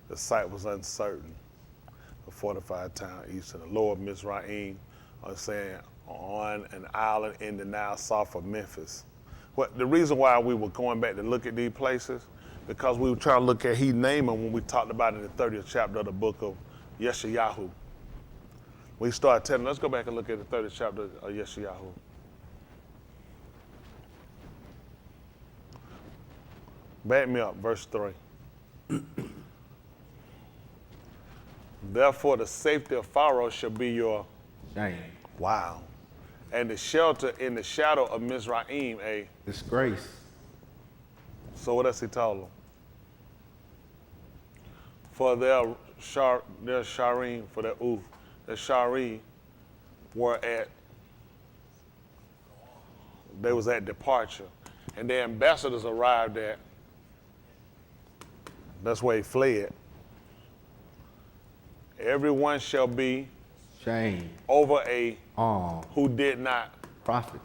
The site was uncertain. A fortified town east of the lower Mizraim, I'm saying on an island in the Nile south of Memphis. The reason why we were going back to look at these places, because we were trying to look at he named them when we talked about it in the 30th chapter of the book of Yahuah. We started telling, let's go back and look at the 30th chapter of Yahuah. Back me up, verse 3. Therefore, the safety of Pharaoh shall be your shame, wow. And the shelter in the shadow of Mizraim, a disgrace. So what else he told them? For their sharim, for their the shari were they was at departure. And the ambassadors arrived at, that's where he fled. Everyone shall be shame over a who did not profit,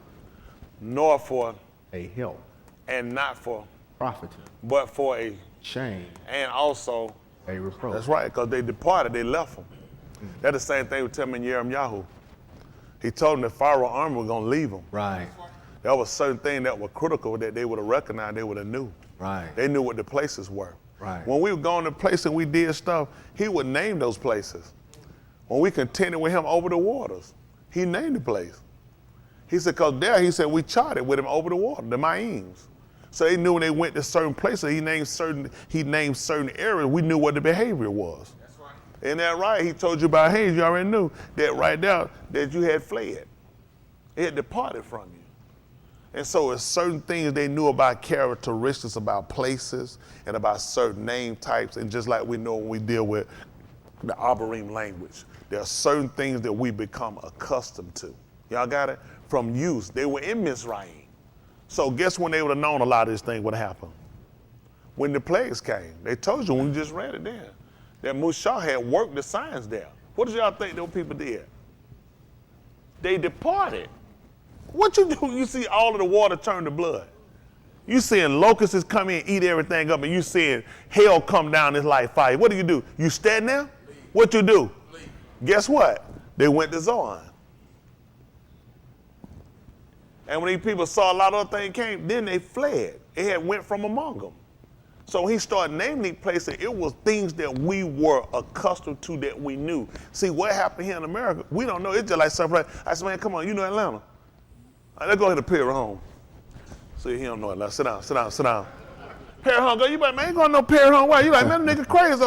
nor for a help, and not for profiting, but for a shame, and also a reproach. that's right, because they departed, they left them. That's the same thing we tell him in Yahuah. He told them the Pharaoh army was going to leave them. Right. There was certain things that were critical that they would have recognized, they would have knew. Right. They knew what the places were. Right. When we were going to places and we did stuff, he would name those places. When we contended with him over the waters, he named the place. He said, because there, he said, we charted with him over the water, the Maims. So they knew when they went to certain places, he named certain areas, we knew what the behavior was. That's right. Isn't that right? He told you about Hayes, you already knew that right there, that you had fled. It had departed from you. And so it's certain things they knew about characteristics, about places, and about certain name types, and just like we know when we deal with the Abarim language, there are certain things that we become accustomed to. Y'all got it? From use. They were in Mizraim. So guess when they would have known a lot of this thing would happen? When the plagues came. They told you when we just read it there, that Mushah had worked the signs there. What did y'all think those people did? They departed. What you do? You see all of the water turn to blood. You seeing locusts come in, eat everything up, and you seeing hell come down this like fire. What do? You stand there? What you do? Guess what? They went to Zoan. And when these people saw a lot of other things came, then they fled. It had went from among them. So he started naming these places. It was things that we were accustomed to, that we knew. See, what happened here in America, we don't know. It's just like something like, I said, man, come on, you know Atlanta. All right, let's go ahead to Perry home. See, he don't know Atlanta. Sit down. Perry home, go, you like, man, ain't going no Perry home. Why? You like, man, nigga crazy.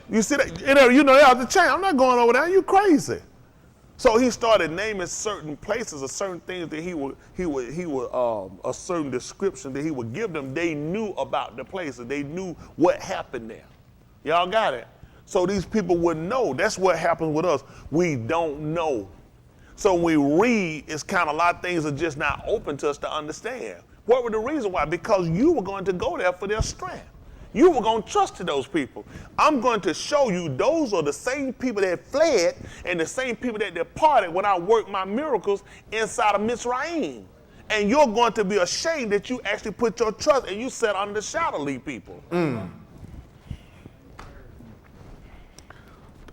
You see that? You know, they out the chain. I'm not going over there. You crazy. So he started naming certain places or certain things that he would a certain description that he would give them. They knew about the places. They knew what happened there. Y'all got it? So these people would know. That's what happens with us. We don't know. So when we read, it's kind of a lot of things are just not open to us to understand. What were the reason why? Because you were going to go there for their strength. You were going to trust to those people. I'm going to show you those are the same people that fled and the same people that departed when I worked my miracles inside of Mizraim. And you're going to be ashamed that you actually put your trust and you sat under the shadow of these people.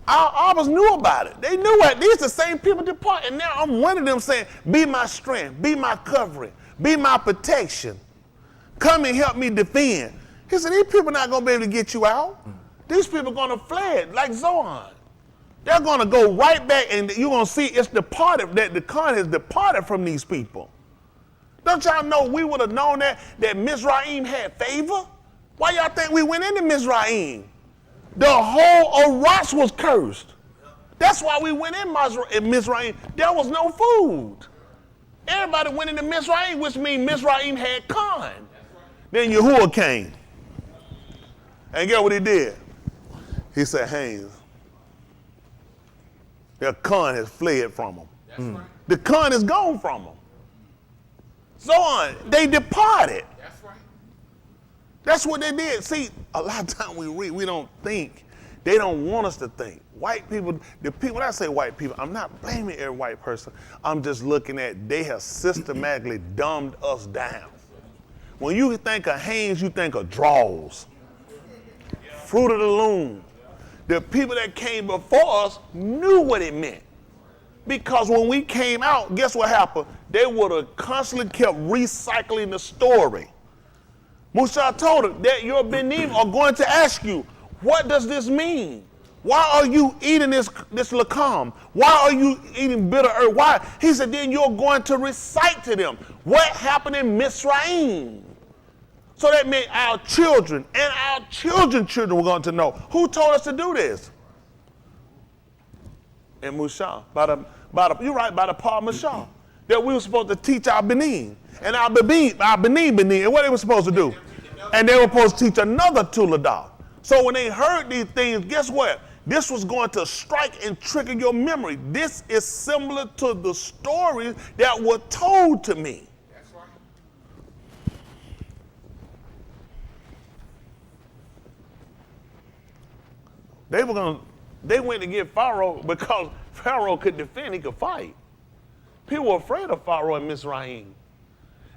Our Abbas knew about it. They knew it. These are the same people depart. And now I'm one of them saying, be my strength, be my covering, be my protection. Come and help me defend. He said, these people not going to be able to get you out. These people are going to fled like Zoan. They're going to go right back and you're going to see it's departed, that the con has departed from these people. Don't y'all know we would have known that Mizraim had favor? Why y'all think we went into Mizraim? The whole Aras was cursed. That's why we went in Mizraim. There was no food. Everybody went into Mizraim, which means Mizraim had con. Then Yahuah came. And guess what he did? He said, Haynes, their con has fled from them. That's right. The con is gone from them. So on, they departed. That's right. That's what they did. See, a lot of times we read, we don't think. They don't want us to think. White people, when I say white people, I'm not blaming every white person. I'm just looking at they have systematically dumbed us down. When you think of Haynes, you think of draws. Fruit of the loom. The people that came before us knew what it meant. Because when we came out, guess what happened? They would have constantly kept recycling the story. Musa told her that your Benim are going to ask you, what does this mean? Why are you eating this lakam? Why are you eating bitter herb? Why? He said, then you're going to recite to them what happened in Mizraim. So that meant our children and our children's children were going to know. Who told us to do this? And Musa, you're right, by the Paul Musa, that we were supposed to teach our Benin. And our Benin, and what they were supposed to do? And they were supposed to teach another Tuladah. So when they heard these things, guess what? This was going to strike and trigger your memory. This is similar to the stories that were told to me. That's right. They went to get Pharaoh because Pharaoh could defend, he could fight. People were afraid of Pharaoh and Mizraim.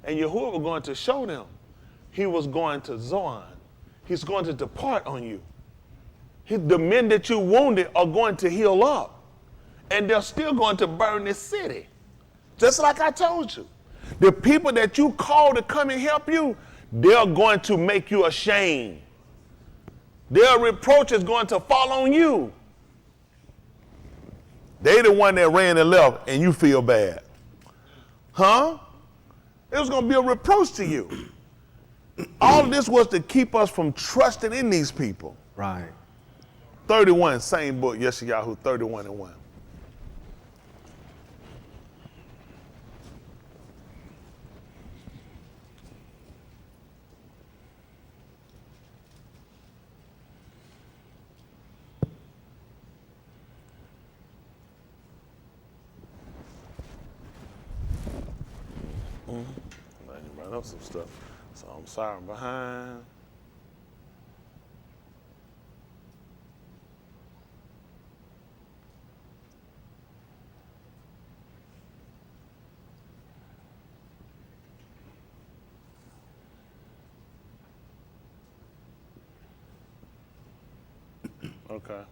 And Yahuah was going to show them. He was going to Zoan. He's going to depart on you. The men that you wounded are going to heal up. And they're still going to burn this city. Just like I told you. The people that you called to come and help you, they're going to make you ashamed. Their reproach is going to fall on you. They the one that ran and left and you feel bad. Huh? It was going to be a reproach to you. All of this was to keep us from trusting in these people. Right. 31, same book, Yahuah 31 and 1. I can write up some stuff. So I'm sorry I'm behind. Okay.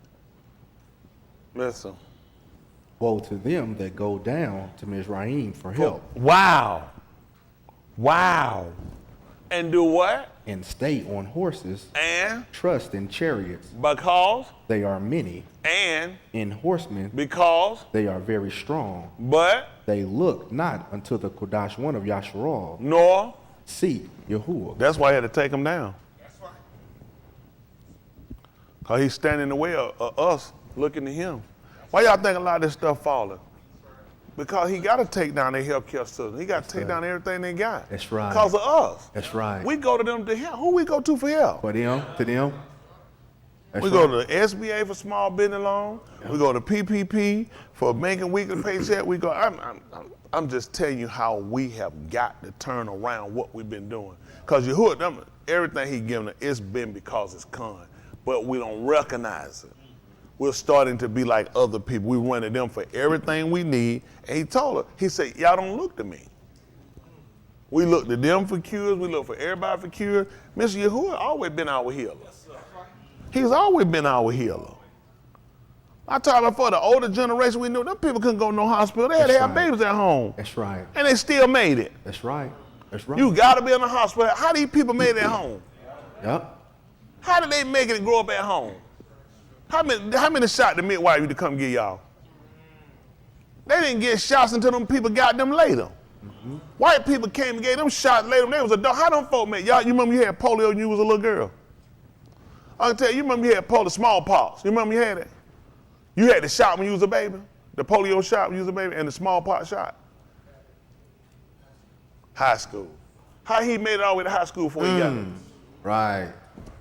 Listen. Woe to them that go down to Mizraim for help Wow. Wow. And do what? and stay on horses, And trust in chariots. because They are many, and in horsemen because they are very strong. but They look not unto the Kodash one of Yasharal. nor. Seek Yahuah. That's why he had to take him down. That's right. Because he's standing in the way of us looking to him. Why y'all think a lot of this stuff falling? Because he got to take down their healthcare system. He got to take down everything they got. That's right. Because of us. That's right. We go to them to help. Who we go to for help? For them, to them. That's We go to the SBA for small business loan. We go to PPP for making weekly paycheck. We go. I'm just telling you how we have got to turn around what we've been doing. Because Yahuah, everything he given us, it's been because it's con. But we don't recognize it. We're starting to be like other people. We run to them for everything we need. And he told her, he said, y'all don't look to me. We look to them for cures. We look for everybody for cures. Mr. Yahuah always been our healer. He's always been our healer. I told you before, the older generation we knew, them people couldn't go to no hospital. They had to have babies at home. That's right. And they still made it. That's right. That's right. You got to be in the hospital. How these people made it at home? Yep. How did they make it and grow up at home? How many shots the midwife to come get y'all? They didn't get shots until them people got them later. Mm-hmm. White people came and gave them shots later when they was adult. How them folk made? Y'all, you remember you had polio when you was a little girl? I can tell you, you remember you had polio, smallpox. You remember you had it? You had the shot when you was a baby? The polio shot when you was a baby and the smallpox shot? High school. How he made it all the way to high school before he got it? Right.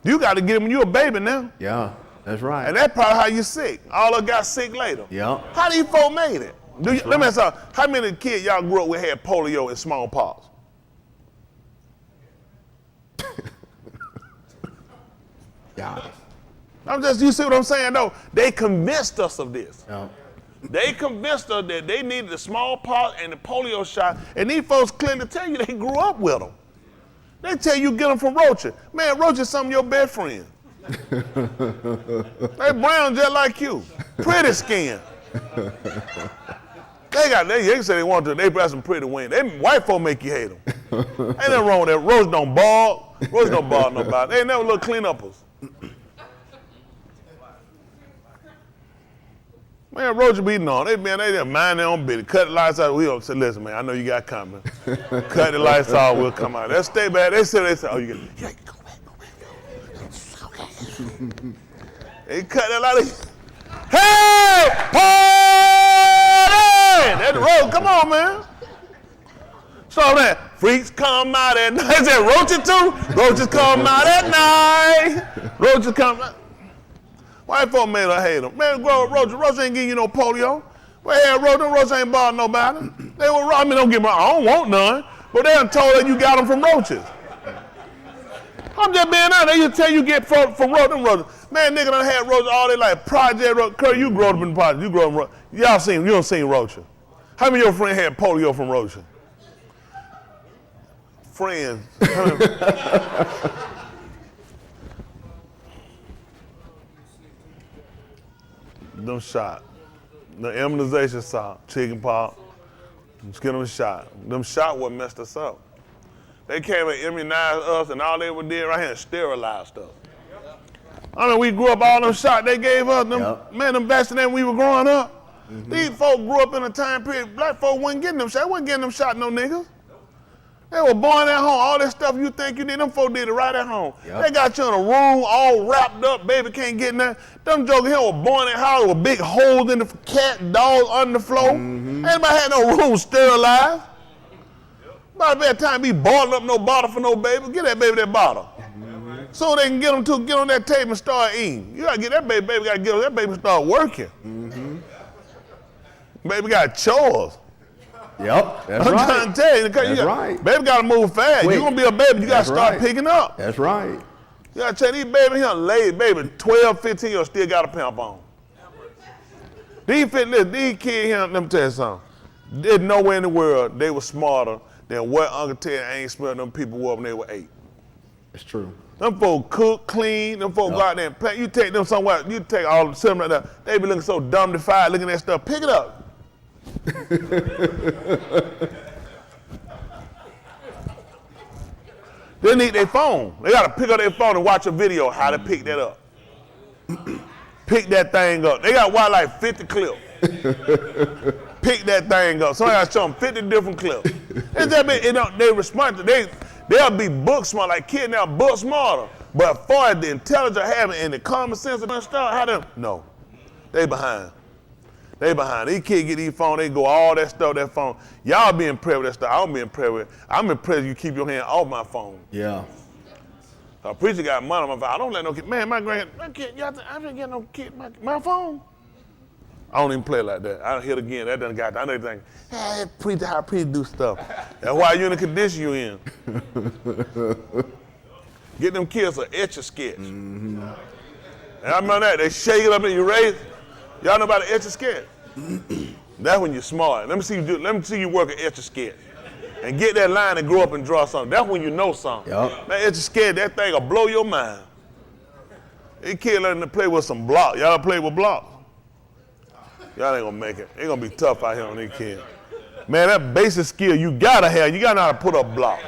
You got to get him when you a baby now. Yeah. That's right. And that's probably how you sick. All of us got sick later. Yeah. How these folk made it? Let me ask you, how many kids y'all grew up with had polio and smallpox? Yeah. You see what I'm saying though? They convinced us of this. Yeah. They convinced us that they needed the smallpox and the polio shot, and these folks clearly tell you they grew up with them. They tell you get them from roaches. Man, roaches some of your best friends. They brown just like you. Pretty skin. They say they want to, they got some pretty wings. They white folk make you hate them. Ain't nothing wrong with that. Roaches don't bark. Roaches don't bother nobody. They ain't never little cleanuppers. Man, roaches be on. They just mind their own business. Cut the lights out. We don't say, listen, man, I know you got coming. Cut the lights off, we'll come out. They'll stay back. They say, oh, you get, yeah, go back. They cut that light. Hey, party! That's the road. Come on, man. So that freaks come out at night. Is that roaches too? Roaches come out at night. Roaches come out. White folk made her hate them. Man, grow up roaches. Roaches ain't giving you no polio. Well, hell, roaches ain't bothering nobody. They were, I mean, don't get me wrong, I don't want none, but they done told her you got them from roaches. I'm just being honest. They just tell you get from roaches. Man, nigga done had roaches all day like Project Roach. Curry, you grew up in the project. You grew up in roaches. Y'all seen, you don't seen roaches. How many of your friends had polio from roaches? Friends. Them shot. The immunization shot, chicken pox, just get them shot. Them shot what messed us up. They came and immunized us and all they were did right here is sterilized us. I mean, we grew up all them shots they gave us, man, them vaccinated when we were growing up. These folk grew up in a time period, black folk wasn't getting them shots. They wasn't getting them shots, no niggas. They were born at home. All that stuff you think you did, them folk did it right at home. They got you in a room all wrapped up, baby can't get nothing. Them jokers here were born in house with big holes in the cat, dogs under the floor. Anybody had no room sterilized. By the time be bottling up no bottle for no baby, get that baby that bottle. So they can get them to get on that table and start eating. You gotta get that baby gotta get on that baby and start working. Baby got chores. Yep, that's I'm right. trying to tell you, That's right. Baby gotta move fast. Quick. You gonna be a baby, you gotta start picking up. That's right. You gotta tell these baby here, lady, baby, 12, 15 years still got a pimp on. These kids here, let me tell you something. There's nowhere in the world they were smarter than what Uncle Ted ain't smelled them people up when they were 8. It's true. Them folks cook, clean, them folks go out there and play. You take them somewhere, you take all the them right there, they be looking so dumb defied looking at that stuff. Pick it up. They need their phone. They gotta pick up their phone and watch a video how to pick that up. Pick that thing up. They got watch like 50 clips. Pick that thing up. Somebody gotta show them 50 different clips. It's that big, they respond to, they'll be book smart, like kids now book smarter. But as far as the intelligence having and the common sense of stuff, how them, no. They behind. They behind. These kids get these phones, they go all that stuff, that phone. Y'all be impressed with that stuff. I don't be impressed with it. I'm impressed you keep your hand off my phone. Yeah. A preacher got money on my phone. I don't let no kid, man, my kid, I didn't get no kid, my phone. I don't even play like that. I don't hit again. That done got, I know think, hey, preacher, how preacher do stuff. That's why you in the condition you in. Get them kids an Etch-a-Sketch. And I remember that, they shake it up and you raise it. Y'all know about an Etch-a-Sketch? That's when you're smart. Let me see you work an Etch-a-Sketch. And get that line and grow up and draw something. That's when you know something. Yep. Man, Etch-a-Sketch, that thing will blow your mind. These kids learning to play with some blocks. Y'all play with blocks? Y'all ain't gonna make it. It's gonna be tough out here on these kids. Man, that basic skill you gotta have. You gotta know how to put up blocks.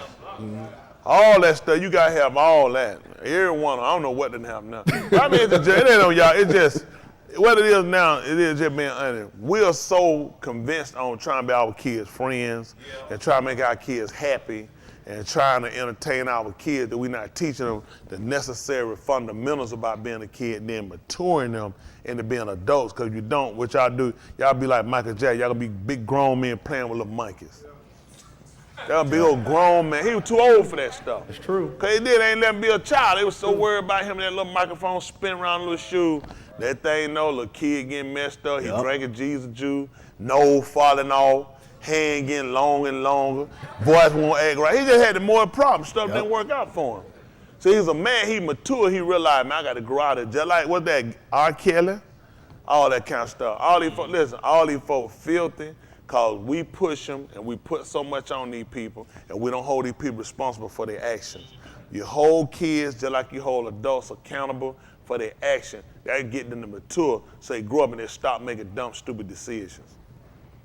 All that stuff, you gotta have all that. Every one, I don't know what didn't happen now. I mean, it ain't on y'all, it's just, what it is now, it is just being honest. We are so convinced on trying to be our kids' friends and trying to make our kids happy and trying to entertain our kids that we're not teaching them the necessary fundamentals about being a kid and then maturing them into being adults. Because if you don't, what y'all do, y'all be like Michael Jackson. Y'all gonna be big grown men playing with little monkeys. Y'all big old grown man. He was too old for that stuff. It's true. Because they ain't let him be a child. They was so worried about him and that little microphone spinning around the little shoe. That thing, no little kid getting messed up. He drinking Jesus juice, nose falling off, hand getting long and longer, voice won't act right. He just had the more problems. Stuff didn't work out for him. So he's a man, he mature, he realized, man, I got to grow out of it. Just like, what's that, R. Kelly? All that kind of stuff. All these folks, listen, all these folks filthy because we push them and we put so much on these people and we don't hold these people responsible for their actions. You hold kids just like you hold adults accountable for their action. That get them to mature so they grow up and they stop making dumb, stupid decisions.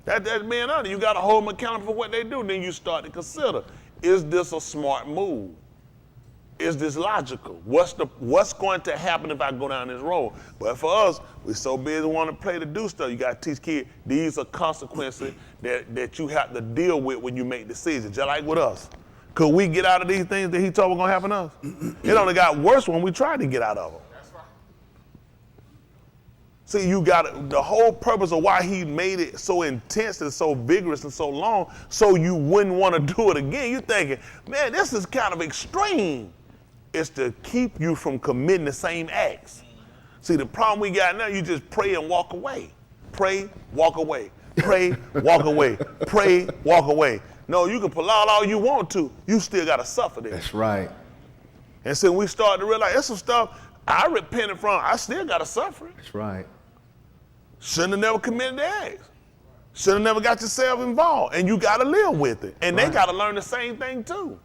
That's being honest. You got to hold them accountable for what they do. Then you start to consider, is this a smart move? is this logical? What's going to happen if I go down this road? But for us, we're so busy wanting to play to do stuff. You got to teach kids, these are consequences that you have to deal with when you make decisions, just like with us. Could we get out of these things that he told was going to happen to us? It only got worse when we tried to get out of them. That's right. See, you got the whole purpose of why he made it so intense and so vigorous and so long, so you wouldn't want to do it again. You're thinking, man, this is kind of extreme. It's to keep you from committing the same acts. See, the problem we got now, you just pray and walk away. Pray, walk away. Pray, walk away. Pray, walk away. No, you can pull out all you want to. You still got to suffer this. That's right. And so we started to realize there's some stuff I repented from. I still got to suffer it. That's right. Shouldn't have never committed the acts. Should have never got yourself involved. And you got to live with it. And they got to learn the same thing too.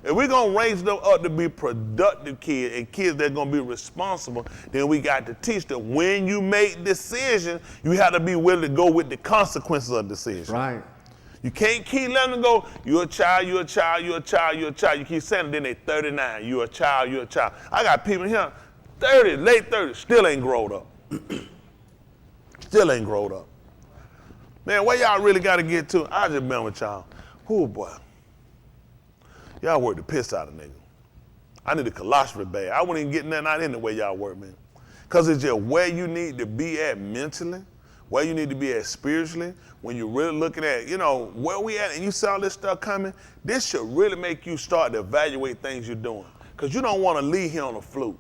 If we're going to raise them up to be productive kids and kids that are going to be responsible, then we got to teach them when you make decisions, you have to be willing to go with the consequences of decisions. Right. You can't keep letting them go, you're a child, you're a child, you're a child, you're a child. You keep saying it, then they're 39, you're a child, you're a child. I got people here, 30, late 30s, still ain't growed up. Still ain't growed up. Man, where y'all really got to get to? I just been with y'all. Oh, boy. Y'all work the piss out of niggas. I need a colostrum bag. I wouldn't even get nothing out in the way y'all work, man. Because it's just where you need to be at mentally, where you need to be at spiritually, when you're really looking at, where we at and you see all this stuff coming, this should really make you start to evaluate things you're doing. Because you don't want to leave here on a fluke.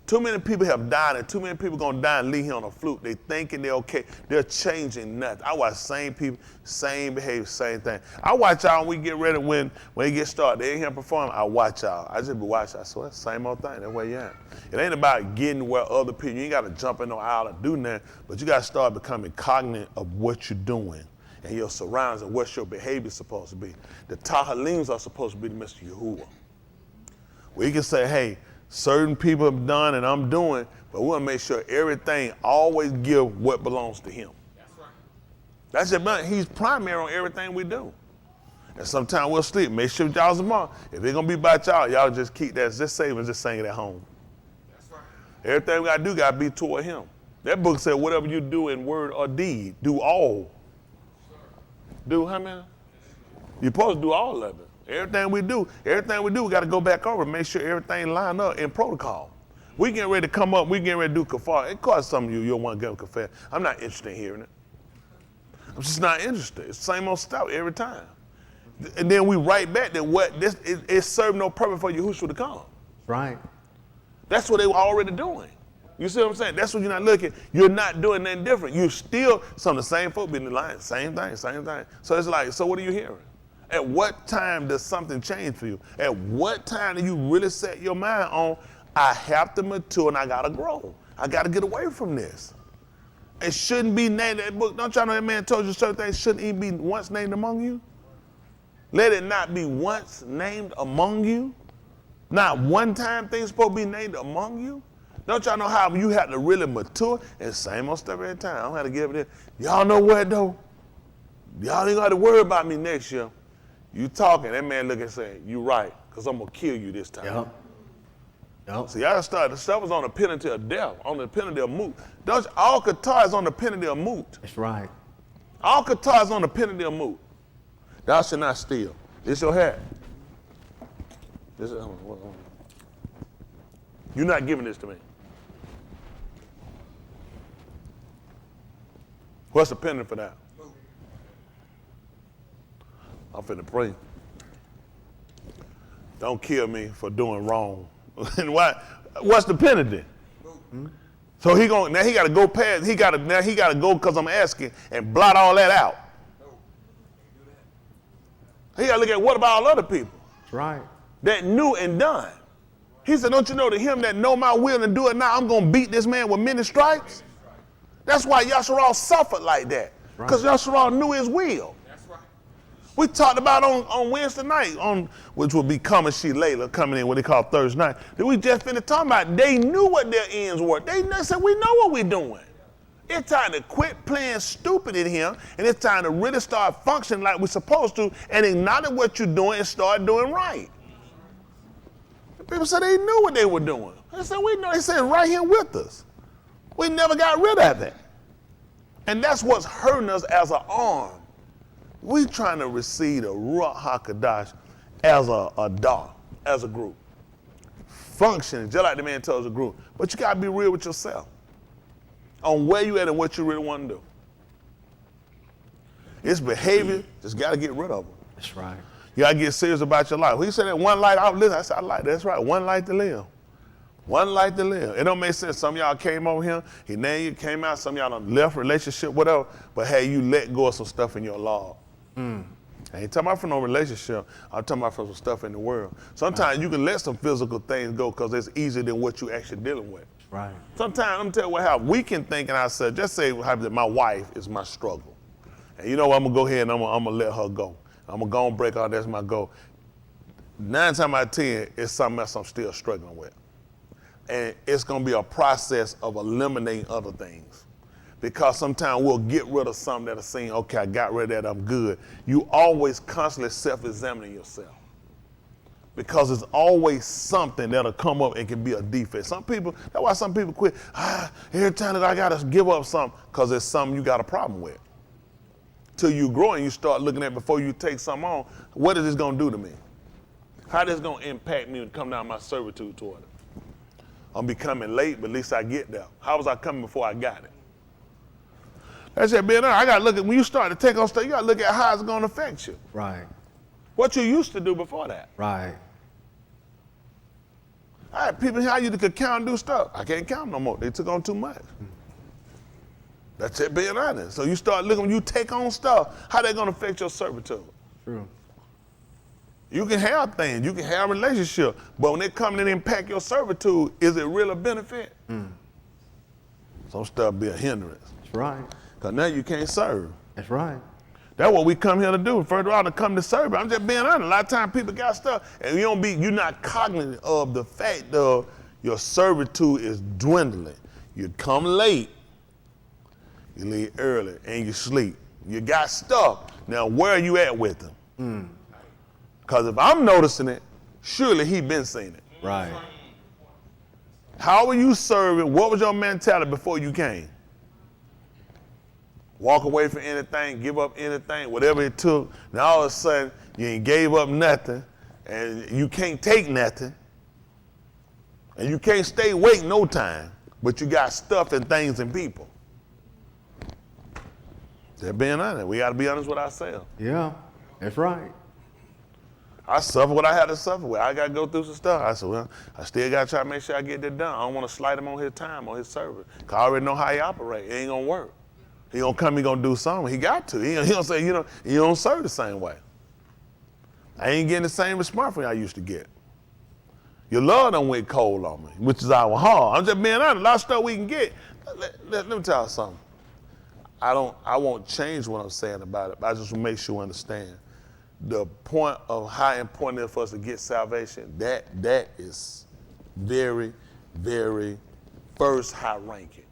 Too many people have died and too many people going to die and leave here on a fluke. They thinking they're okay. They're changing nothing. I watch same people, same behavior, same thing. I watch y'all when we get ready, when they get started. They ain't here performing. I watch y'all. I just be watching. I swear, same old thing. That's where you at. It ain't about getting where other people, you ain't got to jump in no aisle and do nothing, but you got to start becoming cognizant of what you're doing and your surroundings and what your behavior is supposed to be. The Tahalims are supposed to be the Mr. Yahuah. We can say, hey, certain people have done and I'm doing, but we want to make sure everything always give what belongs to him. That's right. That's it, man. He's primary on everything we do. And sometimes we'll sleep. Make sure y'all's tomorrow. If it's going to be about y'all just keep that, just save and just sing it at home. That's right. Everything we got to do got to be toward him. That book said whatever you do in word or deed, do all. Do how many? You're supposed to do all of it. Everything we do, we got to go back over and make sure everything line up in protocol. We getting ready to come up, we getting ready to do kafar. It costs some of you'll want to give kafar. I'm not interested in hearing it. I'm just not interested. It's the same old stuff every time. And then we write back that it served no purpose for Yahushua to come. Right. That's what they were already doing. You see what I'm saying? That's what you're not looking. You're not doing nothing different. You still, some of the same folk be in the line, same thing. So it's like, so what are you hearing? At what time does something change for you? At what time do you really set your mind on, I have to mature and I gotta grow. I gotta get away from this. It shouldn't be named, that book, don't y'all know that man told you certain things shouldn't even be once named among you? Let it not be once named among you. Not one time things supposed to be named among you. Don't y'all know how you have to really mature? And same old stuff every time. I don't have to give it in. Y'all know what though? Y'all ain't gonna have to worry about me next year. You talking, that man looking and saying, you right, because I'm going to kill you this time. Yep. See, I started, the stuff was on the penalty of death, on the penalty of moot. All qatar is on the penalty of moot. That's right. All qatar is on the penalty of moot. Thou shalt not steal. This your hat. You're not giving this to me. What's the penalty for that? I'm finna pray. Don't kill me for doing wrong. And what's the penalty? So he gotta go past, he gotta go because I'm asking and blot all that out. He gotta look at what about all other people? That's right. That knew and done. He said, don't you know to him that know my will and do it now, I'm gonna beat this man with many stripes? That's why Yasharal suffered like that. Because Yasharal knew his will. We talked about on Wednesday night, which will be coming coming in what they call Thursday night. That we just finished talking about. They knew what their ends were. They said, we know what we're doing. It's time to quit playing stupid in here, and it's time to really start functioning like we're supposed to and acknowledge what you're doing and start doing right. People said they knew what they were doing. They said, we know. They said, right here with us. We never got rid of that. And that's what's hurting us as an arm. We trying to receive the Ruach HaKodesh as a dog, as a group. Functioning, just like the man tells a group. But you got to be real with yourself on where you at and what you really want to do. It's behavior, just got to get rid of them. That's right. You got to get serious about your life. He said that one life, I said, I like that. That's right, one life to live. One life to live. It don't make sense. Some of y'all came over here, he named you, came out, some of y'all done left relationship, whatever, but hey, you let go of some stuff in your law. I ain't talking about from no relationship. I'm talking about from some stuff in the world. Sometimes you can let some physical things go because it's easier than what you actually dealing with. Right. Sometimes, let me tell you what happens. We can think in ourselves, just say that my wife is my struggle. And you know what, I'm going to go ahead and I'm going to let her go. I'm going to go and break out, that's my goal. 9 times out of 10, it's something else I'm still struggling with. And it's going to be a process of eliminating other things. Because sometimes we'll get rid of something that'll seem, okay, I got rid of that, I'm good. You always constantly self-examining yourself. Because there's always something that'll come up and can be a defect. Some people, that's why some people quit. Every time that I got to give up something, because it's something you got a problem with. Till you grow and you start looking at before you take something on, what is this going to do to me? How this going to impact me when it come down my servitude toward it? I'm becoming late, but at least I get there. How was I coming before I got it? That's it, being honest. I got to look at, when you start to take on stuff, you got to look at how it's going to affect you. Right. What you used to do before that. Right. I had people here I used to count and do stuff. I can't count no more. They took on too much. That's it, being honest. So you start looking, when you take on stuff, how they going to affect your servitude? True. You can have things, you can have a relationship, but when they come and impact your servitude, is it really a benefit? Some stuff be a hindrance. That's right. Because now you can't serve. That's right. That's what we come here to do. Further out to come to serve. I'm just being honest. A lot of times people got stuff, and you're not cognizant of the fact of your servitude is dwindling. You come late, you leave early, and you sleep. You got stuff. Now, where are you at with them? Because if I'm noticing it, surely he been seeing it. Right. How were you serving? What was your mentality before you came? Walk away from anything, give up anything, whatever it took. Now all of a sudden, you ain't gave up nothing, and you can't take nothing, and you can't stay waiting no time, but you got stuff and things and people. They're being honest. We got to be honest with ourselves. Yeah, that's right. I suffer what I had to suffer with. I got to go through some stuff. I said, well, I still got to try to make sure I get that done. I don't want to slight him on his time, on his service, because I already know how he operates. It ain't going to work. He gonna come, he gonna do something. He got to. He don't say, you don't serve the same way. I ain't getting the same response from I used to get. Your love done went cold on me, which is our heart. I'm just being honest. A lot of stuff we can get. Let me tell you something. I won't change what I'm saying about it, but I just want to make sure you understand. The point of how important it is for us to get salvation, that is very, very first high ranking.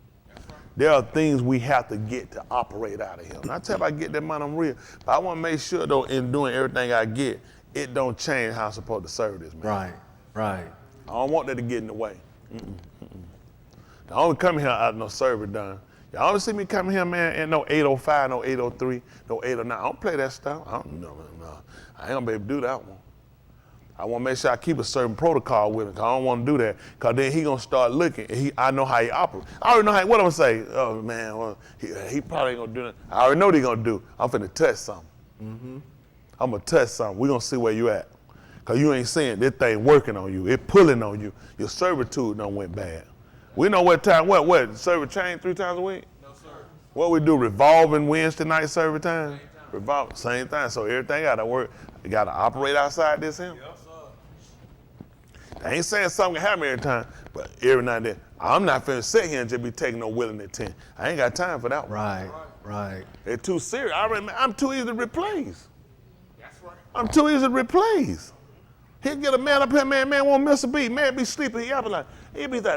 There are things we have to get to operate out of him. Not tell if I get that money, I'm real. But I want to make sure, though, in doing everything I get, it don't change how I'm supposed to serve this man. Right, right. I don't want that to get in the way. I don't come here out of no service done. Y'all don't see me coming here, man, and no 805, no 803, no 809. I don't play that stuff. I ain't gonna be able to do that one. I want to make sure I keep a certain protocol with him, because I don't want to do that, because then he going to start looking, and I know how he operates. I already know what I'm going to say. Oh, man, well, he probably ain't going to do that. I already know what he going to do. I'm finna touch something. I'm going to touch something. We're going to see where you at, because you ain't seeing this thing working on you. It pulling on you. Your servitude done went bad. We know what time, what, service change 3 times a week? No, sir. What we do, revolving Wednesday night service time? Revolve, same thing. So everything got to work. You got to operate outside this him. Yes, sir. I ain't saying something can happen every time, but every now and then. I'm not finna sit here and just be taking no willing intent. I ain't got time for that one. Right. They're too serious. I'm too easy to replace. That's right. I'm too easy to replace. He'll get a man up here, man won't miss a beat. Man be sleeping, he'll be like,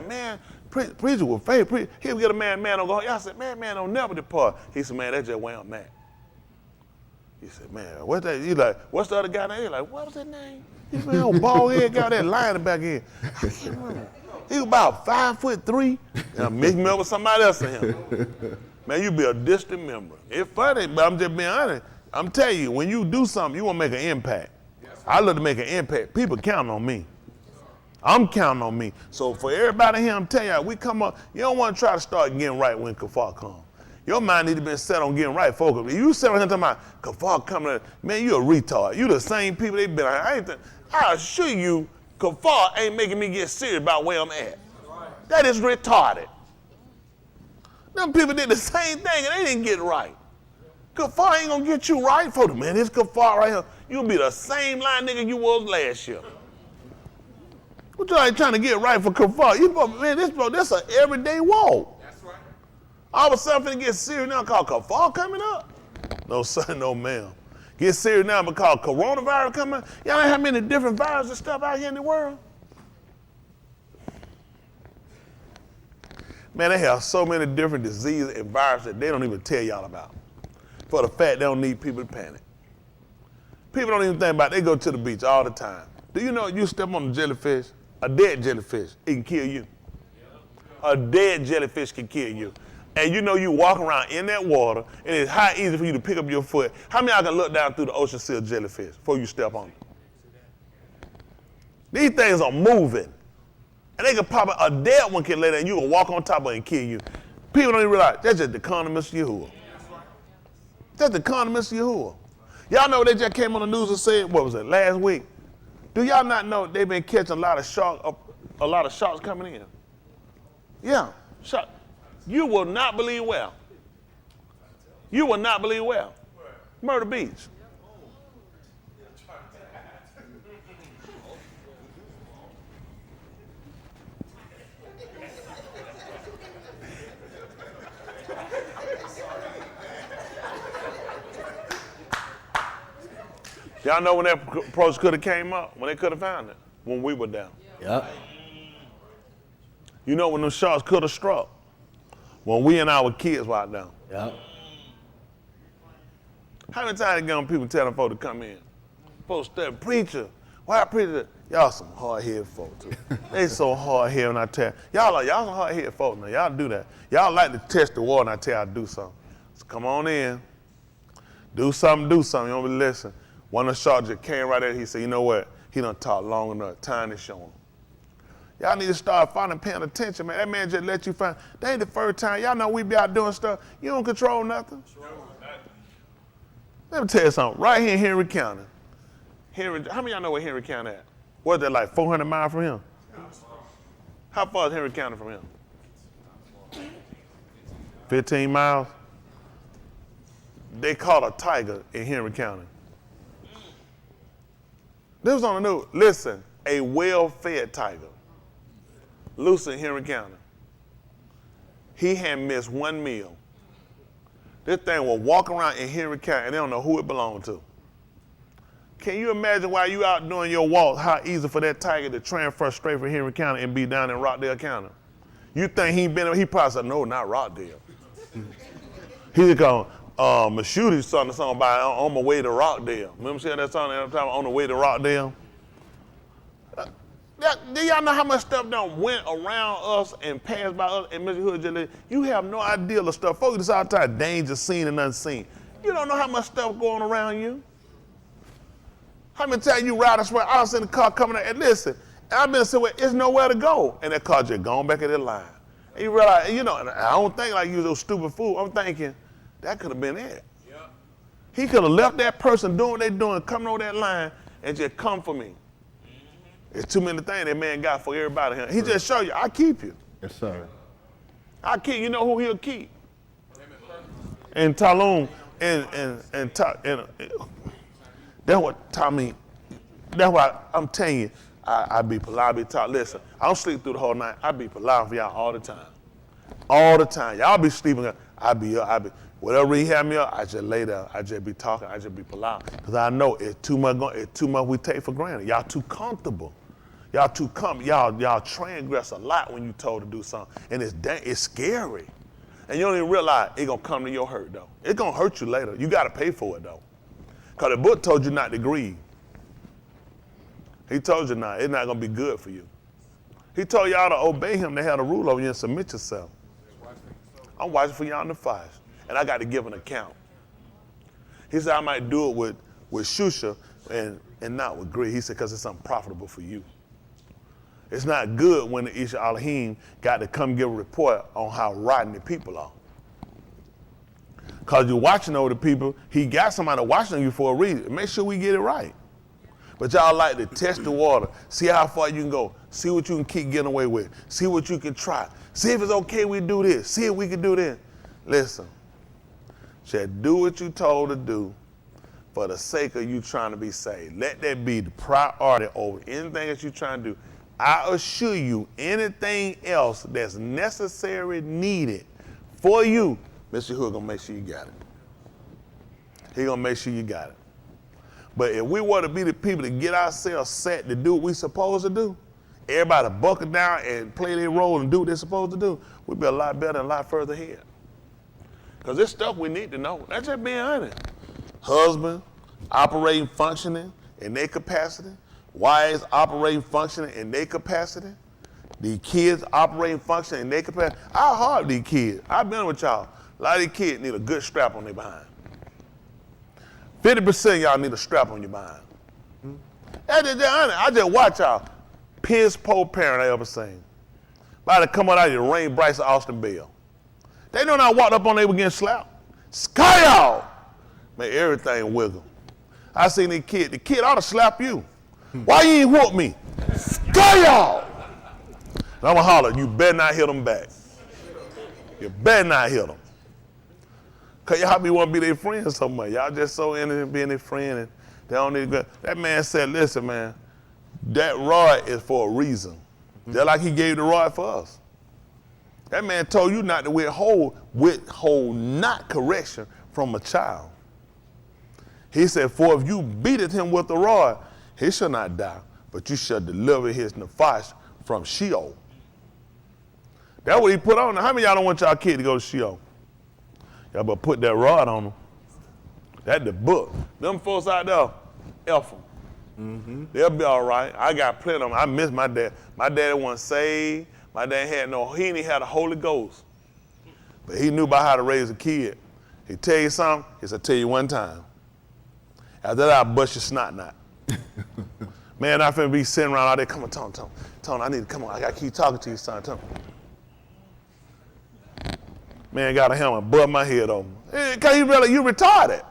man, preacher with faith. He'll get a man don't go. I said, man don't never depart. He said, man, that's just where I'm at. He said, man, what's that? He like, what's the other guy name? He like, what was his name? He's a old bald head guy that lying back here. I can't remember. He was about 5'3", and I mixed me up with somebody else in him. Man, you be a distant member. It's funny, but I'm just being honest. I'm telling you, when you do something, you want to make an impact. I love to make an impact. People count on me. I'm counting on me. So for everybody here, I'm telling you, we come up, you don't want to try to start getting right when Kafar comes. Your mind need to be set on getting right, folks. If you sit around here talking about Kafar coming, man, you a retard. You the same people they been. I assure you, Kafar ain't making me get serious about where I'm at. That is retarded. Them people did the same thing and they didn't get right. Kafar ain't gonna get you right, folks. Man, this Kafar right here, you'll be the same line nigga you was last year. What you ain't trying to get right for Kafar? Man, this an everyday walk. That's right. All of a sudden, finna get serious now called Kafar coming up? No, sir, no, ma'am. Get serious now because coronavirus coming. Y'all know how many different viruses and stuff out here in the world? Man, they have so many different diseases and viruses that they don't even tell y'all about. For the fact they don't need people to panic. People don't even think about it. They go to the beach all the time. Do you know you step on a jellyfish, a dead jellyfish, it can kill you? A dead jellyfish can kill you. And you know you walk around in that water and it's how easy for you to pick up your foot. How many of y'all can look down through the ocean seal jellyfish before you step on it? These things are moving. And they can pop out, a dead one can lay there and you can walk on top of it and kill you. People don't even realize that's just the economist Yahuah. That's the economist Yahuah. Y'all know they just came on the news and said, what was it, last week? Do y'all not know they've been catching a lot of sharks coming in? Yeah, shark. You will not believe well. You will not believe well. Myrtle Beach. Y'all know when that approach could have came up, when they could have found it, when we were down. Yep. You know when them sharks could have struck, when we and our kids were out down. Yep. How many times young people tell them folks to come in? Folks study, preacher, why preacher? Y'all some hard-headed folks too. They so hard-headed when I tell y'all some hard-headed folks now. Y'all do that. Y'all like to test the water and I tell y'all to do something. So come on in. Do something. You don't be listening. One of the sharks just came right there. He said, you know what? He done talked long enough. Time to show him. Y'all need to start finding, paying attention, man. That man just let you find. That ain't the first time. Y'all know we be out doing stuff. You don't control nothing. Let me tell you something. Right here in Henry County. How many of y'all know where Henry County at? What's that, like 400 miles from him? How far is Henry County from him? 15 miles? They caught a tiger in Henry County. This was on the news. Listen, a well-fed tiger, loose in Henry County. He had missed one meal. This thing will walk around in Henry County and they don't know who it belonged to. Can you imagine while you out doing your walk, how easy for that tiger to transfer straight from Henry County and be down in Rockdale County? You think he probably said, no, not Rockdale. He's going, Mashuti sung the song about On My Way to Rockdale. Remember seeing that song every time, On the Way to Rockdale? Do y'all know how much stuff done went around us and passed by us in Mr. Hood? You have no idea of the stuff. Folks, this all time danger seen and unseen. You don't know how much stuff going around you. How many times you ride a swear, I was in the car coming out, and listen, and I've been saying, well, there's nowhere to go. And that car just gone back in that line. And you realize, and I don't think like you was a stupid fool. I'm thinking, that could have been it. Yep. He could have left that person doing what they doing, coming over that line, and just come for me. It's too many things that man got for everybody here. He just show you, I keep you. Yes, sir. I keep, you know who he'll keep? And Talon, and that's what Tommy, that's why I'm telling you, I be polite, I be taught. Listen, I don't sleep through the whole night. I be polite for y'all all the time. All the time. Y'all be sleeping, I be up, whatever he have me up, I just lay there. I just be talking, I just be polite. Because I know it's too much we take for granted. Y'all too comfortable. Y'all transgress a lot when you told to do something. And it's scary. And you don't even realize it's gonna come to your hurt though. It's gonna hurt you later. You gotta pay for it though. Because the book told you not to grieve. He told you not. It's not going to be good for you. He told y'all to obey him. They had a rule over you and submit yourself. I'm watching for y'all in the fires, and I got to give an account. He said I might do it with Shusha and not with greed. He said because it's unprofitable for you. It's not good when the Isha Elohim got to come give a report on how rotten the people are. Because you're watching over the people, he got somebody watching you for a reason. Make sure we get it right. But y'all like to test the water, see how far you can go, see what you can keep getting away with, see what you can try, see if it's okay we do this, see if we can do this. Listen, just do what you told to do for the sake of you trying to be saved. Let that be the priority over anything that you're trying to do. I assure you, anything else that's necessary, needed for you, Mr. Yahuah gonna make sure you got it. He gonna make sure you got it. But if we were to be the people to get ourselves set to do what we're supposed to do, everybody buckle down and play their role and do what they're supposed to do, we'd be a lot better and a lot further ahead. Because there's stuff we need to know. That's just being honest. Husband operating, functioning in their capacity. Wives operating, functioning in their capacity. The kids operating, functioning in their capacity. I heart these kids. I've been with y'all. A lot of these kids need a good strap on their behind. 50% of y'all need a strap on your behind. I just watch y'all. Piss poor parent I ever seen. About to come out of the Rain Bryce of Austin Bell. They know I walked up on they were getting slapped. Sky out. Make everything wiggle. I seen the kid ought to slap you. Why you ain't whoop me? Sky out. And I'm gonna holler, you better not hit them back. You better not hit them. Cause y'all be want to be their friends so much. Y'all just so into being their friend and they don't need to go. That man said, listen, man, that rod is for a reason. Just like he gave the rod for us. That man told you not to withhold not correction from a child. He said, for if you beateth him with the rod, he shall not die, but you shall deliver his nefesh from Sheol. That's what he put on. Now, how many of y'all don't want y'all kid to go to Sheol? Y'all better put that rod on them. That's the book. Them folks out there, F them. Mm-hmm. They'll be all right. I got plenty of them. I miss my dad. My daddy wasn't saved. My dad he ain't had the Holy Ghost. But he knew about how to raise a kid. He tell you something, he said, tell you one time. After that, I'll bust your snot knot. Man, I finna be sitting around all day. Come on, Tony, I need to come on. I gotta keep talking to you, son. Tony. Man, got a helmet, butt my head open. Cause you retarded.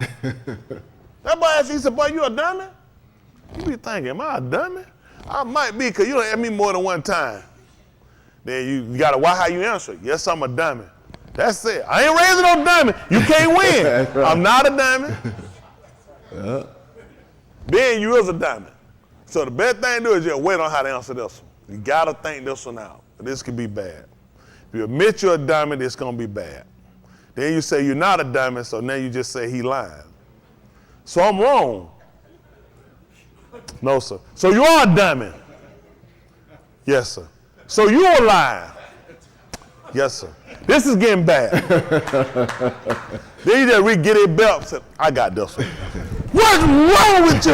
That boy asked, he said, boy, you a dummy? You be thinking, am I a dummy? I might be, cause you don't ask me more than one time. Then you gotta watch how you answer. Yes, I'm a dummy. That's it. I ain't raising no dummy. You can't win. Right. I'm not a dummy. Then you is a dummy. So the best thing to do is just wait on how to answer this one. You gotta think this one out. This could be bad. If you admit you're a dummy, it's gonna be bad. Then you say you're not a dummy, so now you just say he lying. So I'm wrong. No, sir. So you are a dummy. Yes, sir. So you are lying. Yes, sir. This is getting bad. Then you just re-get it belt and say, I got this one. What's wrong with you?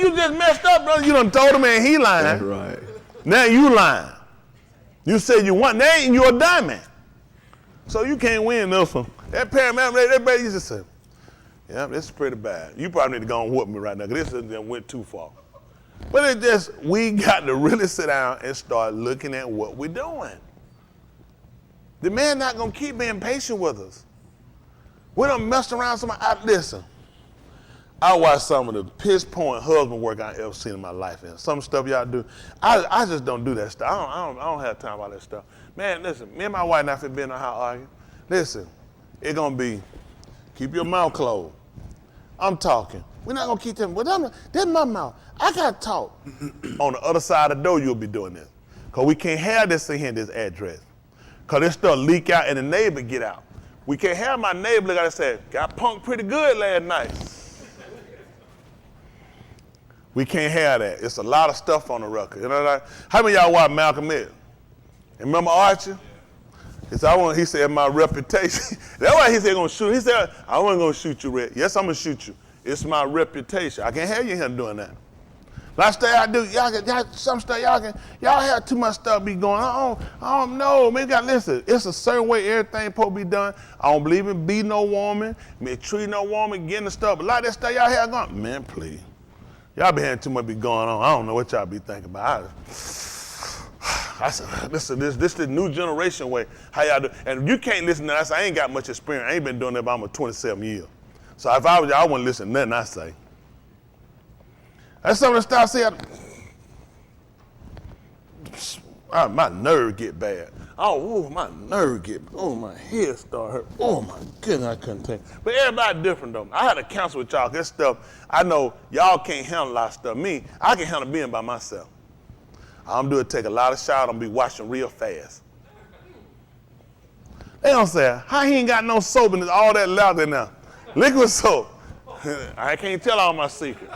You just messed up, brother. You done told him and he lying. That's right. Now you lying. You said you want, now you're a dummy. So you can't win this one. That parent, that baby used to say, yeah, this is pretty bad. You probably need to go and whoop me right now, because this went too far. But it's just, we got to really sit down and start looking at what we're doing. The man not going to keep being patient with us. We done messed around somebody. Listen, I watched some of the piss point husband work I ever seen in my life. And some stuff y'all do, I just don't do that stuff. I don't have time for that stuff. Man, listen, me and my wife not finna be in the house arguing. Listen, it's going to be, keep your mouth closed. I'm talking. We're not going to keep them. Well, that's my mouth. I got to talk. On the other side of the door, you'll be doing this. Because we can't have this thing here, this address. Because this stuff leak out and the neighbor get out. We can't have my neighbor look at us and say, got punked pretty good last night. We can't have that. It's a lot of stuff on the record. You know what I mean? How many of y'all watch Malcolm X? And remember Archie? He said, my reputation. That's why he said gonna shoot. He said, I wasn't gonna shoot you, Red. Yes, I'm gonna shoot you. It's my reputation. I can't have you here doing that. Last day I do, some stuff y'all have too much stuff be going on. I don't know, man. Listen, it's a certain way everything supposed to be done. I don't believe in beating no woman, treating no woman, getting the stuff. But a lot of that stuff y'all have going, man, please. Y'all be having too much be going on. I don't know what y'all be thinking about. This the new generation way, how y'all do. And you can't listen to that. I ain't got much experience. I ain't been doing that about almost 27 years. So if I was y'all, I wouldn't listen to nothing I say. That's some of the stuff I say. My nerve get bad. My nerve get, my head start hurt. Oh my goodness, I couldn't take it. But everybody different though. I had to counsel with y'all. This stuff, I know y'all can't handle a lot of stuff. Me, I can handle being by myself. I'm doing take a lot of showers. I'm be washing real fast. They don't say, how he ain't got no soap and all that loud in there? Liquid soap. I can't tell all my secrets.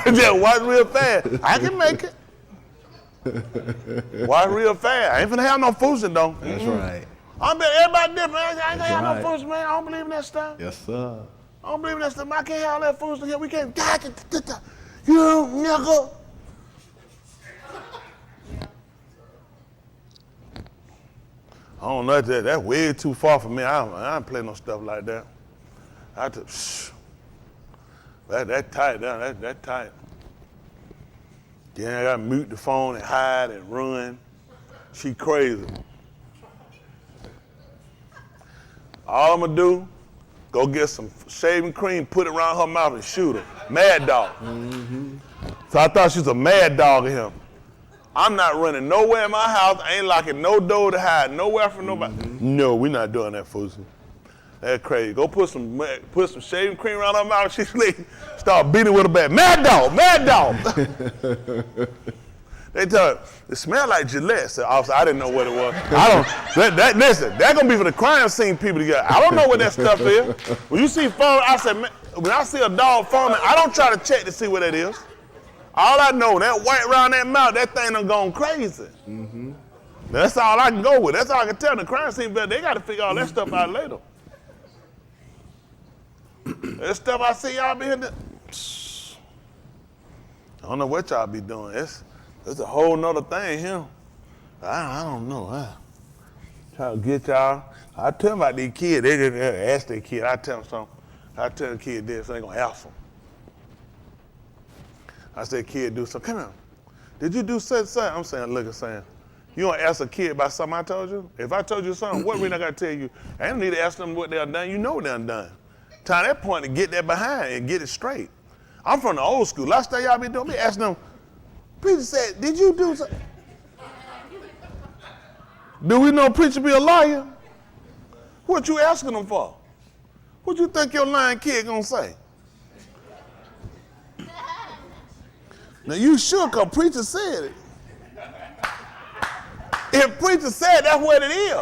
Just wash real fast. I can make it. Wash real fast. I ain't finna have no foolishness though. That's right. Everybody different. I ain't gonna have no foolishness, man. I don't believe in that stuff. Yes, sir. I don't believe in that stuff. I can't have all that foolishness here. We can't. You nigga. I don't know, that's way too far for me. I don't play no stuff like that. That tight down, that tight. Then I gotta mute the phone and hide and run. She crazy. All I'm gonna do, go get some shaving cream, put it around her mouth and shoot her. Mad dog. Mm-hmm. So I thought she was a mad dog of him. I'm not running nowhere in my house. I ain't locking no door to hide nowhere from nobody. Mm-hmm. No, we're not doing that, foolishness. That's crazy. Go put some shaving cream around her mouth. She start beating with a bat. Mad dog, mad dog. They tell her, it smelled like Gillette. So I didn't know what it was. Listen, that's gonna be for the crime scene people together. I don't know what that stuff is. When you see foaming, I said, when I see a dog foaming, I don't try to check to see what that is. All I know, that white around that mouth, that thing done gone crazy. Mm-hmm. That's all I can go with. That's all I can tell the crime scene, but they got to figure all that stuff out later. That stuff I see y'all be here doing, I don't know what y'all be doing. It's a whole nother thing here. I don't know. I try to get y'all. I tell them about these kids. They just ask their kid. I tell them something. I tell the kid this, so they going to ask them. I said, kid, do something. Come here. Did you do such? I'm saying, look and saying, you don't ask a kid about something I told you? If I told you something, what reason I got to tell you? I don't need to ask them what they done. You know what they done. Time that point to get that behind and get it straight. I'm from the old school. Last thing y'all be doing, me asking them, preacher said, did you do something? Do we know preacher be a liar? What you asking them for? What you think your lying kid gonna say? Now you sure, cause preacher said it. If preacher said that's what it is.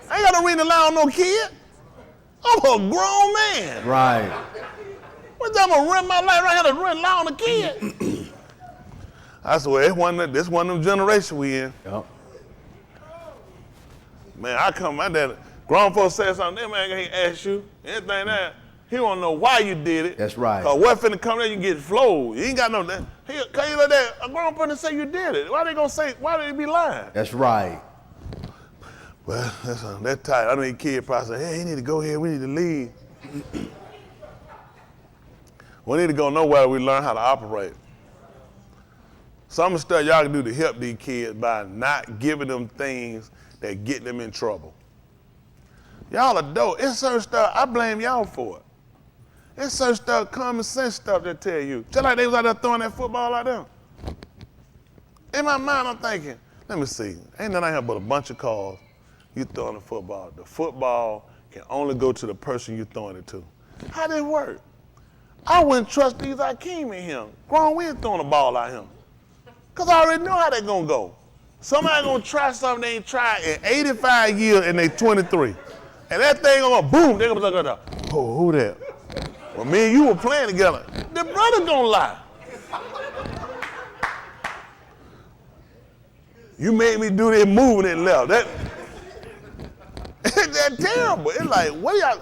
I ain't gotta read the lie on no kid. I'm a grown man. Right. What time I'm gonna run my life right here to run lie on a kid? I swear, this one of them generations we in. Yep. Man, my dad, grown folks say something, that man can't ask you, anything that. He don't know why you did it. That's right. Cause what finna come there, you get flowed. You ain't got no, cause you let that, a grown person say you did it. Why they be lying? That's right. Well, that's tight. I know your kid probably say, hey, you need to go here, we need to leave. We need to go nowhere, we learn how to operate. Some of the stuff y'all can do to help these kids by not giving them things that get them in trouble. Y'all adult, it's certain stuff, I blame y'all for it. It's certain stuff, common sense stuff that tell you. Just like they was out there throwing that football out there. In my mind, I'm thinking, let me see, ain't nothing out here but a bunch of cars. You throwing the football. The football can only go to the person you're throwing it to. How did it work? I wouldn't trust these Akeem in him. Grown, we ain't throwing the ball at him. Because I already know how they gonna go. Somebody gonna try something they ain't tried in 85 years and they 23. And that thing gonna go, boom, they gonna be like, oh, who that? Well, me and you were playing together. The brother gonna lie. You made me do this moving and left. That's terrible. It's like, what y'all,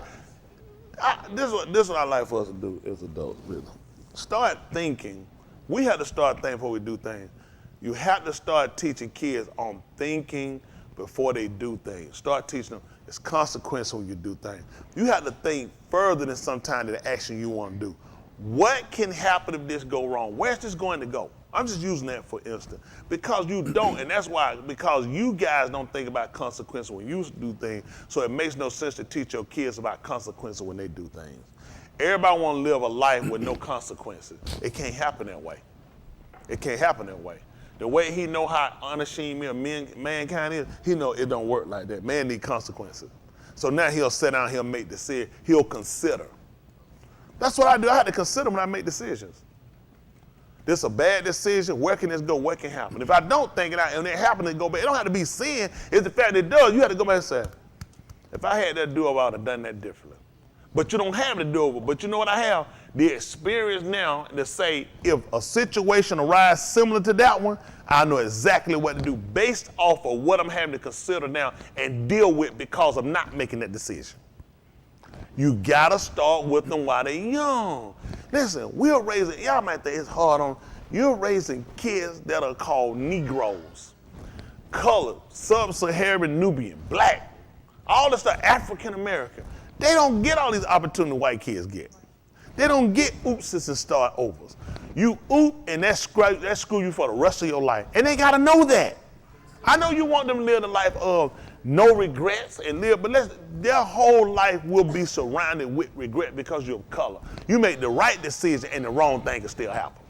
this is what I like for us to do as adults. Really. Start thinking. We have to start thinking before we do things. You have to start teaching kids on thinking before they do things. Start teaching them it's consequence when you do things. You have to think further than sometimes the action you want to do. What can happen if this go wrong? Where's this going to go? I'm just using that for instance. Because you don't, and that's why, because you guys don't think about consequences when you do things, so it makes no sense to teach your kids about consequences when they do things. Everybody want to live a life with no consequences. It can't happen that way. It can't happen that way. The way he know how unashamed mankind is, he know it don't work like that. Man need consequences. So now he'll sit down, he'll make decisions, he'll consider. That's what I do. I have to consider when I make decisions. This is a bad decision. Where can this go? What can happen? If I don't think it out and it happens to go back, it don't have to be sin. It's the fact that it does. You have to go back and say, if I had that to do over, I would have done that differently. But you don't have to do over. But you know what I have? The experience now to say if a situation arises similar to that one, I know exactly what to do based off of what I'm having to consider now and deal with because I'm not making that decision. You gotta start with them while they're young. Listen, we're raising, y'all might think it's hard on, you're raising kids that are called Negroes, colored, sub-Saharan Nubian, black, all this stuff, African American. They don't get all these opportunities white kids get. They don't get oopses and start overs. You oop and that screw you for the rest of your life. And they gotta know that. I know you want them to live the life of no regrets and live, but their whole life will be surrounded with regret because you're of color. You make the right decision and the wrong thing can still happen.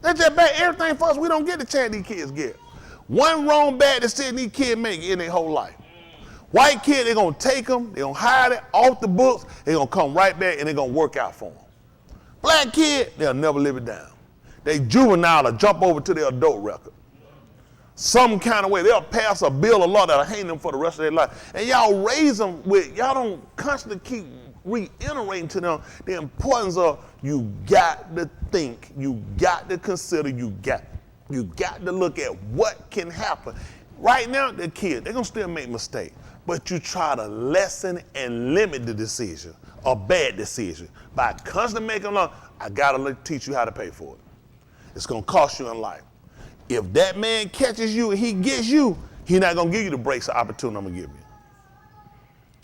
That's just bad. Everything for us, we don't get the chance these kids get. One wrong bad decision these kids make in their whole life. White kid, they're gonna take them, they're gonna hide it off the books, they're gonna come right back and they're gonna work out for them. Black kid, they'll never live it down. They juvenile or jump over to their adult record. Some kind of way, they'll pass a bill of law that'll hang them for the rest of their life. And y'all raise them with, y'all don't constantly keep reiterating to them the importance of you got to think, you got to consider, you got to look at what can happen. Right now, the kids, they're gonna still make mistakes, but you try to lessen and limit the decision, a bad decision, by constantly making them, I gotta teach you how to pay for it. It's gonna cost you in life. If that man catches you and he gets you, he's not gonna give you the breaks or opportunity I'm gonna give you.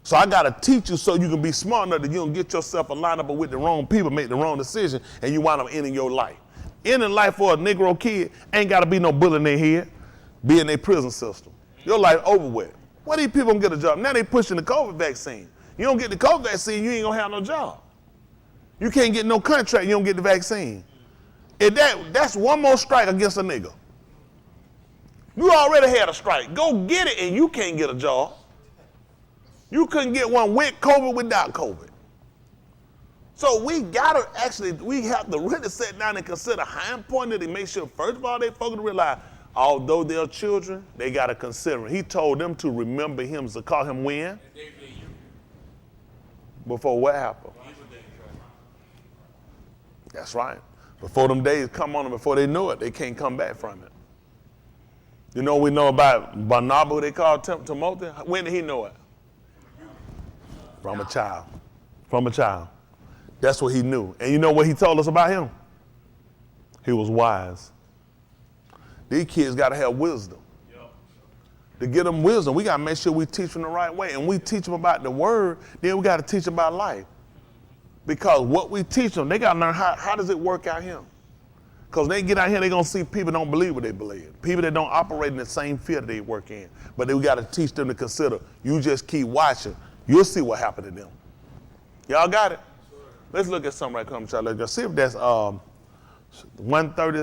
So I gotta teach you so you can be smart enough that you don't get yourself aligned up with the wrong people, make the wrong decision, and you wind up ending your life. Ending life for a Negro kid ain't gotta be no bullet in their head, be in their prison system. Your life over with. Why these people don't get a job? Now they pushing the COVID vaccine. You don't get the COVID vaccine, you ain't gonna have no job. You can't get no contract, you don't get the vaccine. If that's one more strike against a nigga. You already had a strike. Go get it and you can't get a job. You couldn't get one with COVID, without COVID. So we have to really sit down and consider how important it is to make sure, first of all, they folks realize, although they're children, they got to consider. He told them to remember him, to call him when? Before what happened? That's right. Before them days come on them, before they know it, they can't come back from it. You know, we know about Barnabas, who they call Timothy. When did he know it? From a child. From a child. That's what he knew. And you know what he told us about him? He was wise. These kids got to have wisdom. To get them wisdom, we got to make sure we teach them the right way. And we teach them about the word, then we got to teach them about life. Because what we teach them, they got to learn how does it work out here. Because they get out here, they're going to see people don't believe what they believe. People that don't operate in the same field they work in. But then we got to teach them to consider, you just keep watching. You'll see what happened to them. Y'all got it? Let's look at something right come, child. Let's see if that's 130,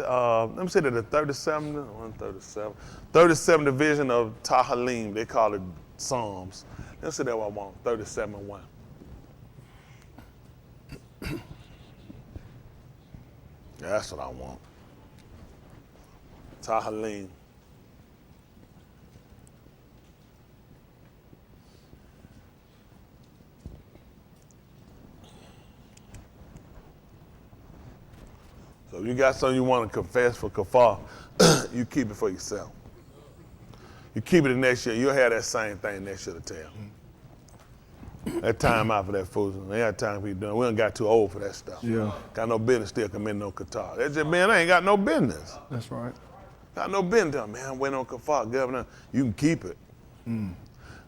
let me see that the 37 division of Tahalim, they call it Psalms. Let's see that what I want, 37:1. That's what I want. Tahalim. So if you got something you want to confess for kafar, you keep it for yourself. You keep it the next year, you'll have that same thing next year to tell. That time out for that foolishness. They got time for you doing. We done got too old for that stuff. Yeah. Got no business still committing no kafar. That's just, man, I ain't got no business. That's right. Got no business. Man, I'm waiting on kafar, Governor. You can keep it.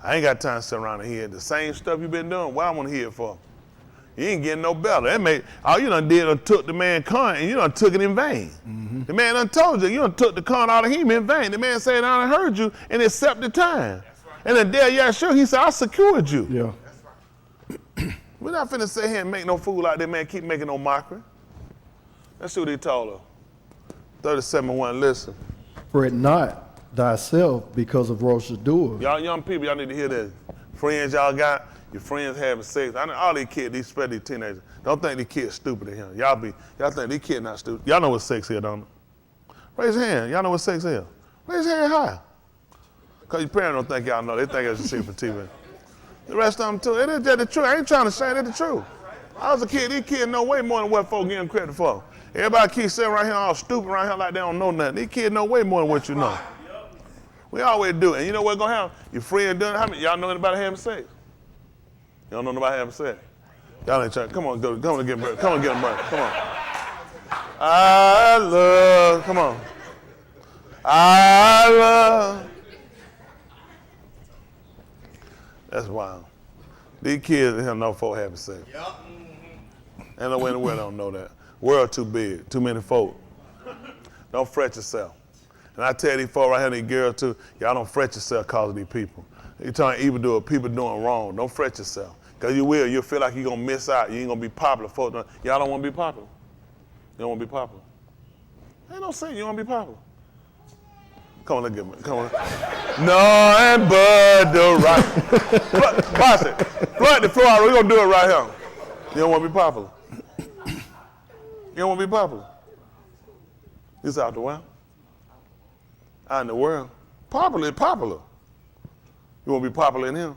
I ain't got time to sit around and hear the same stuff you been doing. What I want to hear it for? You ain't getting no better. That made, all you done did done took the man con and you done took it in vain. The man done told you done took the con out of him in vain. The man said, I done heard you and accepted time. And then there, yeah, sure, he said, I secured you. Yeah. We're not finna sit here and make no fool out there, man. Keep making no mockery. Let's see what he told her. 37:1, listen. Fret not thyself because of Rosh Hashanah. Y'all young people, y'all need to hear this. Friends y'all got, your friends having sex. I know all these kids, especially these teenagers, don't think these kids stupid in here. Y'all think these kids not stupid. Y'all know what sex is, don't you? Raise your hand. Y'all know what sex is. Raise your hand high. Because your parents don't think y'all know. They think it's a secret TV. The rest of them too. It is just the truth. I ain't trying to say it's the truth. I was a kid, these kids know way more than what folks give them credit for. Everybody keeps sitting right here all stupid around here like they don't know nothing. These kids know way more than what you know. We always do. And you know what's gonna happen? Your friend doing how many y'all know anybody having sex? You don't know nobody having sex? Y'all ain't trying. Come on, get them bread. Come on, get them bread. Come on. Come on. I love. That's wild. These kids in here know folk having sex. Ain't no way in the world don't know that. World too big, too many folk. Don't fret yourself. And I tell these folk right here, these girls too, y'all don't fret yourself because of these people. You're talking evildoer, people doing wrong. Don't fret yourself. Because you will. You'll feel like you're going to miss out. You ain't going to be popular. Folk y'all don't want to be popular. You don't want to be popular. Ain't no saying you want to be popular. Come on, let's get me. Come on. None but the right. Watch it. Flood the floor out. We're going to do it right here. You don't want to be popular. You don't want to be popular. It's out the world. Out in the world. Popular is popular. You want to be popular in here?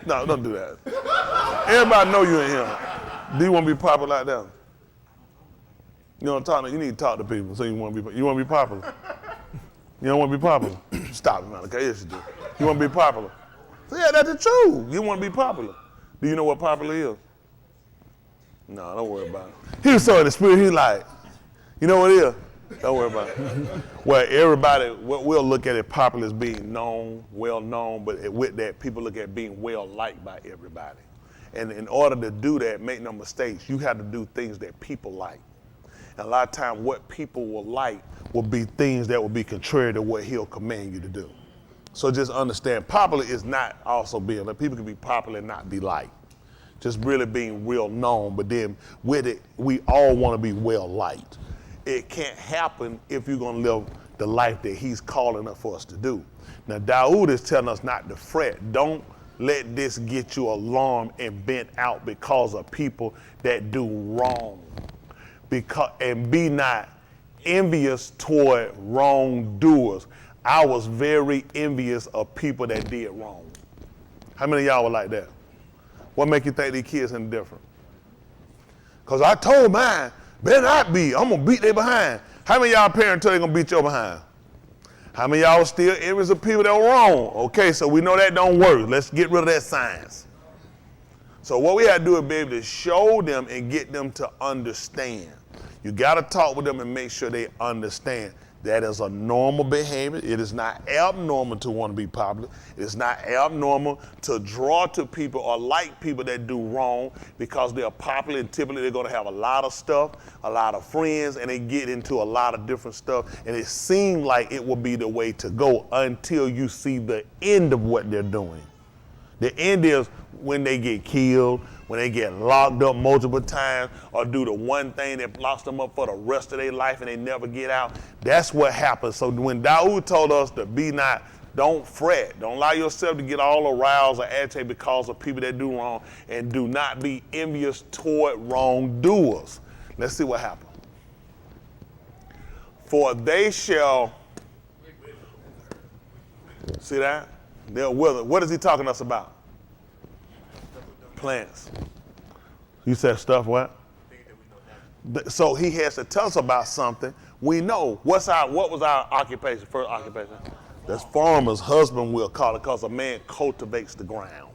No, don't do that. Everybody know you in here. Do you want to be popular like that? You know what I'm talking about? You need to talk to people so you want to be popular. You don't want to be popular? Stop it, man. Okay, yes you do. You want to be popular? So yeah, that's the truth. You want to be popular. Do you know what popular is? No, don't worry about it. He was so in the spirit, he's like, you know what it is? Don't worry about it. Well, everybody, we'll look at it popular as being known, well known, but with that, people look at being well liked by everybody. And in order to do that, make no mistakes, you have to do things that people like. And a lot of times, what people will like will be things that will be contrary to what he'll command you to do. So just understand, popular is not also being, like, people can be popular and not be liked. Just really being real known, but then with it, we all want to be well liked. It can't happen if you're going to live the life that he's calling for us to do. Now, Dawood is telling us not to fret. Don't let this get you alarmed and bent out because of people that do wrong. And be not envious toward wrongdoers. I was very envious of people that did wrong. How many of y'all were like that? What make you think these kids are different? Because I told mine, better not be. I'm going to beat their behind. How many of y'all parents tell you they're going to beat your behind? How many of y'all still envious of people that were wrong? Okay, so we know that don't work. Let's get rid of that science. So what we have to do is be able to show them and get them to understand. You got to talk with them and make sure they understand. That is a normal behavior. It is not abnormal to want to be popular. It is not abnormal to draw to people or like people that do wrong because they're popular and typically they're going to have a lot of stuff, a lot of friends, and they get into a lot of different stuff. And it seems like it will be the way to go until you see the end of what they're doing. The end is when they get killed, when they get locked up multiple times, or do the one thing that locks them up for the rest of their life and they never get out. That's what happens. So when Dawood told us to don't fret. Don't allow yourself to get all aroused or agitated because of people that do wrong, and do not be envious toward wrongdoers. Let's see what happens. For they shall, see that? They'll wither. What is he talking to us about? Plants. You said stuff what? So he has to tell us about something we know. What was our occupation, first occupation? That's farmer's husband, we'll call it, because a man cultivates the ground.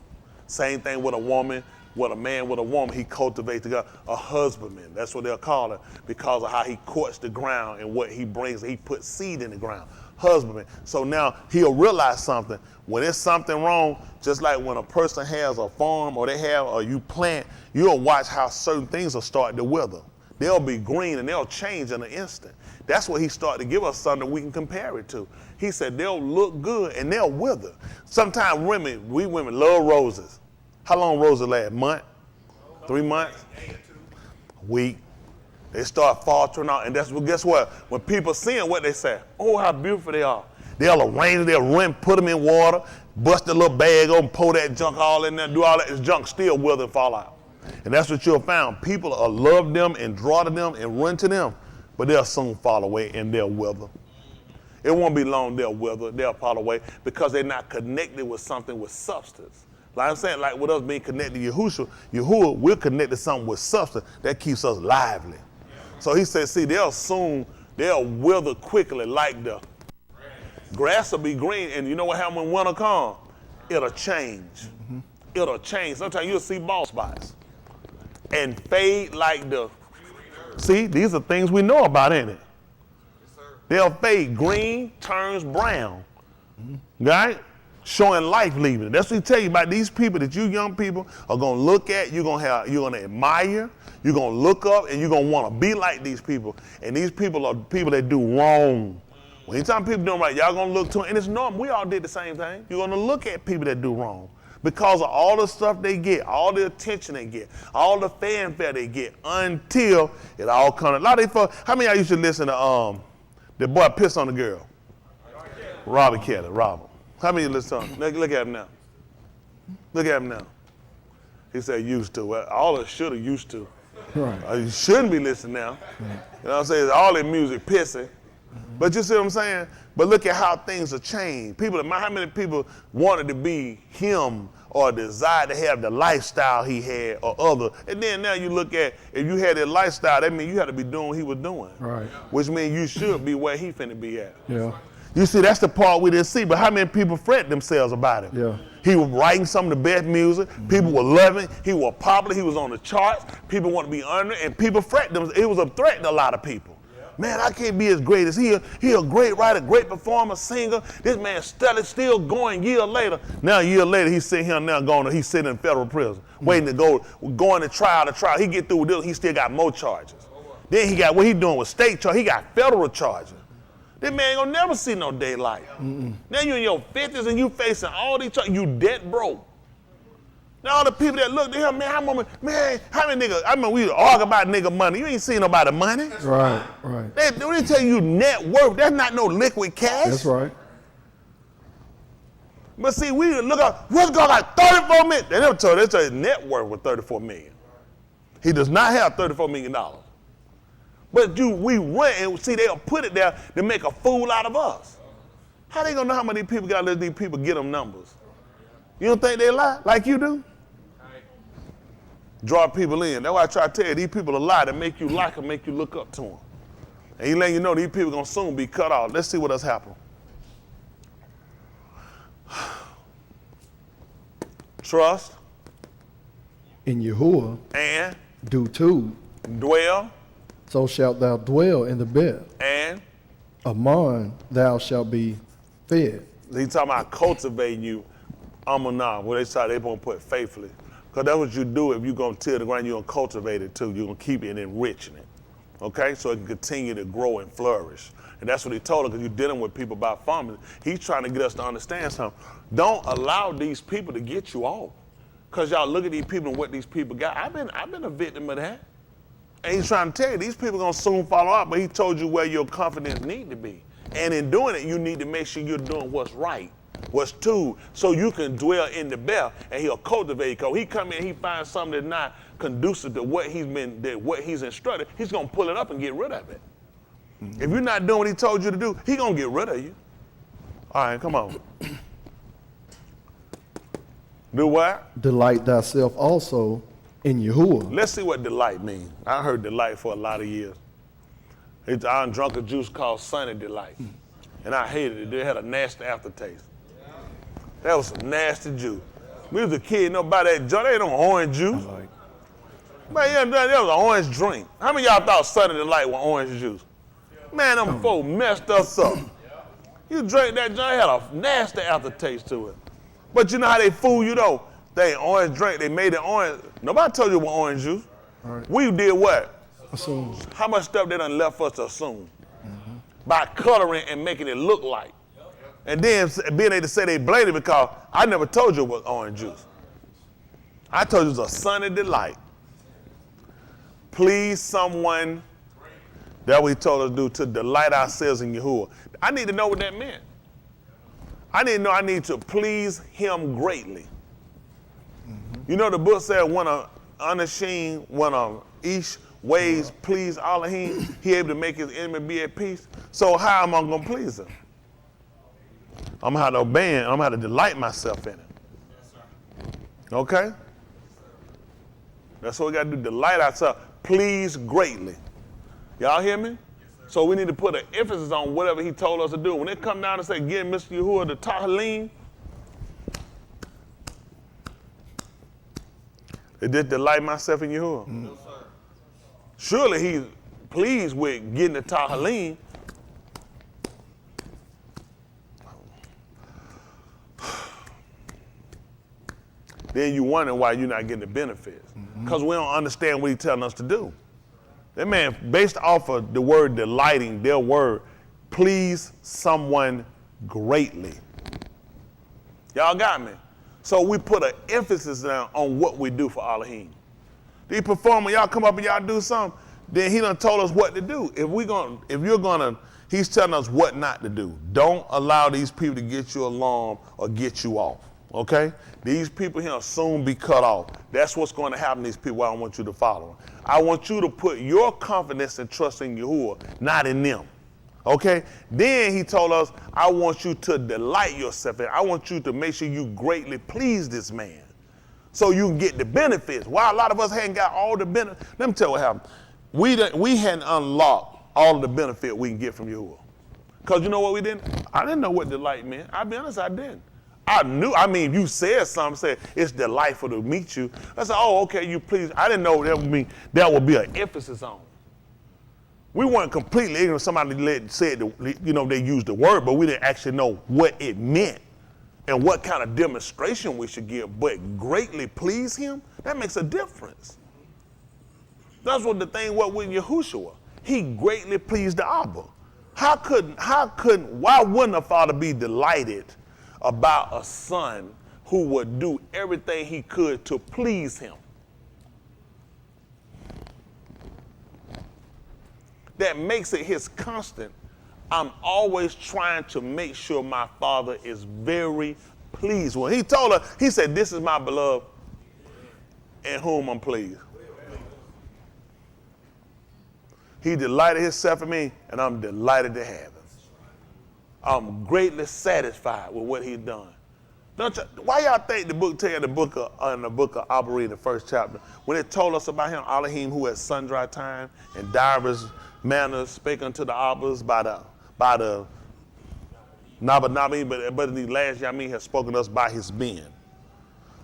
Same thing with a woman, with a man with a woman, he cultivates the ground. A husbandman, that's what they'll call it, because of how he courts the ground and what he brings, he puts seed in the ground. Husbandman. So now he'll realize something. When there's something wrong, just like when a person has a farm or you plant, you'll watch how certain things will start to wither. They'll be green and they'll change in an instant. That's what he started to give us something we can compare it to. He said they'll look good and they'll wither. Sometimes we women love roses. How long roses last? Month? 3 months? A week. They start faltering out, and guess what? When people see them, what they say? Oh, how beautiful they are. They'll arrange, they'll run, put them in water, bust a little bag open, pour that junk all in there, do all that. This junk still wither and fall out. And that's what you'll find. People will love them and draw to them and run to them, but they'll soon fall away and they'll wither. It won't be long they'll wither, they'll fall away because they're not connected with something with substance. Like I'm saying, like with us being connected to Yahuah, we're connected to something with substance that keeps us lively. So he said, see, they'll wither quickly like the grass will be green, and you know what happens when winter comes? It'll change. Mm-hmm. It'll change. Sometimes you'll see bald spots and fade like see, these are things we know about, ain't it? Yes, they'll fade. Green turns brown, right? Showing life leaving. That's what he tell you about these people that you young people are gonna look at, you're gonna admire, you're gonna look up, and you're gonna wanna be like these people. And these people are people that do wrong. When anytime people doing right, y'all gonna look to them, and it's normal. We all did the same thing. You're gonna look at people that do wrong because of all the stuff they get, all the attention they get, all the fanfare they get, until it all comes. A lot of these folks, how many of y'all used to listen to the boy Piss on the Girl? Robbie Kelly, Robert. How many listen to him? Look at him now. Look at him now. He said used to. Well, all of us should have used to. Right. You shouldn't be listening now. Right. You know what I'm saying? All that music pissing. But you see what I'm saying? But look at how things have changed. How many people wanted to be him or desired to have the lifestyle he had or other? And then now you look at, if you had that lifestyle, that means you had to be doing what he was doing. Right. Which means you should be where he finna be at. Yeah. You see, that's the part we didn't see, but how many people fret themselves about it? Yeah. He was writing some of the best music. Mm-hmm. People were loving. He was popular. He was on the charts. People want to be under, and people fret them. It was a threat to a lot of people. Yeah. Man, I can't be as great as he. He a great writer, great performer, singer. This man still going years later. Now a year later, he's sitting here now he's sitting in federal prison, waiting to going to trial to trial. He get through with this, he still got more charges. Then he got what he doing with state charges. He got federal charges. This man ain't gonna never see no daylight. Mm-mm. Now you in your 50s and you facing all these charges. You debt broke. Now all the people that look at him, man, how many niggas? I mean, we argue about nigga money. You ain't seen nobody money. Right, right. They tell you net worth. That's not no liquid cash. That's right. But see, we look up. What's going like 34 million? They never told us his net worth was 34 million. He does not have $34 million. But we run and see they'll put it there to make a fool out of us. How they gonna know how many people gotta let these people get them numbers? You don't think they lie like you do? Draw people in. That's why I try to tell you, these people are lie to make you like them, make you look up to them. And he letting you know these people gonna soon be cut off. Let's see what else happened. Trust. In Yahuah. And. Do too. Dwell. So shalt thou dwell in the bed. And. Amon thou shalt be fed. He's talking about cultivating you. Amonah, where they gonna put faithfully. Because that's what you do if you're gonna till the ground, you're gonna cultivate it too. You're gonna keep it and enriching it. Okay? So it can continue to grow and flourish. And that's what he told us, because you're dealing with people about farming. He's trying to get us to understand something. Don't allow these people to get you off. Because y'all look at these people and what these people got. I've been a victim of that. And he's trying to tell you, these people are going to soon follow up, but he told you where your confidence need to be. And in doing it, you need to make sure you're doing what's right, what's true, so you can dwell in the bell, and he'll cultivate. Because he come in, he finds something that's not conducive to what he's instructed, he's going to pull it up and get rid of it. Mm-hmm. If you're not doing what he told you to do, he's going to get rid of you. All right, come on. Do what? Delight thyself also in Yahuah. Let's see what delight means. I heard delight for a lot of years. I done drunk a juice called Sunny Delight. And I hated it. They had a nasty aftertaste. That was some nasty juice. We was a kid, nobody that joint, they ain't no orange juice. Man, yeah, that was an orange drink. How many of y'all thought Sunny Delight was orange juice? Man, them folks messed us up. You drank that joint, it had a nasty aftertaste to it. But you know how they fool you though? They ain't orange drink, they made it orange. Nobody told you it was orange juice. Right. We did what? Assume. How much stuff they done left us to assume? By coloring and making it look like. And then being able to say they blamed it because I never told you it was orange juice. I told you it was a Sunny Delight. Please someone, that's what he told us to do, to delight ourselves in Yahuah. I need to know what that meant. I need to know I need to please him greatly. You know the book said when a unashamed, when a ish ways please Elohim, he able to make his enemy be at peace. So how am I going to please him? I'm going to have to obey him. I'm going to have to delight myself in it. Okay? That's what we got to do, delight ourselves. Please greatly. Y'all hear me? So we need to put an emphasis on whatever he told us to do. When it come down to say, give Mr. Yahuah the Tahalim, it just delight myself in Yahuah. No, surely he's pleased with getting the Tahalim. Then you wonder why you're not getting the benefits. Because we don't understand what he's telling us to do. That man, based off of the word delighting, their word, please someone greatly. Y'all got me? So we put an emphasis down on what we do for Elohim. These performers, y'all come up and y'all do something, then he done told us what to do. He's telling us what not to do. Don't allow these people to get you alarmed or get you off. Okay? These people here will soon be cut off. That's what's going to happen to these people I don't want you to follow. I want you to put your confidence and trust in Yahuah, not in them. Okay? Then he told us, I want you to delight yourself in. I want you to make sure you greatly please this man so you can get the benefits. Why a lot of us hadn't got all the benefits. Let me tell you what happened. We hadn't unlocked all of the benefit we can get from Yahuah. Because you know what we didn't? I didn't know what delight meant. I'll be honest, I didn't. If you said something, said it's delightful to meet you. I said, oh, okay, you please. I didn't know that would be an emphasis on. We weren't completely ignorant. Somebody said, they used the word, but we didn't actually know what it meant and what kind of demonstration we should give. But greatly please him, that makes a difference. That's what the thing was with Yahushua. He greatly pleased the Abba. Why wouldn't a father be delighted about a son who would do everything he could to please him? That makes it his constant. I'm always trying to make sure my father is very pleased. When he told her, he said, this is my beloved in whom I'm pleased. He delighted himself in me, and I'm delighted to have him. I'm greatly satisfied with what he's done. Why y'all think the book tell you in the book of Abba, in the first chapter, when it told us about him, Elohim, who at sundry time and divers manners spake unto the Abbas by the Nabanami, but in the last Yamin has spoken to us by his being,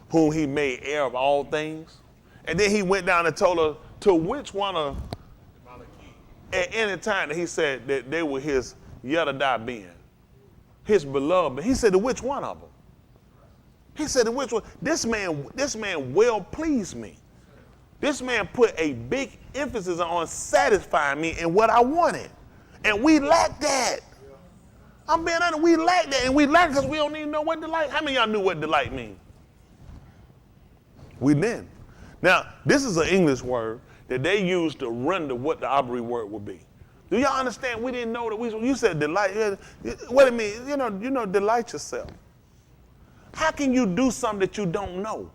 whom he made heir of all things. And then he went down and told us to which one of, at any time that he said that they were his Yadadai being, his beloved. He said to which one of them? He said to which one? This man well pleased me. This man put a big emphasis on satisfying me in what I wanted. And we lack that. I'm being honest, we lack that. And we lack because we don't even know what delight. How many of y'all knew what delight means? We didn't. Now, this is an English word that they use to render what the Abri word would be. Do y'all understand? We didn't know that you said delight. What it means, delight yourself. How can you do something that you don't know?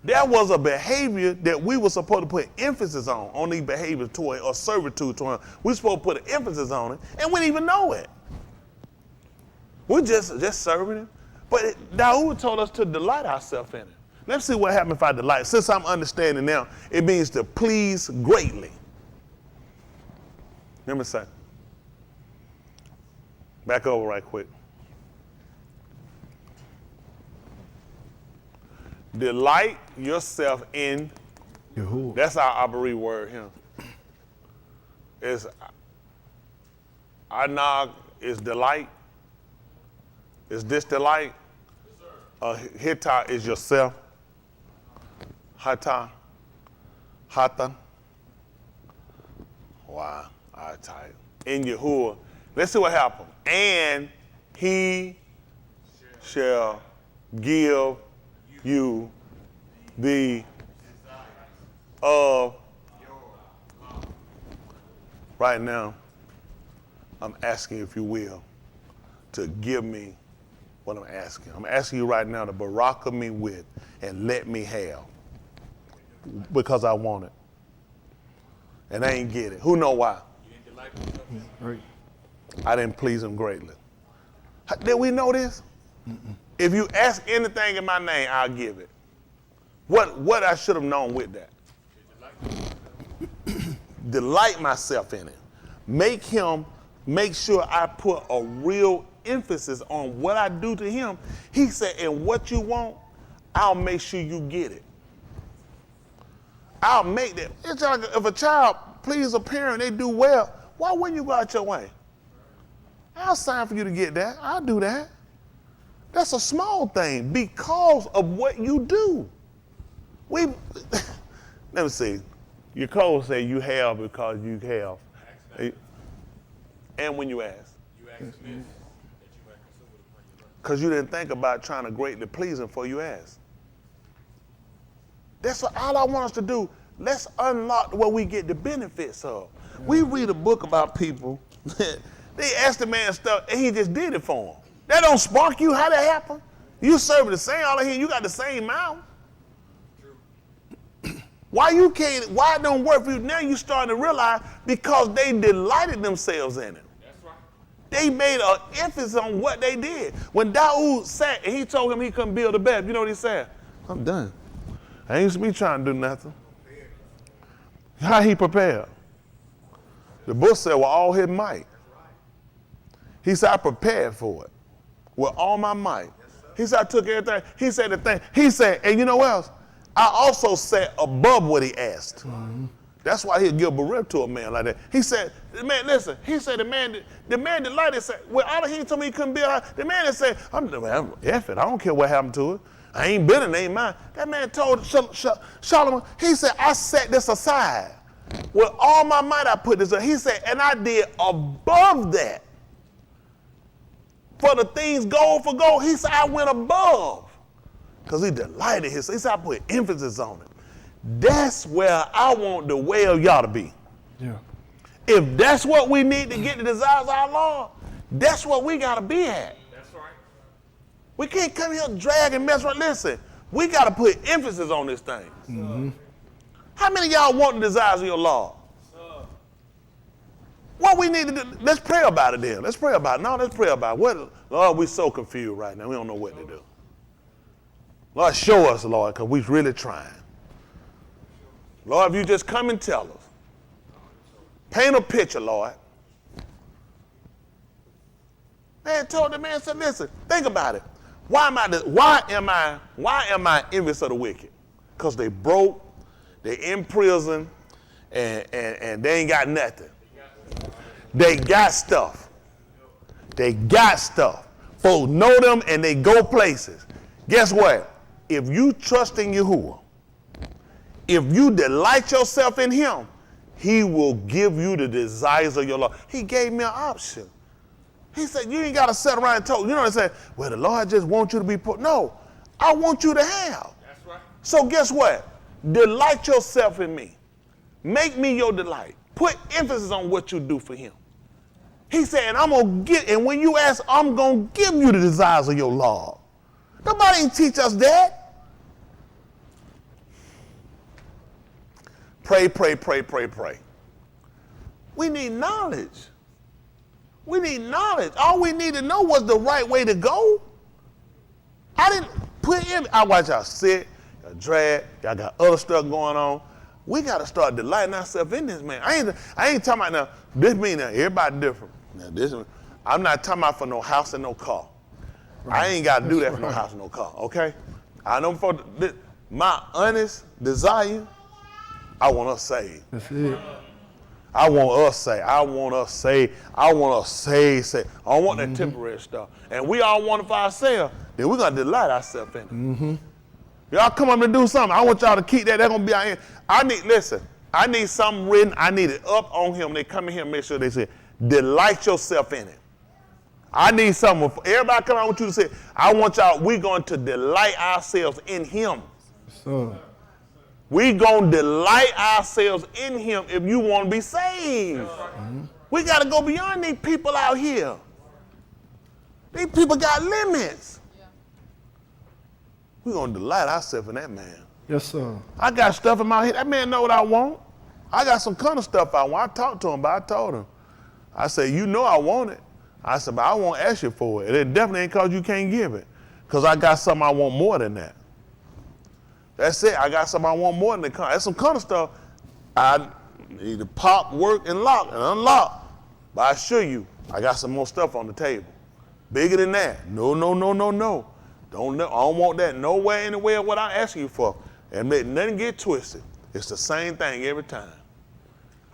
There was a behavior that we were supposed to put emphasis on these behaviors toward or servitude toward. We were supposed to put an emphasis on it, and we didn't even know it. We're just serving him. But Yahuah told us to delight ourselves in it. Let's see what happens if I delight. Since I'm understanding now, it means to please greatly. Let me say. Back over right quick. Delight yourself in Yahuah. That's our Abari word here. It's Anag is delight. Is this delight? Hittah is yourself. Hata. Hata. Wow. All right, tight. In Yahuah. Let's see what happened. And he shall give you the of right now. I'm asking, if you will, to give me what I'm asking. I'm asking you right now to baraka me with and let me have, because I want it. And I ain't get it. Who know why? Right. I didn't please him greatly. Did we know this? If you ask anything in my name, I'll give it. What I should have known with that? Delight myself in it. Make sure I put a real emphasis on what I do to him. He said, and what you want, I'll make sure you get it. I'll make that. It's like if a child pleases a parent, they do well, why wouldn't you go out your way? I'll sign for you to get that. I'll do that. That's a small thing because of what you do. Let me see. Your code say you have because you have. And when you ask. Because you didn't think about trying to greatly please him before you asked. That's all I want us to do. Let's unlock what we get the benefits of. We read a book about people. They asked the man stuff and he just did it for them. That don't spark you. How that happen? You serve the same all of here. You got the same mouth. Why it don't work for you? Now you starting to realize because they delighted themselves in it. That's right. They made an emphasis on what they did. When Daoud sat and he told him he couldn't build a bed, you know what he said? I'm done. I ain't me trying to do nothing. How he prepared? The book said, with all his might. He said, I prepared for it with all my might. He said, I took everything. He said the thing. He said, and you know what else? I also sat above what he asked. Mm-hmm. That's why he'll give bereft to a man like that. He said, man, listen, he said the man delighted, said, well, all he told me he couldn't build a house. The man that said, I'm F it, I don't care what happened to it. I ain't building it, ain't mine. That man told Solomon, he said, I set this aside. With all my might I put this up. He said, and I did above that. For the things gold for gold, he said, I went above. Because he delighted his. He said, I put emphasis on it. That's where I want the way of y'all to be. Yeah. If that's what we need to get the desires of our Lord, that's what we got to be at. That's right. We can't come here and drag and mess around. Listen, we got to put emphasis on this thing. Mm-hmm. How many of y'all want the desires of your Lord? What we need to do, let's pray about it then. Let's pray about it. No, let's pray about it. What, Lord, we're so confused right now. We don't know what to do. Lord, show us, Lord, because we're really trying. Lord, if you just come and tell us. Paint a picture, Lord. Man told the man, said, listen, think about it. Why am I envious of the wicked? Because they broke, they in prison, and they ain't got nothing. They got stuff. They got stuff. Folks know them and they go places. Guess what? If you trust in Yahuah, if you delight yourself in him, he will give you the desires of your Lord. He gave me an option. He said, you ain't got to sit around and talk. You know what I'm saying? Well, the Lord just wants you to be put. No, I want you to have. That's right. So guess what? Delight yourself in me. Make me your delight. Put emphasis on what you do for him. He said, and I'm going to get, and when you ask, I'm going to give you the desires of your Lord. Nobody ain't teach us that. Pray, pray, pray, pray, pray. We need knowledge. We need knowledge. All we need to know was the right way to go. I didn't put in, I watch y'all sick, y'all drag, y'all got other stuff going on. We got to start delighting ourselves in this, man. I ain't talking about now, this mean that everybody different. Now, I'm not talking about for no house and no car. I ain't got to do that for no house and no car, okay? I know for my honest desire, I want us saved. That's it. I want us saved. I want us saved. I want us saved. I don't want that temporary stuff. And we all want it for ourselves, then we're going to delight ourselves in it. Y'all come up and do something. I want y'all to keep that. That's going to be our end. I need something written. I need it up on him. They come in here and make sure they say, delight yourself in it. I need something. Everybody come out, I want you to say, I want y'all, we're going to delight ourselves in him. So, We're going to delight ourselves in him if you want to be saved. We got to go beyond these people out here. These people got limits. We're going to delight ourselves in that man. yes, sir. I got stuff in my head. That man know what I want. I got some kind of stuff I want. I talked to him, but I told him. I said, you know I want it. I said, but I won't ask you for it. It definitely ain't because you can't give it. Because I got something I want more than that. That's it. I got something I want more than that. That's some kind of stuff I need to pop, work, and lock, and unlock. But I assure you, I got some more stuff on the table. Bigger than that. No. I don't want that nowhere, anywhere, what I'm asking you for. And let nothing get twisted. It's the same thing every time.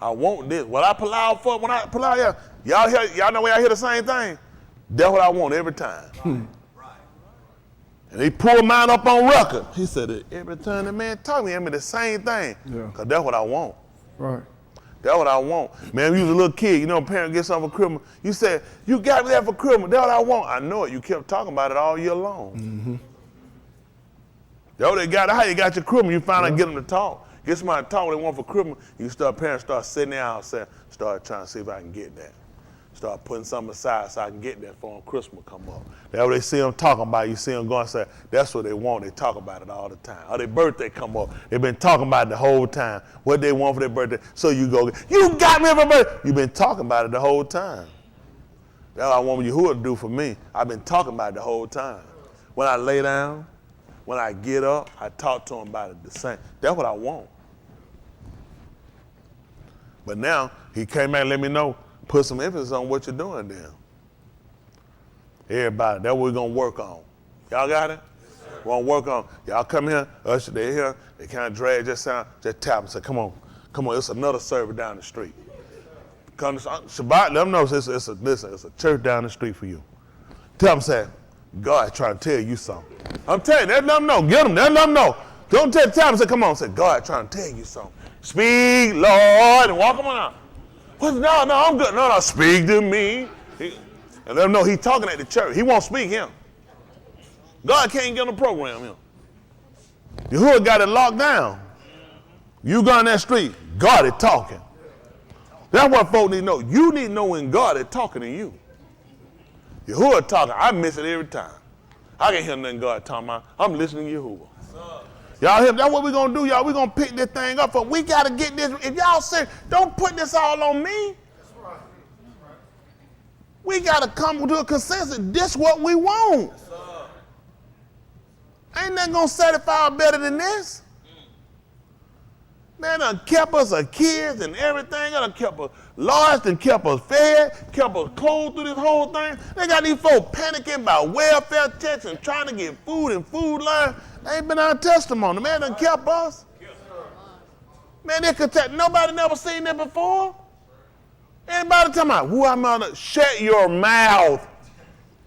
I want this. What I pull out for, when I pull out here, y'all know where I hear the same thing? That's what I want every time. And he pulled mine up on record. He said, every time the man talk to me the same thing. Yeah. Because that's what I want. Right. That's what I want. Man, when you was a little kid, you know, a parent gets something for Christmas. You said, you got me that for Christmas. That's what I want. I know it. You kept talking about it all year long. That's what they got. How you got your Christmas. You finally get them to talk. Get somebody to talk what they want for Christmas. Parents start sitting there and start trying to see if I can get that. Start putting something aside so I can get that for them. Christmas come up. That's what they see them talking about. You see them going and say, that's what they want. They talk about it all the time. Or their birthday come up. They've been talking about it the whole time. What they want for their birthday. So you go, you got me for birthday. You've been talking about it the whole time. That's what I want Yahuah to do for me. I've been talking about it the whole time. When I lay down, when I get up, I talk to him about it the same. That's what I want. But now, he came out and let me know, put some emphasis on what you're doing then. Everybody, that's what we're going to work on. Y'all got it? Yes, we're going to work on. Y'all come here, usher, they here, they kind of drag just sound, just tap and say, come on, it's another service down the street. Come to Shabbat, let them know it's a church down the street for you. Tell them, say, God trying to tell you something. I'm telling you, let them know, get them, let them know. Don't tell them, say, come on, say, God trying to tell you something. Speak, Lord, and walk them out. What? No, I'm good. No, speak to me. And let them know he's talking at the church. He won't speak him. God can't get on the program him. Yahuah got it locked down. You go on that street, God is talking. That's what folks need to know. You need to know when God is talking to you. Yahuah talking, I miss it every time. I can't hear nothing God talking about. I'm listening to Yahuah. Y'all hear? That's what we're going to do, y'all. We're going to pick this thing up. But we got to get this. If y'all say, don't put this all on me. We got to come to a consensus. This is what we want. Ain't nothing going to satisfy better than this. Man, done kept us a kids and everything. Done kept us lodged and kept us fed, kept us clothed through this whole thing. They got these folks panicking about welfare checks and trying to get food and food lines. They ain't been our testimony. Man, done kept us. Man, they could tell. Nobody never seen that before. Anybody talking about, who I'm gonna shut your mouth.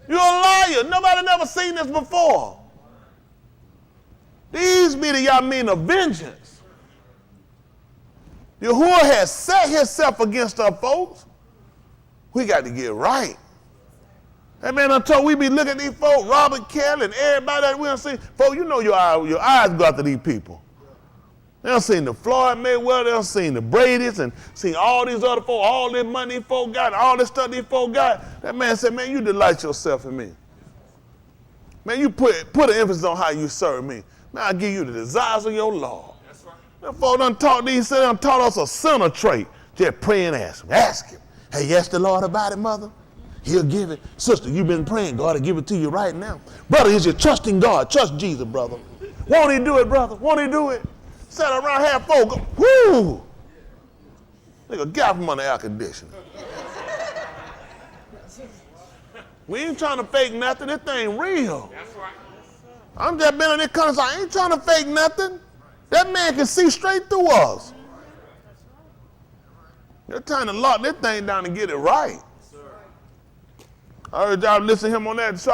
You're a liar. Nobody never seen this before. These be the y'all mean of vengeance. Yahuah has set himself against us, folks. We got to get right. That man done told we be looking at these folks, Robert Kelly and everybody that we done seen. Folks, you know your eyes go after these people. They done seen the Floyd Mayweather, they done seen the Brady's and seen all these other folks, all this money these folks got, all this stuff these folks got. That man said, man, you delight yourself in me. Man, you put an emphasis on how you serve me. Man, I'll give you the desires of your Lord. Them folks done taught us a sinner trait. Just pray and ask him. Ask him. Hey, you ask the Lord about it, mother? He'll give it. Sister, you've been praying. God will give it to you right now. Brother, is you trusting God? Trust Jesus, brother. Won't he do it, brother? Won't he do it? Sit around here, folks. Whoo! Nigga, get from under air conditioning. We ain't trying to fake nothing. This thing real. I'm just been on this country. I ain't trying to fake nothing. That man can see straight through us. They're trying to lock this thing down and get it right. I heard y'all listen to him on that.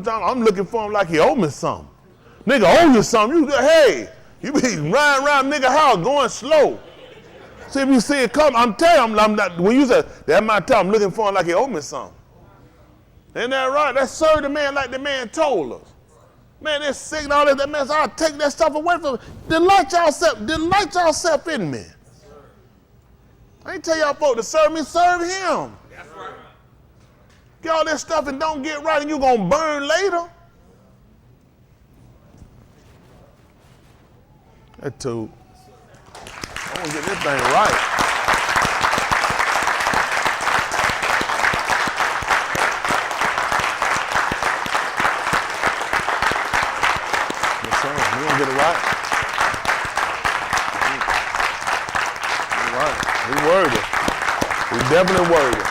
I'm looking for him like he owe me something. Nigga owe you something. Hey, you be riding around nigga house going slow. See if you see it come. I'm telling you, I'm not, when you say, that's my time, I'm looking for him like he owe me something. Ain't that right? That serve the man like the man told us. Man, they're sick and all that. That man said, I'll take that stuff away from me. Delight yourself in me. I ain't tell y'all folks to serve me, serve him. That's right. Get all this stuff and don't get right and you're going to burn later. That too. I want to get this thing right. Yes, sir. We're going to get it right. Right. We worthy. We definitely worthy.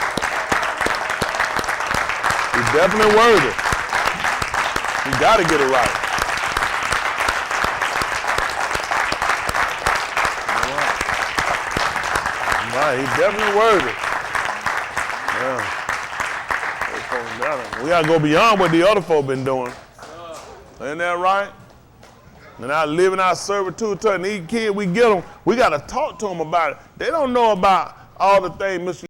We definitely worthy. We got to get it right. Right. He's definitely worthy. Yeah. We got to go beyond what the other folk been doing. Ain't that right? And our living our servitude to these kids, we get them. We got to talk to them about it. They don't know about all the things Mr.